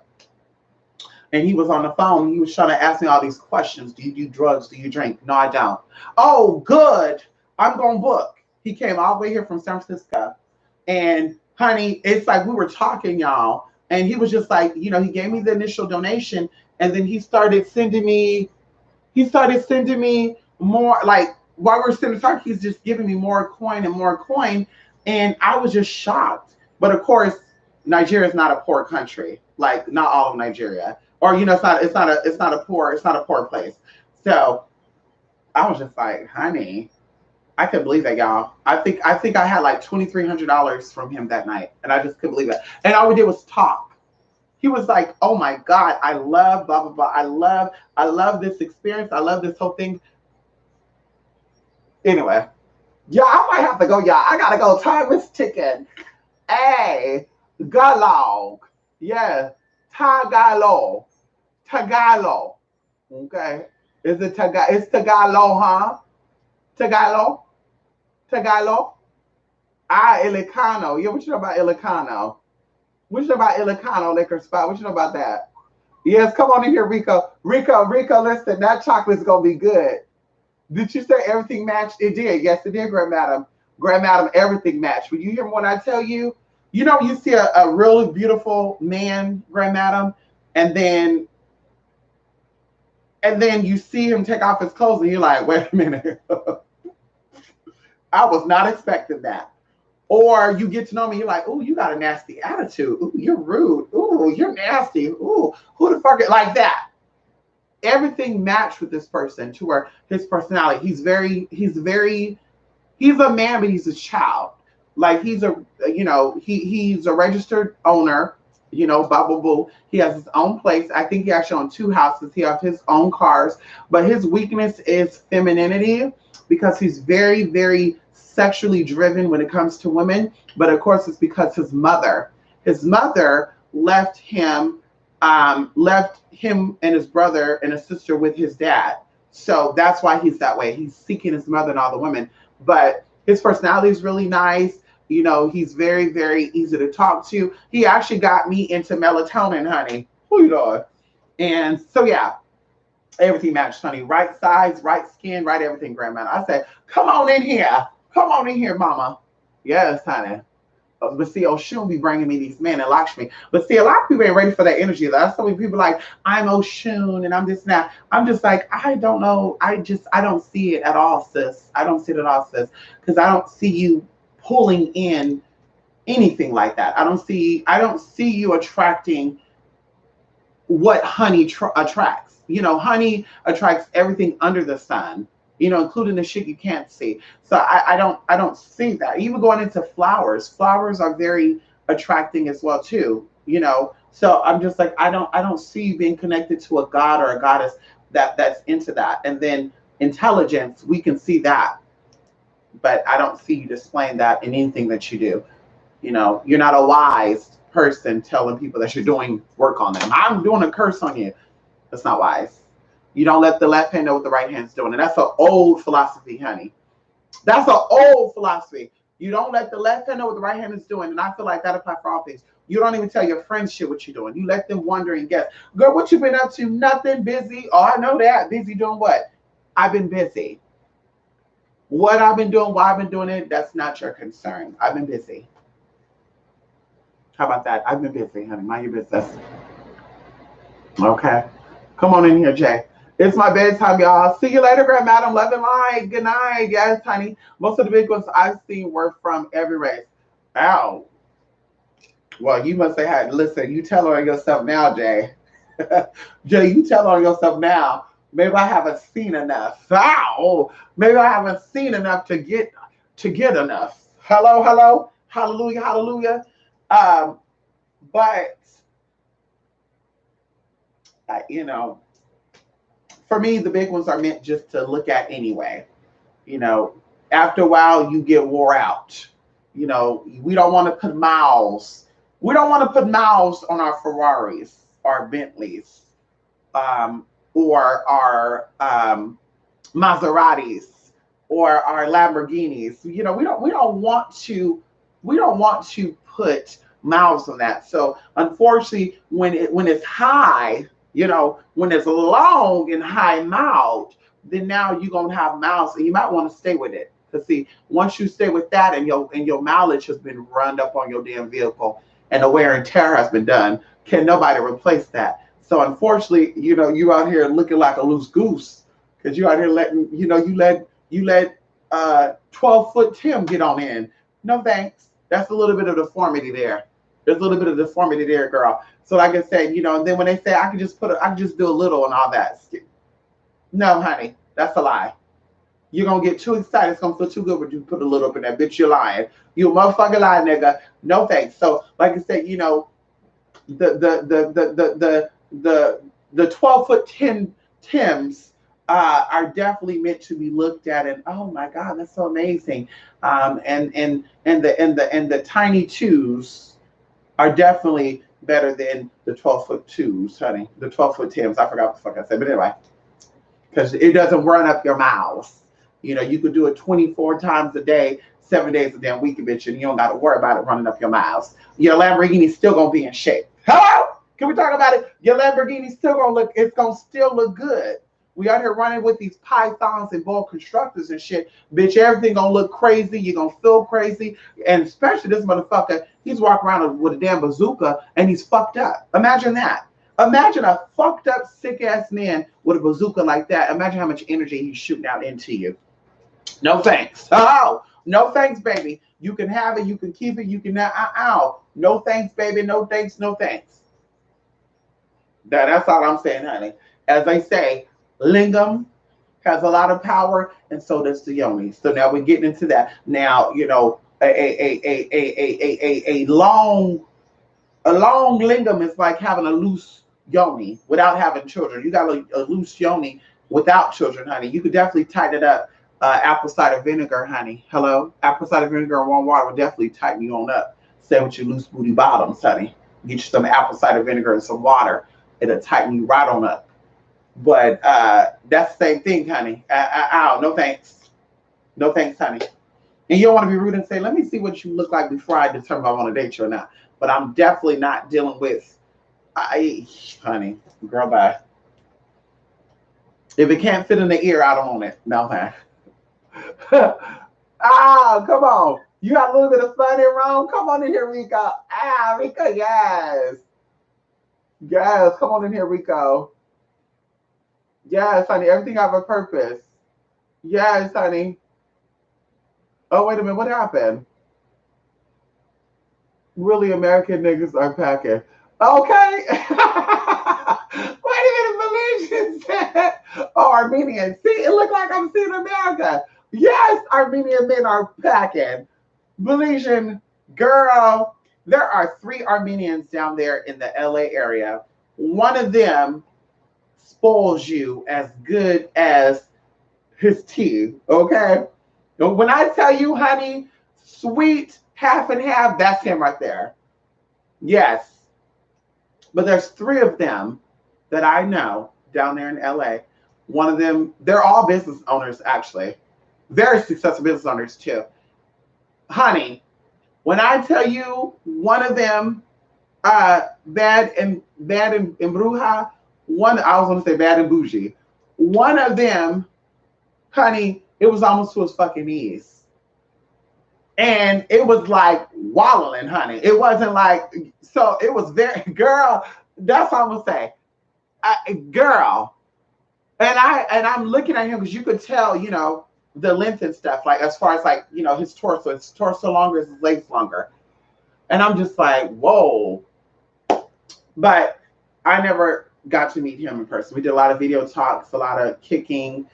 and he was on the phone. He was trying to ask me all these questions. Do you do drugs? Do you drink? No, I don't. Oh, good. I'm going to book. He came all the way here from San Francisco. And, honey, it's like we were talking, y'all. And he was just like, he gave me the initial donation. And then he started sending me more, like, while we're sitting talking, he's just giving me more coin and more coin. And I was just shocked. But, of course, Nigeria is not a poor country. Like, not all of Nigeria. Or, it's not a poor place. So I was just like, honey, I couldn't believe that, y'all. I think I had like $2,300 from him that night, and I just couldn't believe it. And all we did was talk. He was like, "Oh my God, I love blah blah blah. I love this experience. I love this whole thing." Anyway, yeah, I might have to go, y'all. I gotta go. Time is ticking. Hey, Galog. Yeah, Tagalog. Tagalog. Okay. Is it Tagalog? It's Tagalog, huh? Tagalog? Tagalog? Ilocano. Yeah, what you know about Ilocano? What you know about Ilocano liquor spot? What you know about that? Yes, come on in here, Rico. Rico, listen, that chocolate's gonna be good. Did you say everything matched? It did. Yes, it did, Grand Madam. Grand Madam, everything matched. When you hear when I tell you, you see a really beautiful man, Grand Madam, and then you see him take off his clothes and you're like, wait a minute. I was not expecting that. Or you get to know me, you're like, oh, you got a nasty attitude. Ooh, you're rude. Ooh, you're nasty. Ooh, who the fuck? Like that. Everything matched with this person to where his personality. He's a man, but he's a child. Like he's a registered owner, blah, blah. He has his own place. I think he actually owns 2 houses. He has his own cars, but his weakness is femininity because he's very, very sexually driven when it comes to women. But of course, it's because his mother left him and his brother and his sister with his dad. So that's why he's that way. He's seeking his mother and all the women. But his personality is really nice. He's very, very easy to talk to. He actually got me into melatonin, honey. Who you doing? And so, yeah, everything matched, honey. Right size, right skin, right everything, Grandma. I said, come on in here. Come on in here, mama. Yes, honey. But see, Oshun be bringing me these men and Lakshmi. But see, a lot of people ain't ready for that energy. That's so many people like, I'm Oshun and I'm this and that. I'm just like, I don't know. I don't see it at all, sis. I don't see it at all, sis. Because I don't see you pulling in anything like that. I don't see you attracting what honey attracts. Honey attracts everything under the sun, including the shit you can't see. So I don't see that. Even going into flowers, flowers are very attracting as well too. So I'm just like I don't see you being connected to a god or a goddess that's into that. And then intelligence, we can see that, but I don't see you displaying that in anything that you do. You're not a wise person telling people that you're doing work on them. I'm doing a curse on you. That's not wise. You don't let the left hand know what the right hand's doing. And that's an old philosophy, honey. That's an old philosophy. You don't let the left hand know what the right hand is doing. And I feel like that applies for all things. You don't even tell your friends shit what you're doing. You let them wonder and guess. Girl, what you been up to? Nothing. Busy. Oh, I know that. Busy doing what? I've been busy. What I've been doing, why I've been doing it, that's not your concern. I've been busy. How about that? I've been busy, honey. Mind your business. Okay. Come on in here, Jay. It's my bedtime, y'all. See you later, Grand Madam. Love and light. Good night. Yes, honey. Most of the big ones I've seen were from every race. Ow. Well, you must have had, listen, you tell on yourself now, Jay. Jay, you tell on yourself now. Maybe I haven't seen enough. Ow. Maybe I haven't seen enough to get enough. Hello, hello. Hallelujah, hallelujah. But for me, the big ones are meant just to look at anyway. After a while, you get wore out. We don't want to put miles. We don't want to put miles on our Ferraris, our Bentleys, or our Maseratis, or our Lamborghinis. We don't want to put miles on that. So unfortunately, when it's high, when it's long and high miles, then now you're gonna have miles, and you might want to stay with it. Because see, once you stay with that, and your mileage has been run up on your damn vehicle, and the wear and tear has been done, can nobody replace that? So unfortunately, you out here looking like a loose goose, because you out here letting you let 12-foot Tim get on in. No thanks. That's a little bit of deformity there. There's a little bit of deformity there, girl. So like I said, and then when they say I can just do a little and all that. No, honey, that's a lie. You're gonna get too excited. It's gonna feel too good when you put a little up in there. Bitch, you're lying. You a motherfucking lying, nigga. No thanks. So like I said, the 12-foot Tims are definitely meant to be looked at, and oh my God, that's so amazing. And the tiny twos are definitely better than the 12-foot twos, honey. The 12-foot Tims. I forgot what the fuck I said, but anyway, because it doesn't run up your mouth. You could do it 24 times a day, 7 days a damn week, bitch, and you don't got to worry about it running up your mouth. Your Lamborghini's still gonna be in shape. Hello? Can we talk about it? Your Lamborghini's still gonna look. It's gonna still look good. We out here running with these pythons and ball constructors and shit. Bitch, everything gonna look crazy. You're gonna feel crazy. And especially this motherfucker, he's walking around with a damn bazooka and he's fucked up. Imagine that. Imagine a fucked up, sick ass man with a bazooka like that. Imagine how much energy he's shooting out into you. No thanks. Oh, no thanks, baby. You can have it. You can keep it. You can not. No thanks, baby. No thanks. No thanks. That's all I'm saying, honey. As I say, lingam has a lot of power, and so does the yoni. So now we're getting into that. Now, a long lingam is like having a loose yoni without having children. You got a loose yoni without children, honey. You could definitely tighten it up. Apple cider vinegar, honey. Hello? Apple cider vinegar and warm water will definitely tighten you on up. Stay with your loose booty bottoms, honey. Get you some apple cider vinegar and some water. It'll tighten you right on up. But that's the same thing, honey. No thanks. No thanks, honey. And you don't want to be rude and say, let me see what you look like before I determine if I want to date you or not. But I'm definitely not dealing with, honey, girl, bye. If it can't fit in the ear, I don't want it. No, man. Come on. You got a little bit of fun in Rome? Come on in here, Rico. Rico, yes. Yes, come on in here, Rico. Yes, honey, everything have a purpose. Yes, honey. Oh, wait a minute, what happened? Really, American niggas are packing. Okay. Oh, Armenian. See, it looked like I'm seeing America. Yes, Armenian men are packing. Belizean girl, there are 3 Armenians down there in the LA area. One of them spoils you as good as his tea, okay? When I tell you, honey, sweet, half and half, that's him right there. Yes. But there's 3 of them that I know down there in LA. One of them, they're all business owners, actually. Very successful business owners, too. Honey, when I tell you one of them, bad and bruja, one, I was going to say bad and bougie. One of them, honey, it was almost to his fucking knees. And it was like wallowing, honey. It wasn't like, so it was very, girl, that's what I'm going to say. Girl. And I'm looking at him because you could tell, the length and stuff, like as far as like, his torso longer, his legs longer. And I'm just like, whoa. But I never got to meet him in person. We did a lot of video talks, a lot of kicking,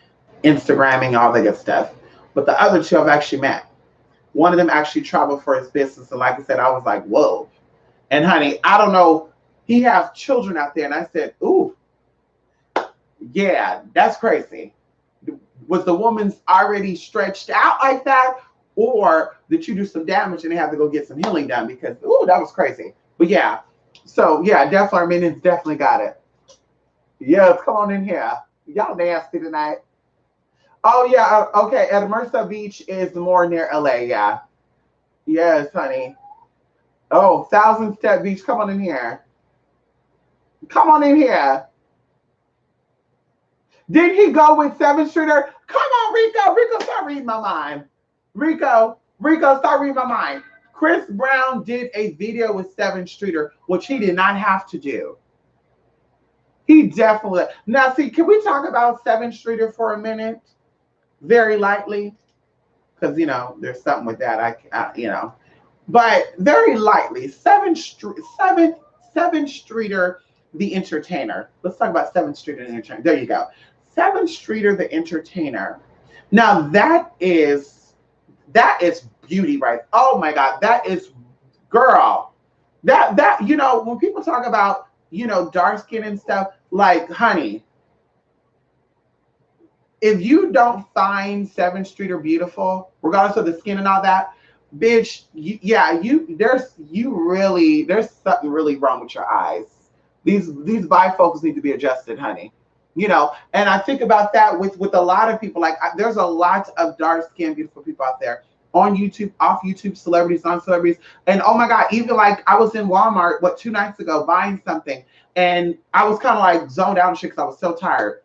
Instagramming, all that good stuff. But the other 2 I've actually met. One of them actually traveled for his business. And like I said, I was like, whoa. And honey, I don't know. He has children out there. And I said, ooh, yeah, that's crazy. Was the woman's already stretched out like that? Or did you do some damage and they have to go get some healing done? Because, ooh, that was crazy. But yeah. So yeah, definitely Armenians definitely got it. Yes, come on in here. Y'all nasty tonight. Oh yeah, okay. At Mercer Beach is more near LA, yeah. Yes, honey. Oh, Thousand Step Beach. Come on in here. Come on in here. Did he go with 7th Streeter? Come on, Rico. Rico, start reading my mind. Rico, start reading my mind. Chris Brown did a video with 7th Streeter, which he did not have to do. He definitely. Now, see, can we talk about 7th Streeter for a minute? Very lightly. Because, there's something with that. But very lightly. 7th Streeter, the entertainer. Let's talk about 7th Streeter, the entertainer. There you go. 7th Streeter, the entertainer. Now, that is beauty, right? Oh my God, that is, girl. That when people talk about, dark skin and stuff, like, honey, if you don't find 7th Streeter beautiful, regardless of the skin and all that, bitch, there's something really wrong with your eyes. These bifocals need to be adjusted, honey. And I think about that with a lot of people. Like, there's a lot of dark skinned beautiful people out there on YouTube, off YouTube, celebrities, non-celebrities. And oh my God, even like I was in Walmart, 2 nights ago buying something, and I was kind of like zoned out and shit because I was so tired.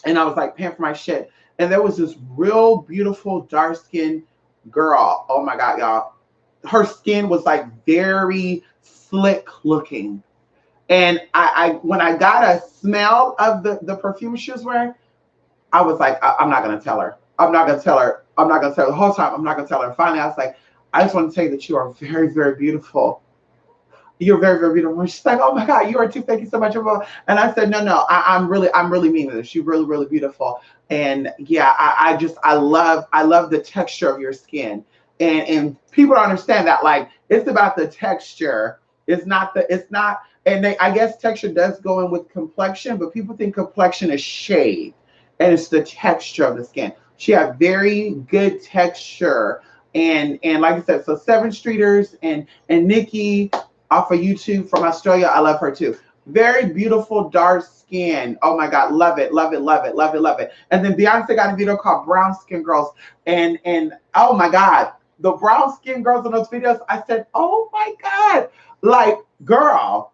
And I was like paying for my shit. And there was this real beautiful dark skinned girl. Oh my God, y'all. Her skin was like very slick looking. And I when I got a smell of the perfume she was wearing, I was like, I'm not going to tell her. I'm not going to tell her. I'm not going to tell her the whole time. I'm not going to tell her. And finally, I was like, I just want to tell you that you are very, very beautiful. You're very, very beautiful. And she's like, oh my God, you are too. Thank you so much. And I said, no, I'm really meaning this. You're really, really beautiful. And yeah, I love the texture of your skin. And people don't understand that. Like, it's about the texture. It's not, and I guess texture does go in with complexion, but people think complexion is shade, and it's the texture of the skin. She had very good texture. And like I said, so 7th Streeters and Nikki off of YouTube from Australia, I love her too. Very beautiful, dark skin. Oh my God, love it, love it, love it, love it, love it. And then Beyonce got a video called Brown Skin Girls. And oh my God, the brown skin girls in those videos, I said, oh my God, like, girl,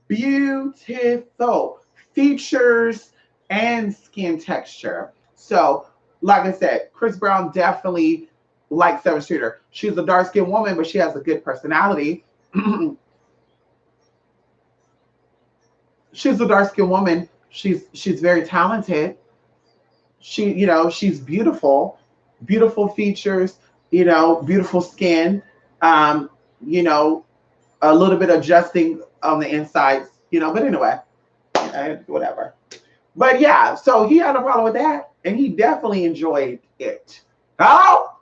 beautiful features and skin texture. So, like I said, Chris Brown definitely likes 7th Streeter. She's a dark skinned woman, but she has a good personality. She's a dark skinned woman. She's very talented. She's beautiful, beautiful features, beautiful skin, a little bit adjusting on the insides, but anyway, whatever. But yeah, so he had a problem with that, and he definitely enjoyed it. Oh,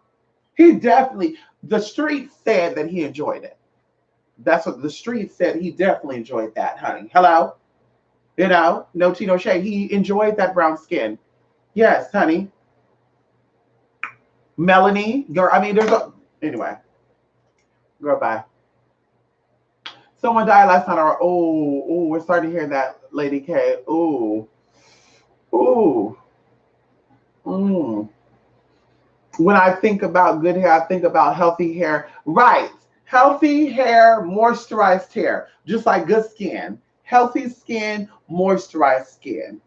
he definitely. The street said that he enjoyed it. That's what the street said. He definitely enjoyed that, honey. Hello, no tea, no shade. He enjoyed that brown skin. Yes, honey. Melanie, girl. I mean, there's a anyway. Girl, bye. Someone died last night. Or we're starting to hear that, Lady K. Ooh. Mm. When I think about good hair, I think about healthy hair. Right. Healthy hair, moisturized hair, just like good skin. Healthy skin, moisturized skin.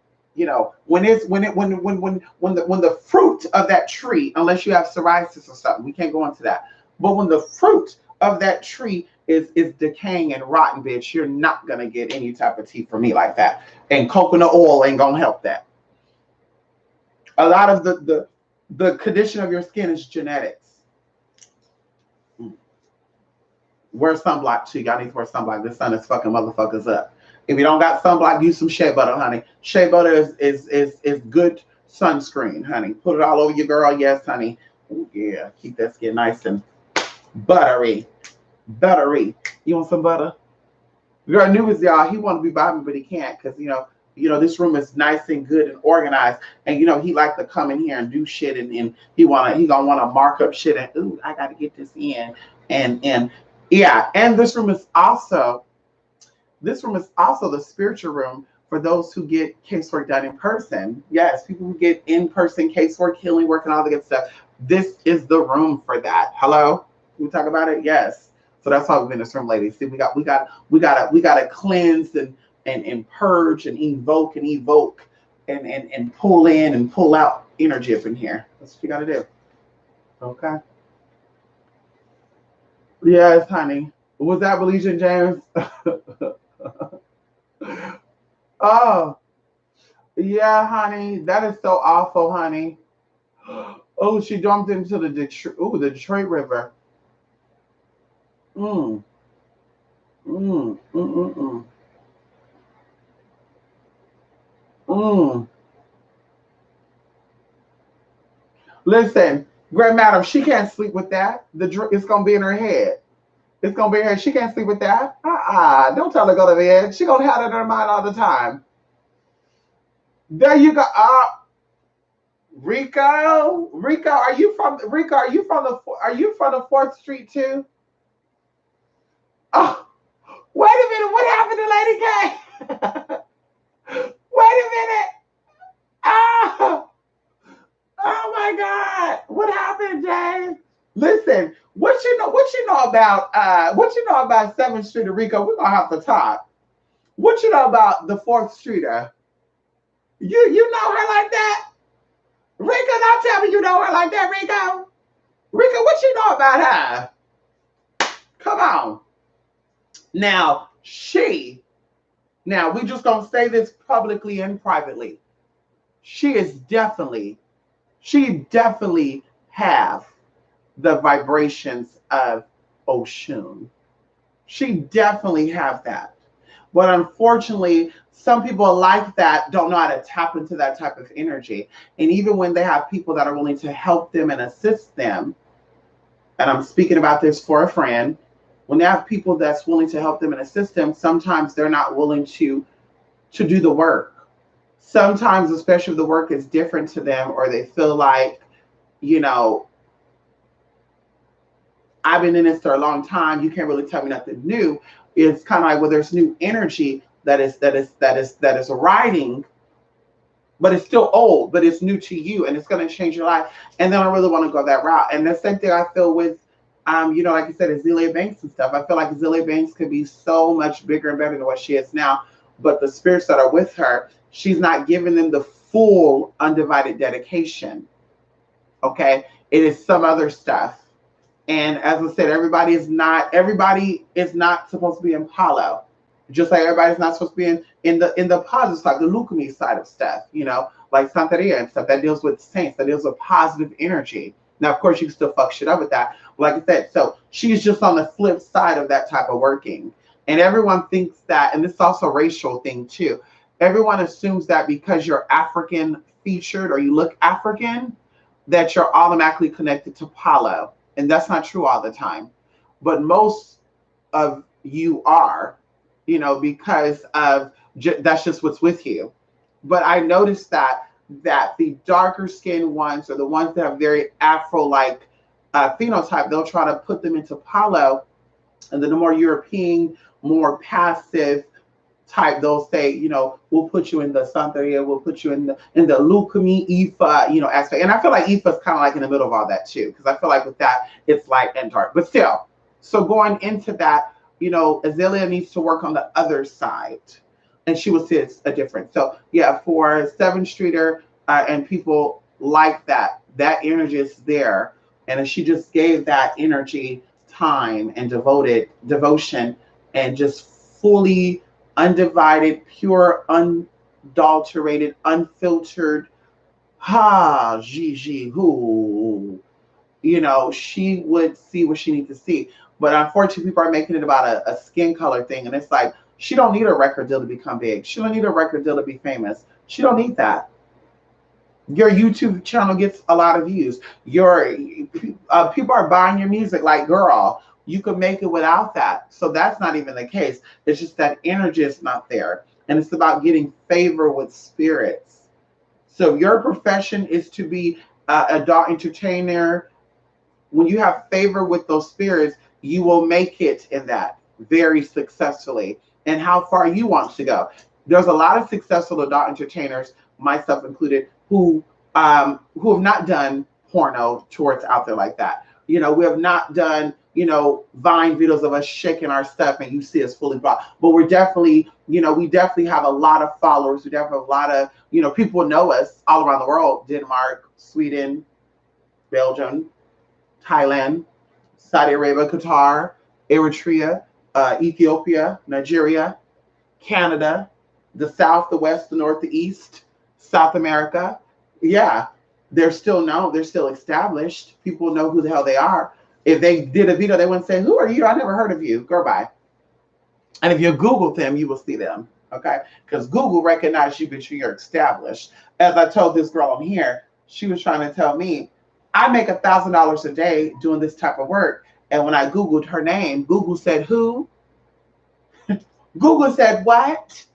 When it's when the fruit of that tree, unless you have psoriasis or something, we can't go into that. But when the fruit of that tree is decaying and rotten, bitch, you're not gonna get any type of tea from me like that. And coconut oil ain't gonna help that. A lot of the condition of your skin is genetics. Wear sunblock too. Y'all need to wear sunblock. The sun is fucking motherfuckers up. If you don't got sunblock, use some shea butter, honey. Shea butter is good sunscreen, honey. Put it all over your girl. Yes, honey. Ooh, yeah, keep that skin nice and buttery. Buttery. You want some butter? Girl, new as y'all. He want to be by me, but he can't because this room is nice and good and organized. And he like to come in here and do shit and he gonna want to mark up shit and ooh, I gotta get this in. And yeah, and this room is also the spiritual room for those who get casework done in person. Yes, people who get in-person casework, healing work, and all the good stuff. This is the room for that. Hello? Can we talk about it? Yes. So that's why we've been in this room, ladies. See, we gotta cleanse and purge and evoke and pull in and pull out energy up in here. That's what you gotta do. Okay. Yes, honey. Was that Belize James? Oh, yeah, honey. That is so awful, honey. Oh, she jumped into the Detroit River. Mm, mm, mm, mm, mm. Mm. Listen, Grand Madam, she can't sleep with that. It's gonna be in her head. It's gonna be in her. She can't sleep with that. Don't tell her to go to bed. She gonna have it in her mind all the time. There you go. Rico, are you from the Fourth Street too? Oh, wait a minute. What happened to Lady K? Wait a minute. Oh, oh my God. What happened, James? Listen, what you know about 7th Street of Rico? We're gonna have to talk. What you know about the 4th Streeter? You know her like that? Rico, don't tell me you know her like that, Rico. Rico, what you know about her? Come on. Now, we just gonna say this publicly and privately. She definitely have the vibrations of Oshun. She definitely have that. But unfortunately, some people like that don't know how to tap into that type of energy. And even when they have people that are willing to help them and assist them, and I'm speaking about this for a friend, when they have people that's willing to help them and assist them, sometimes they're not willing to do the work. Sometimes, especially if the work is different to them or they feel like, you know, I've been in this for a long time. You can't really tell me nothing new. It's kind of like, well, there's new energy that is riding, but it's still old, but it's new to you, and it's going to change your life. And then I really want to go that route. And the same thing I feel with, like you said, Azealia Banks and stuff. I feel like Azealia Banks could be so much bigger and better than what she is now. But the spirits that are with her, she's not giving them the full undivided dedication. Okay, it is some other stuff. And as I said, everybody is not supposed to be in Palo. Just like everybody's not supposed to be in the positive side, the leukemia side of stuff, like Santeria and stuff that deals with saints, that deals with positive energy. Now, of course, you can still fuck shit up with that. But like I said, so she's just on the flip side of that type of working. And everyone thinks that, and this is also a racial thing too. everyone assumes that because you're African featured or you look African, that you're automatically connected to Palo. And that's not true all the time. But most of you are, because of that's just what's with you. But I noticed that the darker skinned ones or the ones that have very Afro like phenotype, they'll try to put them into Palo, and then the more European, more passive type, they'll say, we'll put you in the Santeria, we'll put you in the Lukumi, Ifa, aspect. And I feel like Ifa's kind of like in the middle of all that too, because I feel like with that it's light and dark. But still, so going into that, Azalea needs to work on the other side, and she will see it's a difference. So yeah, for Seven Streeter and people like that, that energy is there, and if she just gave that energy time and devoted devotion and just fully undivided, pure, unadulterated, unfiltered, Gigi, who, she would see what she needs to see. But unfortunately, people are making it about a skin color thing, and it's like she don't need a record deal to become big. She don't need a record deal to be famous. She don't need that. Your YouTube channel gets a lot of views. Your people are buying your music. Like, girl, you could make it without that. So that's not even the case. It's just that energy is not there, and it's about getting favor with spirits. So your profession is to be a adult entertainer. When you have favor with those spirits, you will make it in that very successfully. And how far you want to go. There's a lot of successful adult entertainers, myself included, who have not done porno towards out there like that. We have not done, Vine videos of us shaking our stuff and you see us fully brought. But we're definitely, we definitely have a lot of followers. We definitely have a lot of, people know us all around the world. Denmark, Sweden, Belgium, Thailand, Saudi Arabia, Qatar, Eritrea, Ethiopia, Nigeria, Canada, the South, the West, the North, the East, South America. Yeah, they're still known. They're still established. People know who the hell they are. If they did a video, they wouldn't say, "Who are you? I never heard of you." Girl, bye. And if you Google them, you will see them. Okay, because Google recognizes you because you're established. As I told this girl on here, she was trying to tell me, I make $1,000 a day doing this type of work. And when I Googled her name, Google said, who? Google said, what?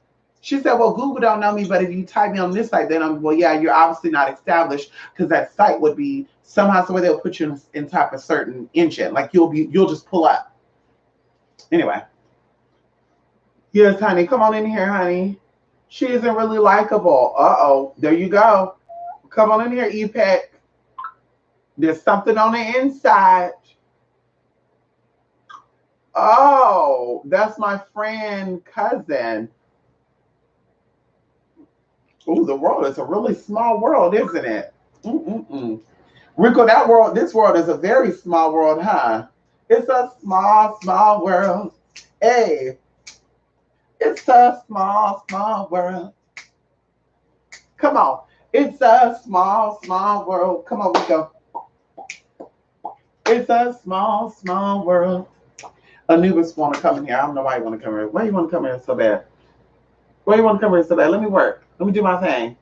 She said, well, Google don't know me, but if you type me on this site, then well, yeah, you're obviously not established, because that site would be somehow, some way they'll put you in type of certain engine. Like you'll just pull up. Anyway. Yes, honey, come on in here, honey. She isn't really likable. Uh-oh, there you go. Come on in here, EPEC. There's something on the inside. Oh, that's my friend cousin. Oh, the world is a really small world, isn't it? Mm-mm-mm. Rico, this world is a very small world, huh? It's a small, small world. Hey, it's a small, small world. Come on. It's a small, small world. Come on, Rico. It's a small, small world. Anubis want to come in here. I don't know why you want to come here. Why you want to come here so bad? Why you want to come here so bad? Let me work. Let me do my thing.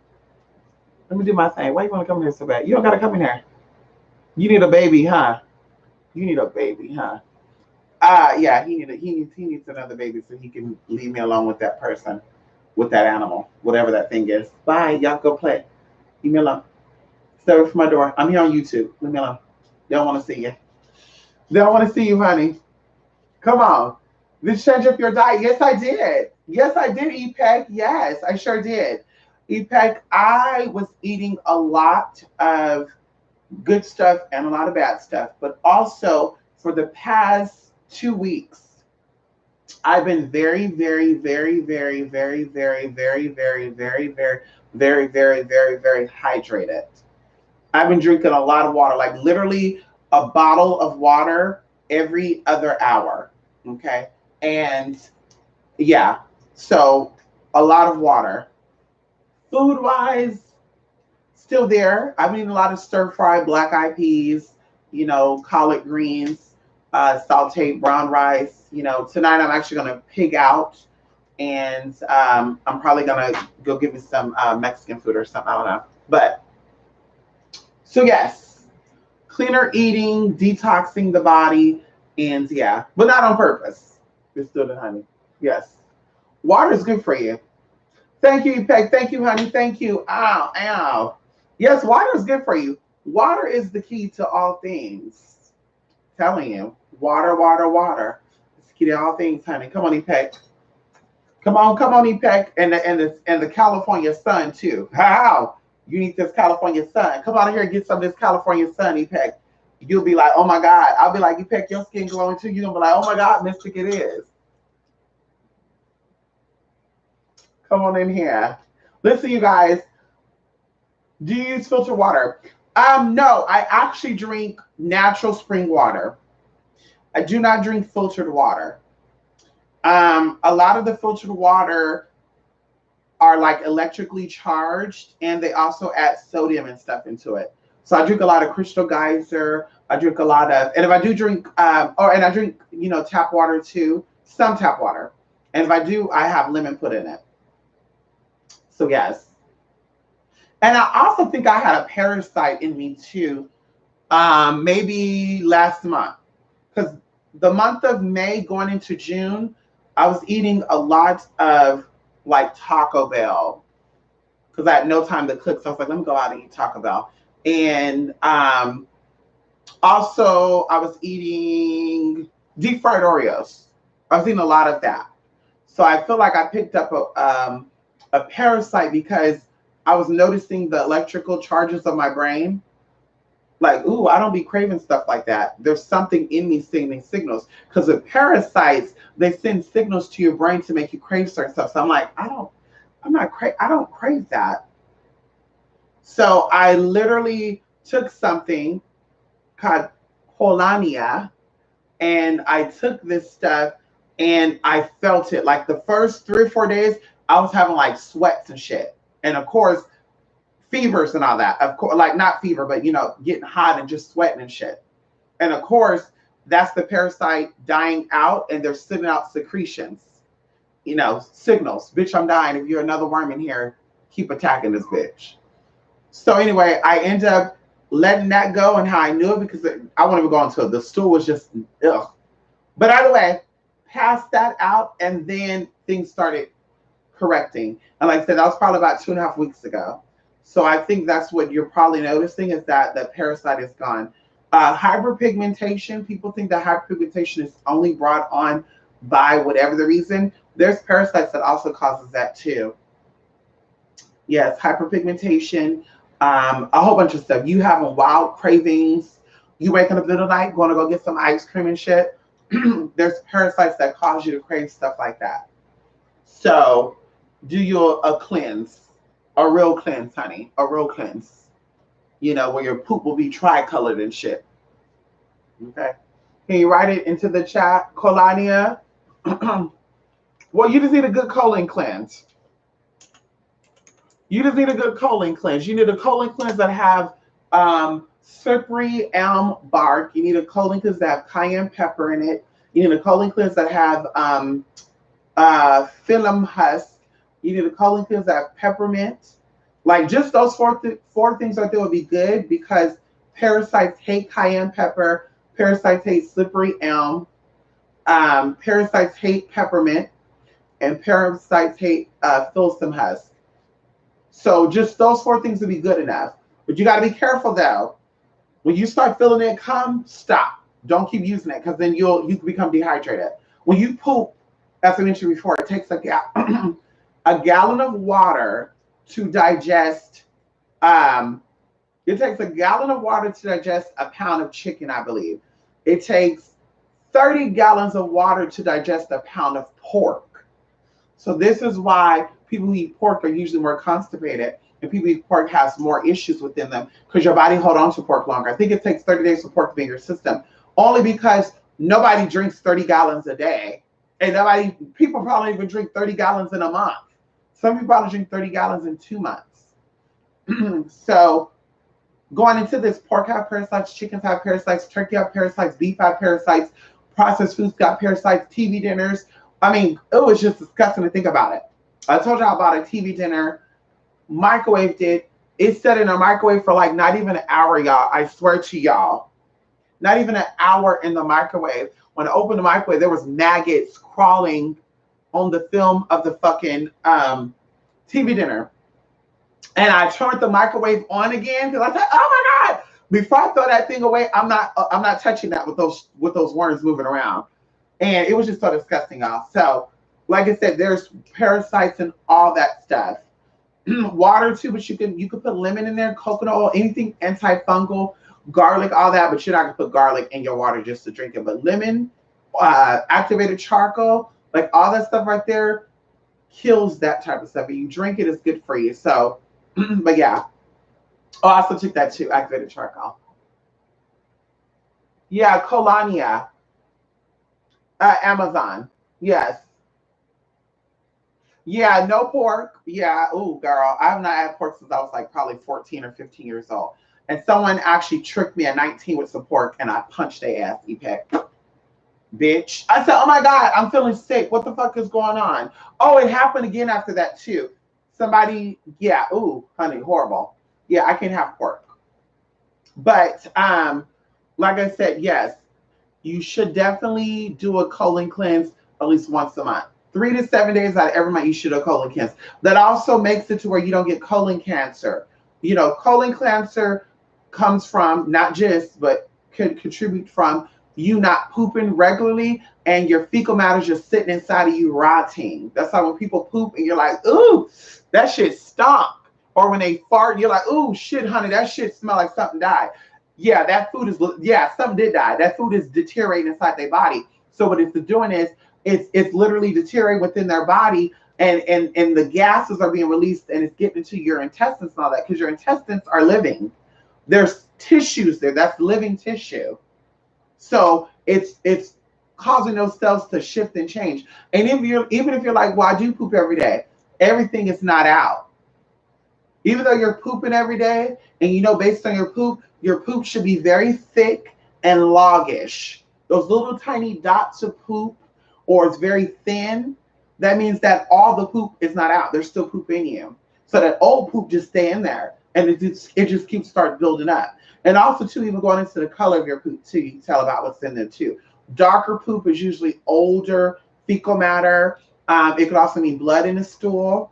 Let me do my thing. Why you want to come here so bad? You don't got to come in here. You need a baby, huh? You need a baby, huh? Yeah, he needs another baby so he can leave me alone with that person, with that animal, whatever that thing is. Bye, y'all go play. Leave me alone. Stay away from my door. I'm here on YouTube. Leave me alone. They don't want to see you. They don't want to see you, honey. Come on. Did you change up your diet? Yes, I did. Yes, I did, EPEC. Yes, I sure did. EPEC, I was eating a lot of good stuff and a lot of bad stuff, but also for the past 2 weeks, I've been very, very, very, very, very, very, very, very, very, very, very, very, very, very hydrated. I've been drinking a lot of water, like literally a bottle of water every other hour. Okay. And yeah, so a lot of water. Food wise, still there. I've been eating a lot of stir fried black eyed peas, collard greens, sauteed brown rice. Tonight I'm actually going to pig out And I'm probably gonna go get me some Mexican food or something. I don't know. But so yes, cleaner eating, detoxing the body, and yeah, but not on purpose. It's still the honey. Yes, water is good for you. Thank you, Peg. Thank you, honey. Thank you. Ow, ow. Yes, water is good for you. Water is the key to all things. Telling you, water, water, water. It's the key to all things, honey. Come on, Epec. Come on, Epec, and the California sun too. How? You need this California sun. Come on here and get some of this California sun, Epec. You'll be like, oh my God. I'll be like, Epec, your skin glowing too. You're gonna be like, oh my God, Mystic, it is. Come on in here. Listen, you guys. Do you use filtered water? No, I actually drink natural spring water. I do not drink filtered water. A lot of the filtered water are like electrically charged, and they also add sodium and stuff into it. So I drink a lot of Crystal Geyser. I drink a lot of, and if I do drink, and I drink, tap water too, some tap water. And if I do, I have lemon put in it. So yes. And I also think I had a parasite in me too, maybe last month. Because the month of May going into June, I was eating a lot of like Taco Bell because I had no time to cook. So I was like, let me go out and eat Taco Bell. And also, I was eating deep fried Oreos. I was eating a lot of that. So I feel like I picked up a parasite because I was noticing the electrical charges of my brain. Like, ooh, I don't be craving stuff like that. There's something in me sending signals. Because with parasites, they send signals to your brain to make you crave certain stuff. So I'm like, I don't crave that. So I literally took something called Polania, and I took this stuff and I felt it. Like the first 3 or 4 days, I was having like sweats and shit. And of course, fevers and all that. Of course, like not fever, but getting hot and just sweating and shit. And of course, that's the parasite dying out, and they're sending out secretions, signals. Bitch, I'm dying. If you're another worm in here, keep attacking this bitch. So anyway, I end up letting that go, and how I knew it because I won't even go into it. The stool was just ugh. But either way, passed that out, and then things started correcting. And like I said, that was probably about 2.5 weeks ago. So I think that's what you're probably noticing is that the parasite is gone. Hyperpigmentation, people think that hyperpigmentation is only brought on by whatever the reason. There's parasites that also causes that too. Yes, hyperpigmentation, a whole bunch of stuff. You having wild cravings, you waking up in the middle of the night, going to go get some ice cream and shit. There's parasites that cause you to crave stuff like that. So do a cleanse, a real cleanse, honey, a real cleanse. Where your poop will be tri-colored and shit. Okay. Can you write it into the chat, Colania? Well, you just need a good colon cleanse. You just need a good colon cleanse. You need a colon cleanse that have slippery elm bark. You need a colon cleanse that have cayenne pepper in it. You need a colon cleanse that have phyllum husk. You need a colon cleanse that have peppermint. Like just those four things right there would be good because parasites hate cayenne pepper. Parasites hate slippery elm. Parasites hate peppermint. And parasites hate phyllum husk. So just those 4 things would be good enough. But you got to be careful though. When you start feeling it come, stop. Don't keep using it because then you can become dehydrated. When you poop, as I mentioned before, it takes a gallon of water to digest. It takes a gallon of water to digest a pound of chicken, I believe. It takes 30 gallons of water to digest a pound of pork. So this is why people who eat pork are usually more constipated, and people who eat pork has more issues within them because your body hold on to pork longer. I think it takes 30 days for pork to be in your system, only because nobody drinks 30 gallons a day, and people probably even drink 30 gallons in a month. Some people probably drink 30 gallons in 2 months. So going into this, pork have parasites, chickens have parasites, turkey have parasites, beef have parasites, processed foods got parasites, TV dinners, I mean, it was just disgusting to think about it. I told you I bought a TV dinner, microwaved it. It set in a microwave for like not even an hour, y'all. I swear to y'all, not even an hour in the microwave. When I opened the microwave, there was maggots crawling on the film of the fucking TV dinner. And I turned the microwave on again because I thought, oh my god! Before I throw that thing away, I'm not touching that with those worms moving around. And it was just so disgusting, y'all. So, like I said, there's parasites and all that stuff. Water too, but you can put lemon in there, coconut oil, anything antifungal, garlic, all that. But you're not gonna put garlic in your water just to drink it. But lemon, activated charcoal, like all that stuff right there, kills that type of stuff. And you drink it, it's good for you. So, but yeah. Oh, I also took that too, activated charcoal. Yeah, Colania, Amazon. Yes. Yeah, no pork. Yeah. Oh, girl. I have not had pork since I was like probably 14 or 15 years old. And someone actually tricked me at 19 with some pork and I punched their ass, EPEC. Bitch. I said, oh my God, I'm feeling sick. What the fuck is going on? Oh, it happened again after that too. Somebody, yeah, ooh, honey, horrible. Yeah, I can have pork. But like I said, yes, you should definitely do a colon cleanse at least once a month. 3 to 7 days out of every month, you should do a colon cleanse. That also makes it to where you don't get colon cancer. You know, colon cancer comes from not just, but could contribute from you not pooping regularly and your fecal matter just sitting inside of you rotting. That's why when people poop and you're like, ooh, that shit stunk. Or when they fart, you're like, ooh, shit, honey, that shit smell like something died. Yeah, that food is, yeah, something did die. That food is deteriorating inside their body. So what it's doing is it's literally deteriorating within their body and the gases are being released and it's getting into your intestines and all that because your intestines are living. There's tissues there. That's living tissue. So it's causing those cells to shift and change. And even if you're like, well, I do poop every day, everything is not out. Even though you're pooping every day, and you know, based on your poop should be very thick and loggish. Those little tiny dots of poop, or it's very thin, that means that all the poop is not out. There's still poop in you. So that old poop just stay in there, and it just keeps start building up. And also, too, even going into the color of your poop, too, you can tell about what's in there, too. Darker poop is usually older fecal matter. It could also mean blood in the stool.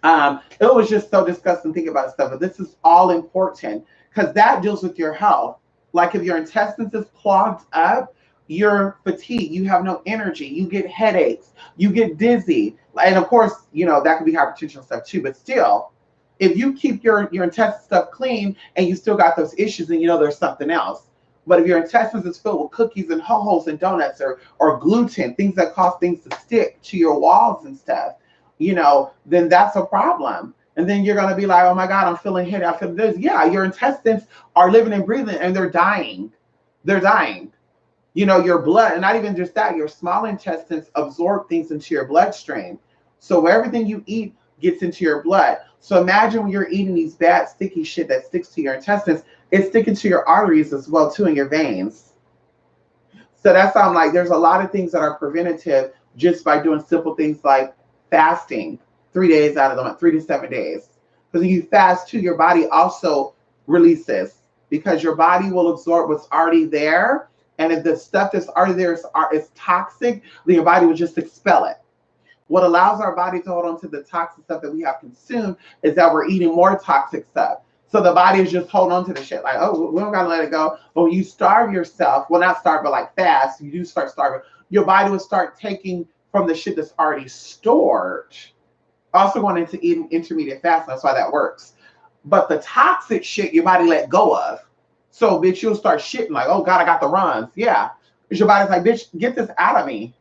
It was just so disgusting thinking about stuff, but this is all important because that deals with your health. Like if your intestines is clogged up, you're fatigued, you have no energy, you get headaches, you get dizzy. And of course, you know, that could be hypertension stuff too, but still, if you keep your intestine stuff clean and you still got those issues, then you know there's something else. But if your intestines is filled with cookies and ho-hos and donuts or gluten, things that cause things to stick to your walls and stuff, you know, then that's a problem. And then you're going to be like, oh my God, I'm feeling hit. I feel this. Yeah, your intestines are living and breathing and they're dying. They're dying. You know, your blood, and not even just that, your small intestines absorb things into your bloodstream. So everything you eat gets into your blood. So imagine when you're eating these bad, sticky shit that sticks to your intestines, it's sticking to your arteries as well, too, in your veins. So that's why I'm like, there's a lot of things that are preventative just by doing simple things like fasting 3 days out of the month, 3 to 7 days. Because when you fast too, your body also releases because your body will absorb what's already there. And if the stuff that's already there is toxic, then your body will just expel it. What allows our body to hold on to the toxic stuff that we have consumed is that we're eating more toxic stuff. So the body is just holding on to the shit like, oh, we don't gotta let it go. But when you starve yourself, well, not starve, but like fast, you do start starving, your body will start taking from the shit that's already stored. Also going into eating intermediate fast, that's why that works. But the toxic shit your body let go of. So bitch, you'll start shitting like, oh God, I got the runs. Yeah. Because your body's like, bitch, get this out of me.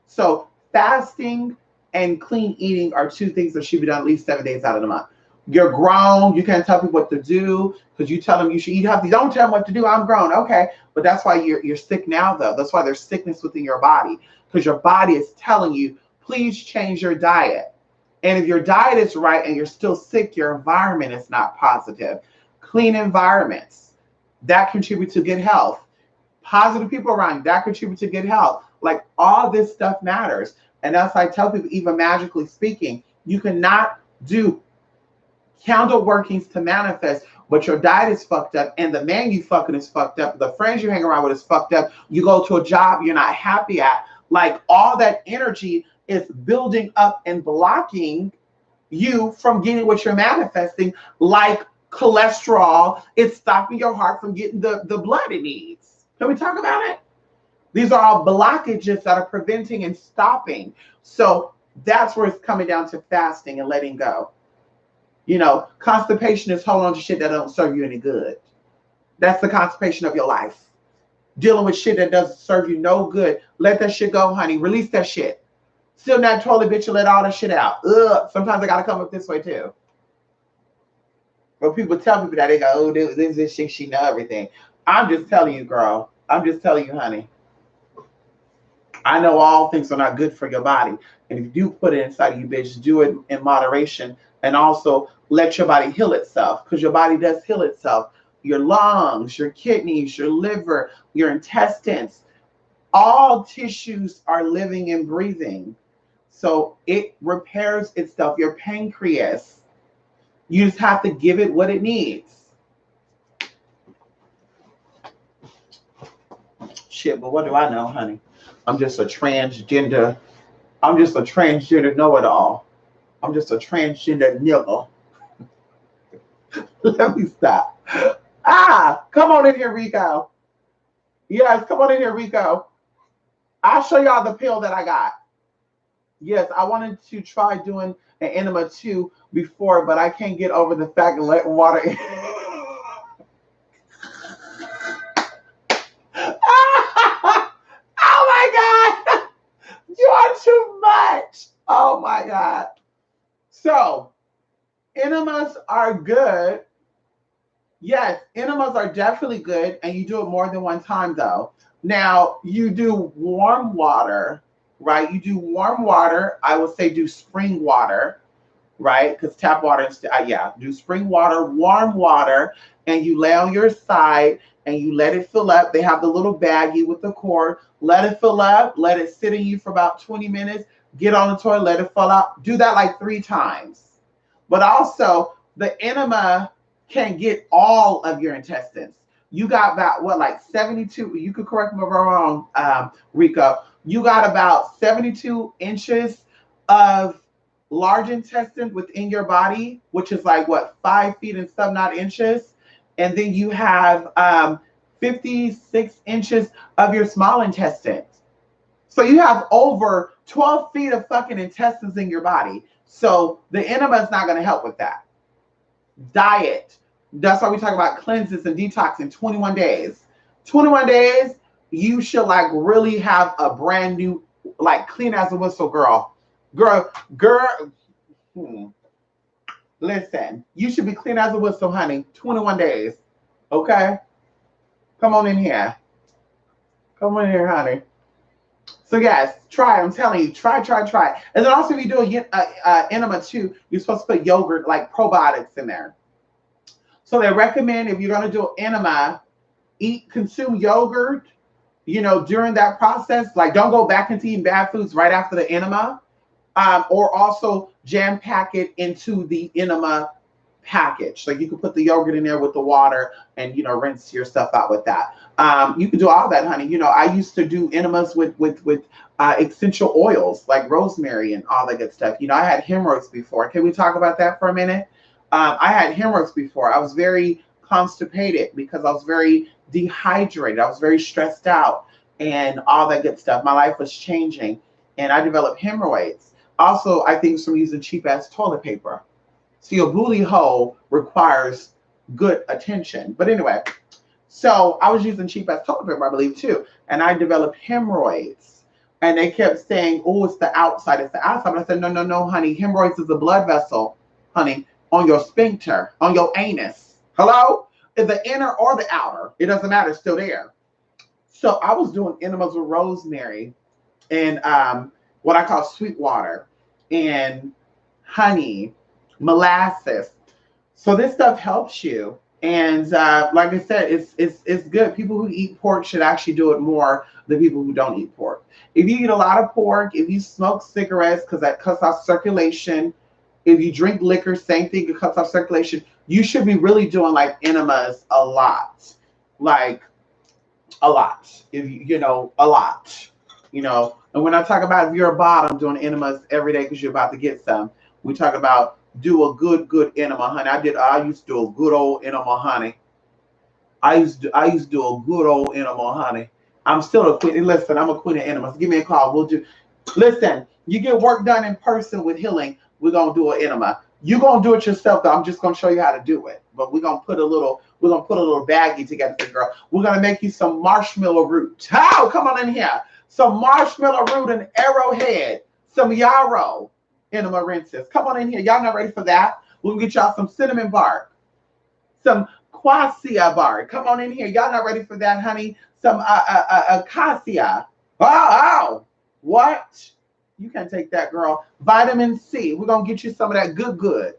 So fasting and clean eating are two things that should be done at least 7 days out of the month. You're grown. You can't tell people what to do because you tell them you should eat healthy. Don't tell them what to do. I'm grown. Okay. But that's why you're sick now, though. That's why there's sickness within your body because your body is telling you, please change your diet. And if your diet is right and you're still sick, your environment is not positive. Clean environments, that contribute to good health. Positive people around you, that contribute to good health. Like all this stuff matters. And as I tell people, even magically speaking, you cannot do candle workings to manifest, but your diet is fucked up and the man you fucking is fucked up, the friends you hang around with is fucked up, you go to a job you're not happy at. Like all that energy is building up and blocking you from getting what you're manifesting, like cholesterol. It's stopping your heart from getting the blood it needs. Can we talk about it? These are all blockages that are preventing and stopping. So that's where it's coming down to fasting and letting go. You know, constipation is holding on to shit that don't serve you any good. That's the constipation of your life. Dealing with shit that doesn't serve you no good. Let that shit go, honey. Release that shit. Still that toilet, bitch, and let all that shit out. Ugh. Sometimes I gotta come up this way too. But people tell people that they go, oh, this shit, she know everything. I'm just telling you, girl. I'm just telling you, honey. I know all things are not good for your body. And if you do put it inside of you, bitch, do it in moderation. And also let your body heal itself, because your body does heal itself. Your lungs, your kidneys, your liver, your intestines, all tissues are living and breathing. So it repairs itself. Your pancreas, you just have to give it what it needs. Shit, but what do I know, honey? I'm just a transgender know-it-all. I'm just a transgender nigga. Let me stop. Come on in here, Rico. Yes, come on in here, Rico. I'll show y'all the pill that I got. Yes, I wanted to try doing an enema too before, but I can't get over the fact of letting water in. Oh my God. You are too much. Oh my God. So, enemas are good. Yes, enemas are definitely good, and you do it more than one time though. Now, you do warm water, right? You do warm water. I would say do spring water, right? Because tap water, do spring water, warm water, and you lay on your side and you let it fill up. They have the little baggie with the cord. Let it fill up. Let it sit in you for about 20 minutes. Get on the toilet, let it fill out. Do that like 3 times. But also, the enema can get all of your intestines. You got about, like 72, you could correct me if I'm wrong, Rico. You got about 72 inches of large intestine within your body, which is like, 5 feet and some odd inches. And then you have 56 inches of your small intestines. So you have over 12 feet of fucking intestines in your body. So the enema is not going to help with that. Diet. That's why we talk about cleanses and detox in 21 days. 21 days, you should like really have a brand new, like clean as a whistle, girl. Listen, you should be clean as a whistle, honey. 21 days. Okay? Come on in here. Come on in here, honey. So yes, try. I'm telling you, try. And then also, if you do enema too, you're supposed to put yogurt, like probiotics, in there. So they recommend if you're going to do enema, consume yogurt, during that process. Like, don't go back into eating bad foods right after the enema, or also jam pack it into the enema package. So you can put the yogurt in there with the water and, rinse your stuff out with that. You can do all that, honey. I used to do enemas with essential oils like rosemary and all that good stuff. I had hemorrhoids before. Can we talk about that for a minute? I had hemorrhoids before. I was very constipated because I was very dehydrated. I was very stressed out and all that good stuff. My life was changing and I developed hemorrhoids. Also, I think it's from using cheap ass toilet paper. So your booty hole requires good attention. But anyway, so I was using cheap ass toilet paper, I believe, too. And I developed hemorrhoids. And they kept saying, oh, it's the outside, it's the outside. But I said, no, honey. Hemorrhoids is a blood vessel, honey, on your sphincter, on your anus. Hello? It's the inner or the outer. It doesn't matter. It's still there. So I was doing enemas with rosemary and what I call sweet water and honey, molasses. So this stuff helps you. And like I said, it's good. People who eat pork should actually do it more than people who don't eat pork. If you eat a lot of pork, if you smoke cigarettes, because that cuts off circulation. If you drink liquor, same thing, it cuts off circulation. You should be really doing like enemas a lot, like a lot. If you know a lot, And when I talk about if you're a bottom doing enemas every day because you're about to get some, we talk about do a good enema, honey. I used to do a good old enema, honey. I used to do a good old enema, honey. I'm still a queen. Listen, I'm a queen of enemas. Give me a call. We'll do. Listen, you get work done in person with healing. We're gonna do an enema. You're gonna do it yourself, though. I'm just gonna show you how to do it. But we're gonna put a little baggie together for you, girl. We're gonna make you some marshmallow root. How? Come on in here. Some marshmallow root and arrowhead. Some yarrow enema rinses. Come on in here. Y'all not ready for that? We'll get y'all some cinnamon bark. Some quassia bark. Come on in here. Y'all not ready for that, honey? Some acacia. Oh, what? You can't take that, girl. Vitamin C. We're going to get you some of that good.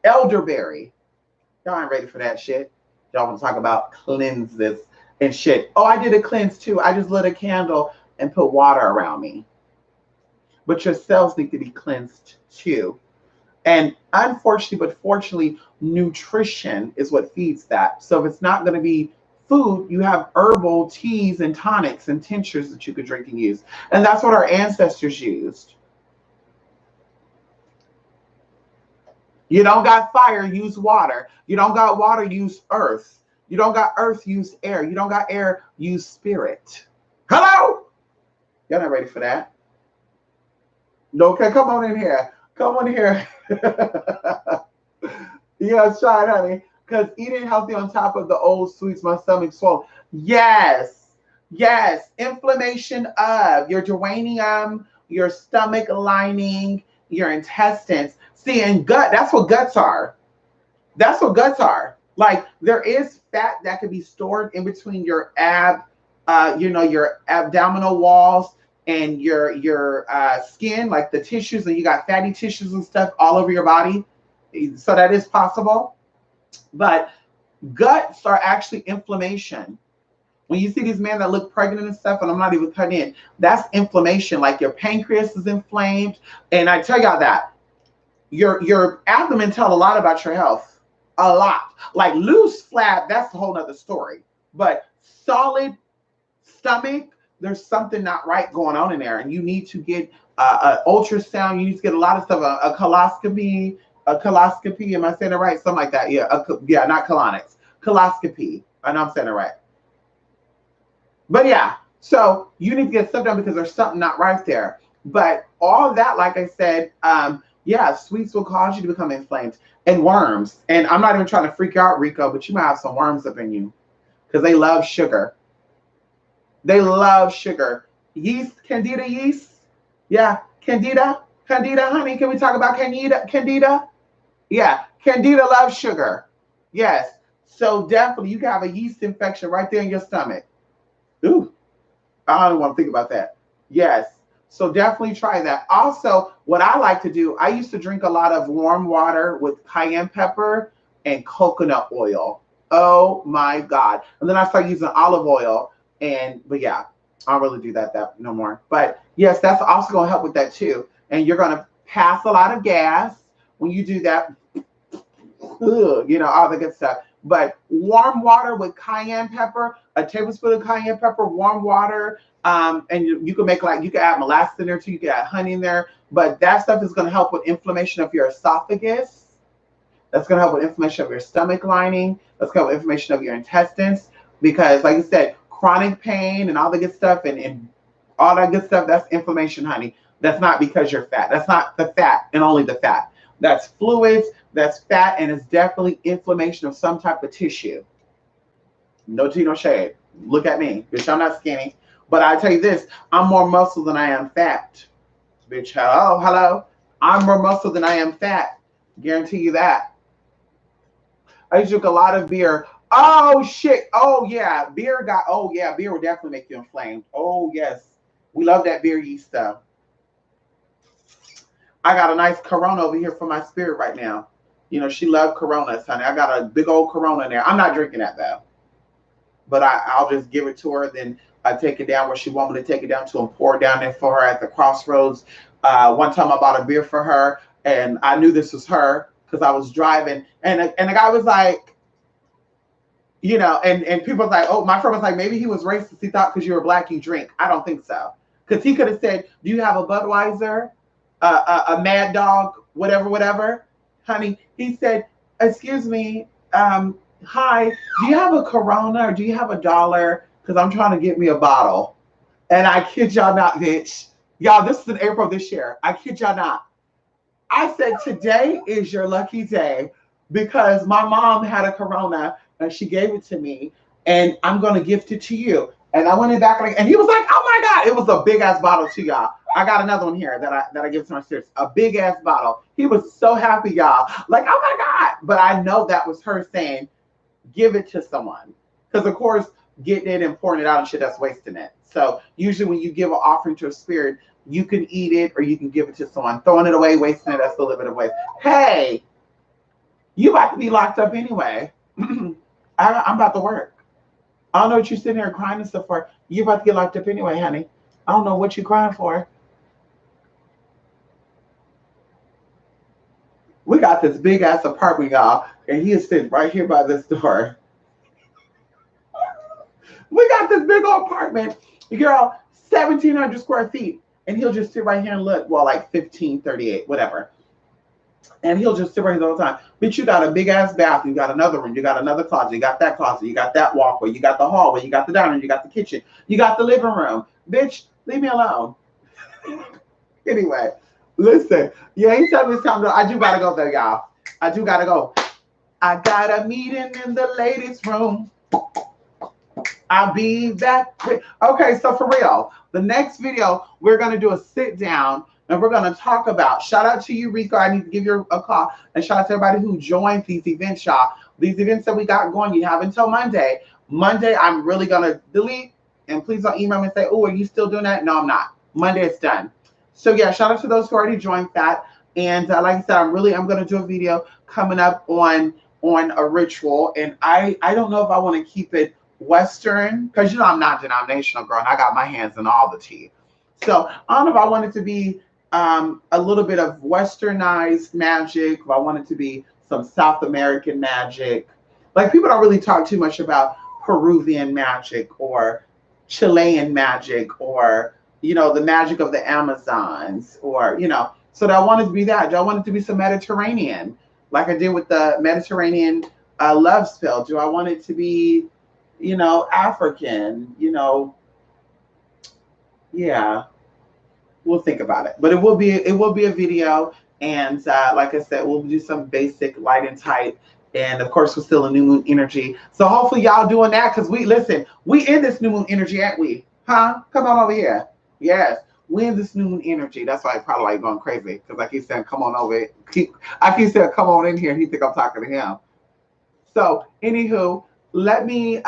Elderberry. Y'all ain't ready for that shit. Y'all want to talk about cleanses and shit. Oh, I did a cleanse too. I just lit a candle and put water around me. But your cells need to be cleansed too. And unfortunately, but fortunately, nutrition is what feeds that. So if it's not going to be food, you have herbal teas and tonics and tinctures that you could drink and use. And that's what our ancestors used. You don't got fire, use water. You don't got water, use earth. You don't got earth, use air. You don't got air, use spirit. Hello? Y'all not ready for that? Okay, come on in here. Come on here. Yeah, try it, honey. Because eating healthy on top of the old sweets, my stomach's swollen. Yes. Inflammation of your duodenum, your stomach lining, your intestines. See, and gut, that's what guts are. That's what guts are. Like there is fat that can be stored in between your your abdominal walls and your skin, like the tissues, and you got fatty tissues and stuff all over your body. So that is possible. But guts are actually inflammation. When you see these men that look pregnant and stuff, and I'm not even cutting in, that's inflammation. Like your pancreas is inflamed. And I tell y'all that your abdomen tells a lot about your health. A lot. Like loose flab, that's a whole nother story. But solid stomach, there's something not right going on in there. And you need to get an ultrasound. You need to get a lot of stuff, a coloscopy. Am I saying it right? Something like that. Yeah, not colonics. Coloscopy. I know I'm saying it right. But yeah, so you need to get stuff done because there's something not right there. But all that, like I said, sweets will cause you to become inflamed. And worms. And I'm not even trying to freak out, Rico, but you might have some worms up in you because they love sugar. They love sugar. Yeast, Candida yeast. Yeah, Candida, honey. Can we talk about Candida? Yeah, Candida loves sugar. Yes. So definitely you can have a yeast infection right there in your stomach. Ooh, I don't want to think about that. Yes. So definitely try that. Also, what I like to do, I used to drink a lot of warm water with cayenne pepper and coconut oil. Oh my God. And then I started using olive oil. But yeah, I don't really do that no more. But yes, that's also going to help with that too. And you're going to pass a lot of gas when you do that. All the good stuff. But warm water with cayenne pepper, a tablespoon of cayenne pepper, warm water. And you can you can add molasses in there too. You can add honey in there. But that stuff is going to help with inflammation of your esophagus. That's going to help with inflammation of your stomach lining. That's going to help with inflammation of your intestines. Because like I said, chronic pain and all the good stuff and all that good stuff, that's inflammation, honey. That's not because you're fat. That's not the fat and only the fat. That's fluids, that's fat, and it's definitely inflammation of some type of tissue. No tea, no shade. Look at me. Bitch, I'm not skinny. But I tell you this, I'm more muscle than I am fat. Bitch, hello. I'm more muscle than I am fat. Guarantee you that. I used to drink a lot of beer. Oh, shit. Oh, yeah. Beer will definitely make you inflamed. Oh, yes. We love that beer yeast stuff. I got a nice Corona over here for my spirit right now. You know, she loved Coronas, honey. I got a big old Corona in there. I'm not drinking that though, but I'll just give it to her. Then I take it down where she want me to take it down to and pour it down there for her at the crossroads. One time I bought a beer for her, and I knew this was her because I was driving, and the guy was like, you know, and people was like, oh, my friend was like, maybe he was racist. He thought because you were black you drink. I don't think so, because he could have said, do you have a Budweiser, a Mad Dog, whatever, whatever, honey. He said, excuse me, hi, do you have a Corona or do you have a dollar? Because I'm trying to get me a bottle. And I kid y'all not, bitch. Y'all, this is in April this year. I kid y'all not. I said, today is your lucky day because my mom had a Corona and she gave it to me and I'm going to gift it to you. And I went in back and he was like, oh my God, it was a big ass bottle too, y'all. I got another one here that I give to my sisters, a big ass bottle. He was so happy, y'all. Like, oh my God. But I know that was her saying, give it to someone. Because of course, getting it and pouring it out and shit, that's wasting it. So usually when you give an offering to a spirit, you can eat it or you can give it to someone. Throwing it away, wasting it, that's a little bit of waste. Hey, you about to be locked up anyway. I'm about to work. I don't know what you're sitting here crying and stuff for. You're about to get locked up anyway, honey. I don't know what you're crying for. We got this big ass apartment, y'all, and he is sitting right here by this door. We got this big old apartment, girl, 1,700 square feet. And he'll just sit right here and look, well, like 1538, whatever. And he'll just sit right here the whole time. Bitch, you got a big ass bathroom, you got another room, you got another closet, you got that closet, you got that walkway, you got the hallway, you got the dining room, you got the kitchen, you got the living room. Bitch, leave me alone. Anyway, listen, you ain't telling me it's time to, I do gotta go though, y'all. I do gotta go. I got a meeting in the ladies' room. I'll be back quick. Okay, so for real, the next video, we're going to do a sit down and we're going to talk about, shout out to you, Rico. I need to give you a call. And shout out to everybody who joined these events, y'all. These events that we got going, you have until Monday. Monday, I'm really going to delete. And please don't email me and say, oh, are you still doing that? No, I'm not. Monday, it's done. So yeah, shout out to those who already joined that. And like I said, I'm going to do a video coming up on a ritual. And I don't know if I want to keep it Western, because you know I'm not denominational, girl, and I got my hands in all the tea. So I don't know if I want it to be a little bit of Westernized magic, if I want it to be some South American magic. Like, people don't really talk too much about Peruvian magic or Chilean magic or, you know, the magic of the Amazons or, you know. So do I want it to be that? Do I want it to be some Mediterranean, like I did with the Mediterranean love spell? Do I want it to be, you know, African, you know? Yeah, we'll think about it. But it will be a video, and like I said, we'll do some basic light and tight, and of course we're still in new moon energy. So hopefully y'all doing that, because we in this new moon energy, aren't we? Huh? Come on over here. Yes. We in this new moon energy. That's why I probably like going crazy, because I keep saying, come on over. I keep saying, come on in here, and he think I'm talking to him. So, anywho, let me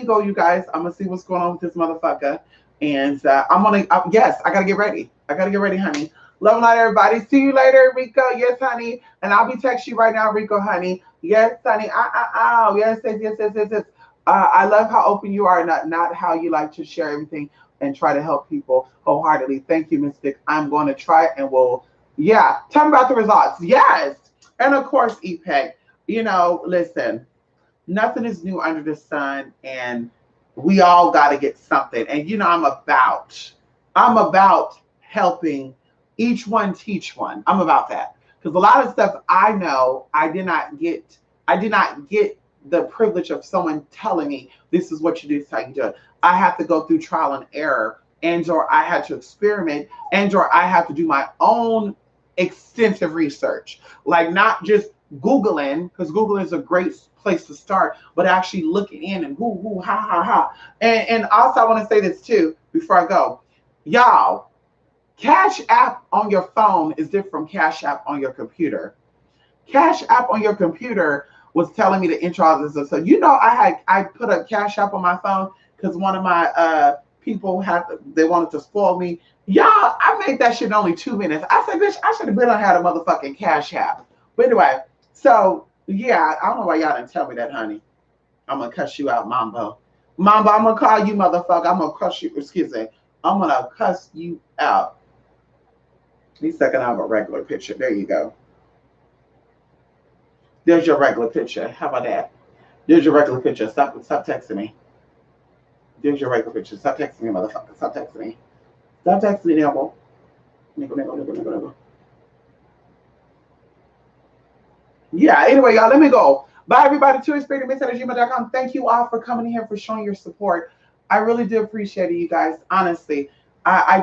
go, you guys. I'm gonna see what's going on with this motherfucker, and yes, I gotta get ready. I gotta get ready, honey. Love and light, everybody. See you later, Rico. Yes, honey. And I'll be texting you right now, Rico, honey. Yes, honey. Yes, yes, yes, yes, yes, yes. I love how open you are, not how you like to share everything and try to help people wholeheartedly. Thank you, Mystic. I'm going to try it, and yeah. Tell me about the results. Yes, and of course, EPEC. You know, listen. Nothing is new under the sun, and we all got to get something. And you know, I'm about helping each one teach one. I'm about that, because a lot of stuff I know I did not get the privilege of someone telling me this is what you do, this is how you do it. I have to go through trial and error, and or I had to experiment, and or I have to do my own extensive research, like not just Googling, because Google is a great place to start, but actually looking in and whoo, ha. And also I want to say this too before I go. Y'all, Cash App on your phone is different from Cash App on your computer. Cash App on your computer was telling me to enter all this. So you know, I put a Cash App on my phone because one of my people they wanted to spoil me. Y'all, I made that shit in only 2 minutes. I said, bitch, I should have been on had a motherfucking Cash App. But anyway, So yeah, I don't know why y'all didn't tell me that, honey. I'm gonna cuss you out, Mambo. Mambo, I'm gonna call you motherfucker. I'm gonna cuss you. Excuse me. I'm gonna cuss you out. He's second out of a regular picture. There you go. There's your regular picture. How about that? There's your regular picture. Stop texting me. There's your regular picture. Stop texting me, motherfucker. Stop texting me. Stop texting me, Nibble. Nigga, nigga, nigga, nigga, nigga. Yeah, anyway, y'all, let me go. Bye, everybody. TouristSpiritMix@gmail.com. Thank you all for coming here, for showing your support. I really do appreciate it, you guys. Honestly, I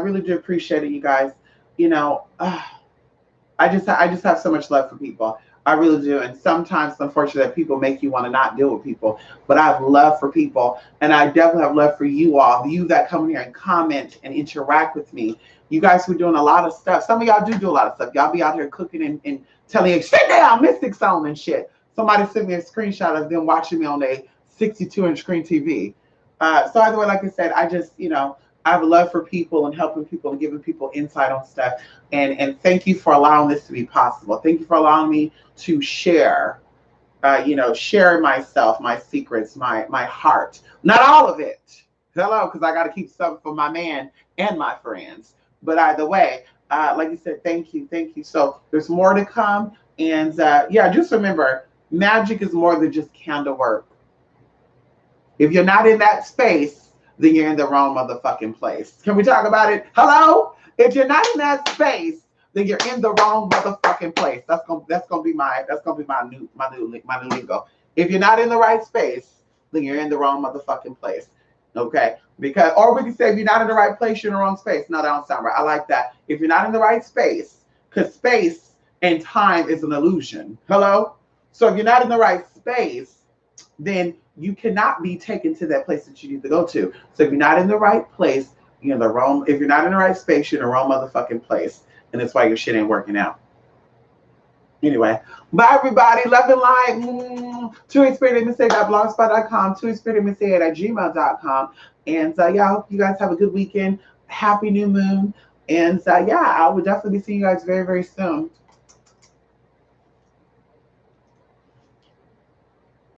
really do appreciate it, you guys. You know, I just have so much love for people. I really do. And sometimes, unfortunately, people make you want to not deal with people. But I have love for people, and I definitely have love for you all, you that come here and comment and interact with me. You guys were doing a lot of stuff. Some of y'all do a lot of stuff. Y'all be out here cooking and telling you, sit down, Mystic Zone and shit. Somebody sent me a screenshot of them watching me on a 62-inch screen TV. So either way, like I said, I just, I have a love for people and helping people and giving people insight on stuff. And thank you for allowing this to be possible. Thank you for allowing me to share, share myself, my secrets, my heart. Not all of it. Hello, because I got to keep some for my man and my friends. But either way, like you said, thank you, thank you. So there's more to come. And yeah, just remember, magic is more than just candle work. If you're not in that space, then you're in the wrong motherfucking place. Can we talk about it? Hello? If you're not in that space, then you're in the wrong motherfucking place. That's gonna be my new lingo. If you're not in the right space, then you're in the wrong motherfucking place. Okay? Because, or we can say, if you're not in the right place, you're in the wrong space. No, that don't sound right. I like that. If you're not in the right space, because space and time is an illusion. Hello? So if you're not in the right space, then you cannot be taken to that place that you need to go to. So if you're not in the right place, you're in the wrong. If you're not in the right space, you're in the wrong motherfucking place, and that's why your shit ain't working out. Anyway, bye everybody. Love and light. TwoExperimentMistake.blogspot.com, TwoExperimentMistake@gmail.com. And yeah, I hope you guys have a good weekend. Happy new moon. And yeah, I will definitely be seeing you guys very, very soon.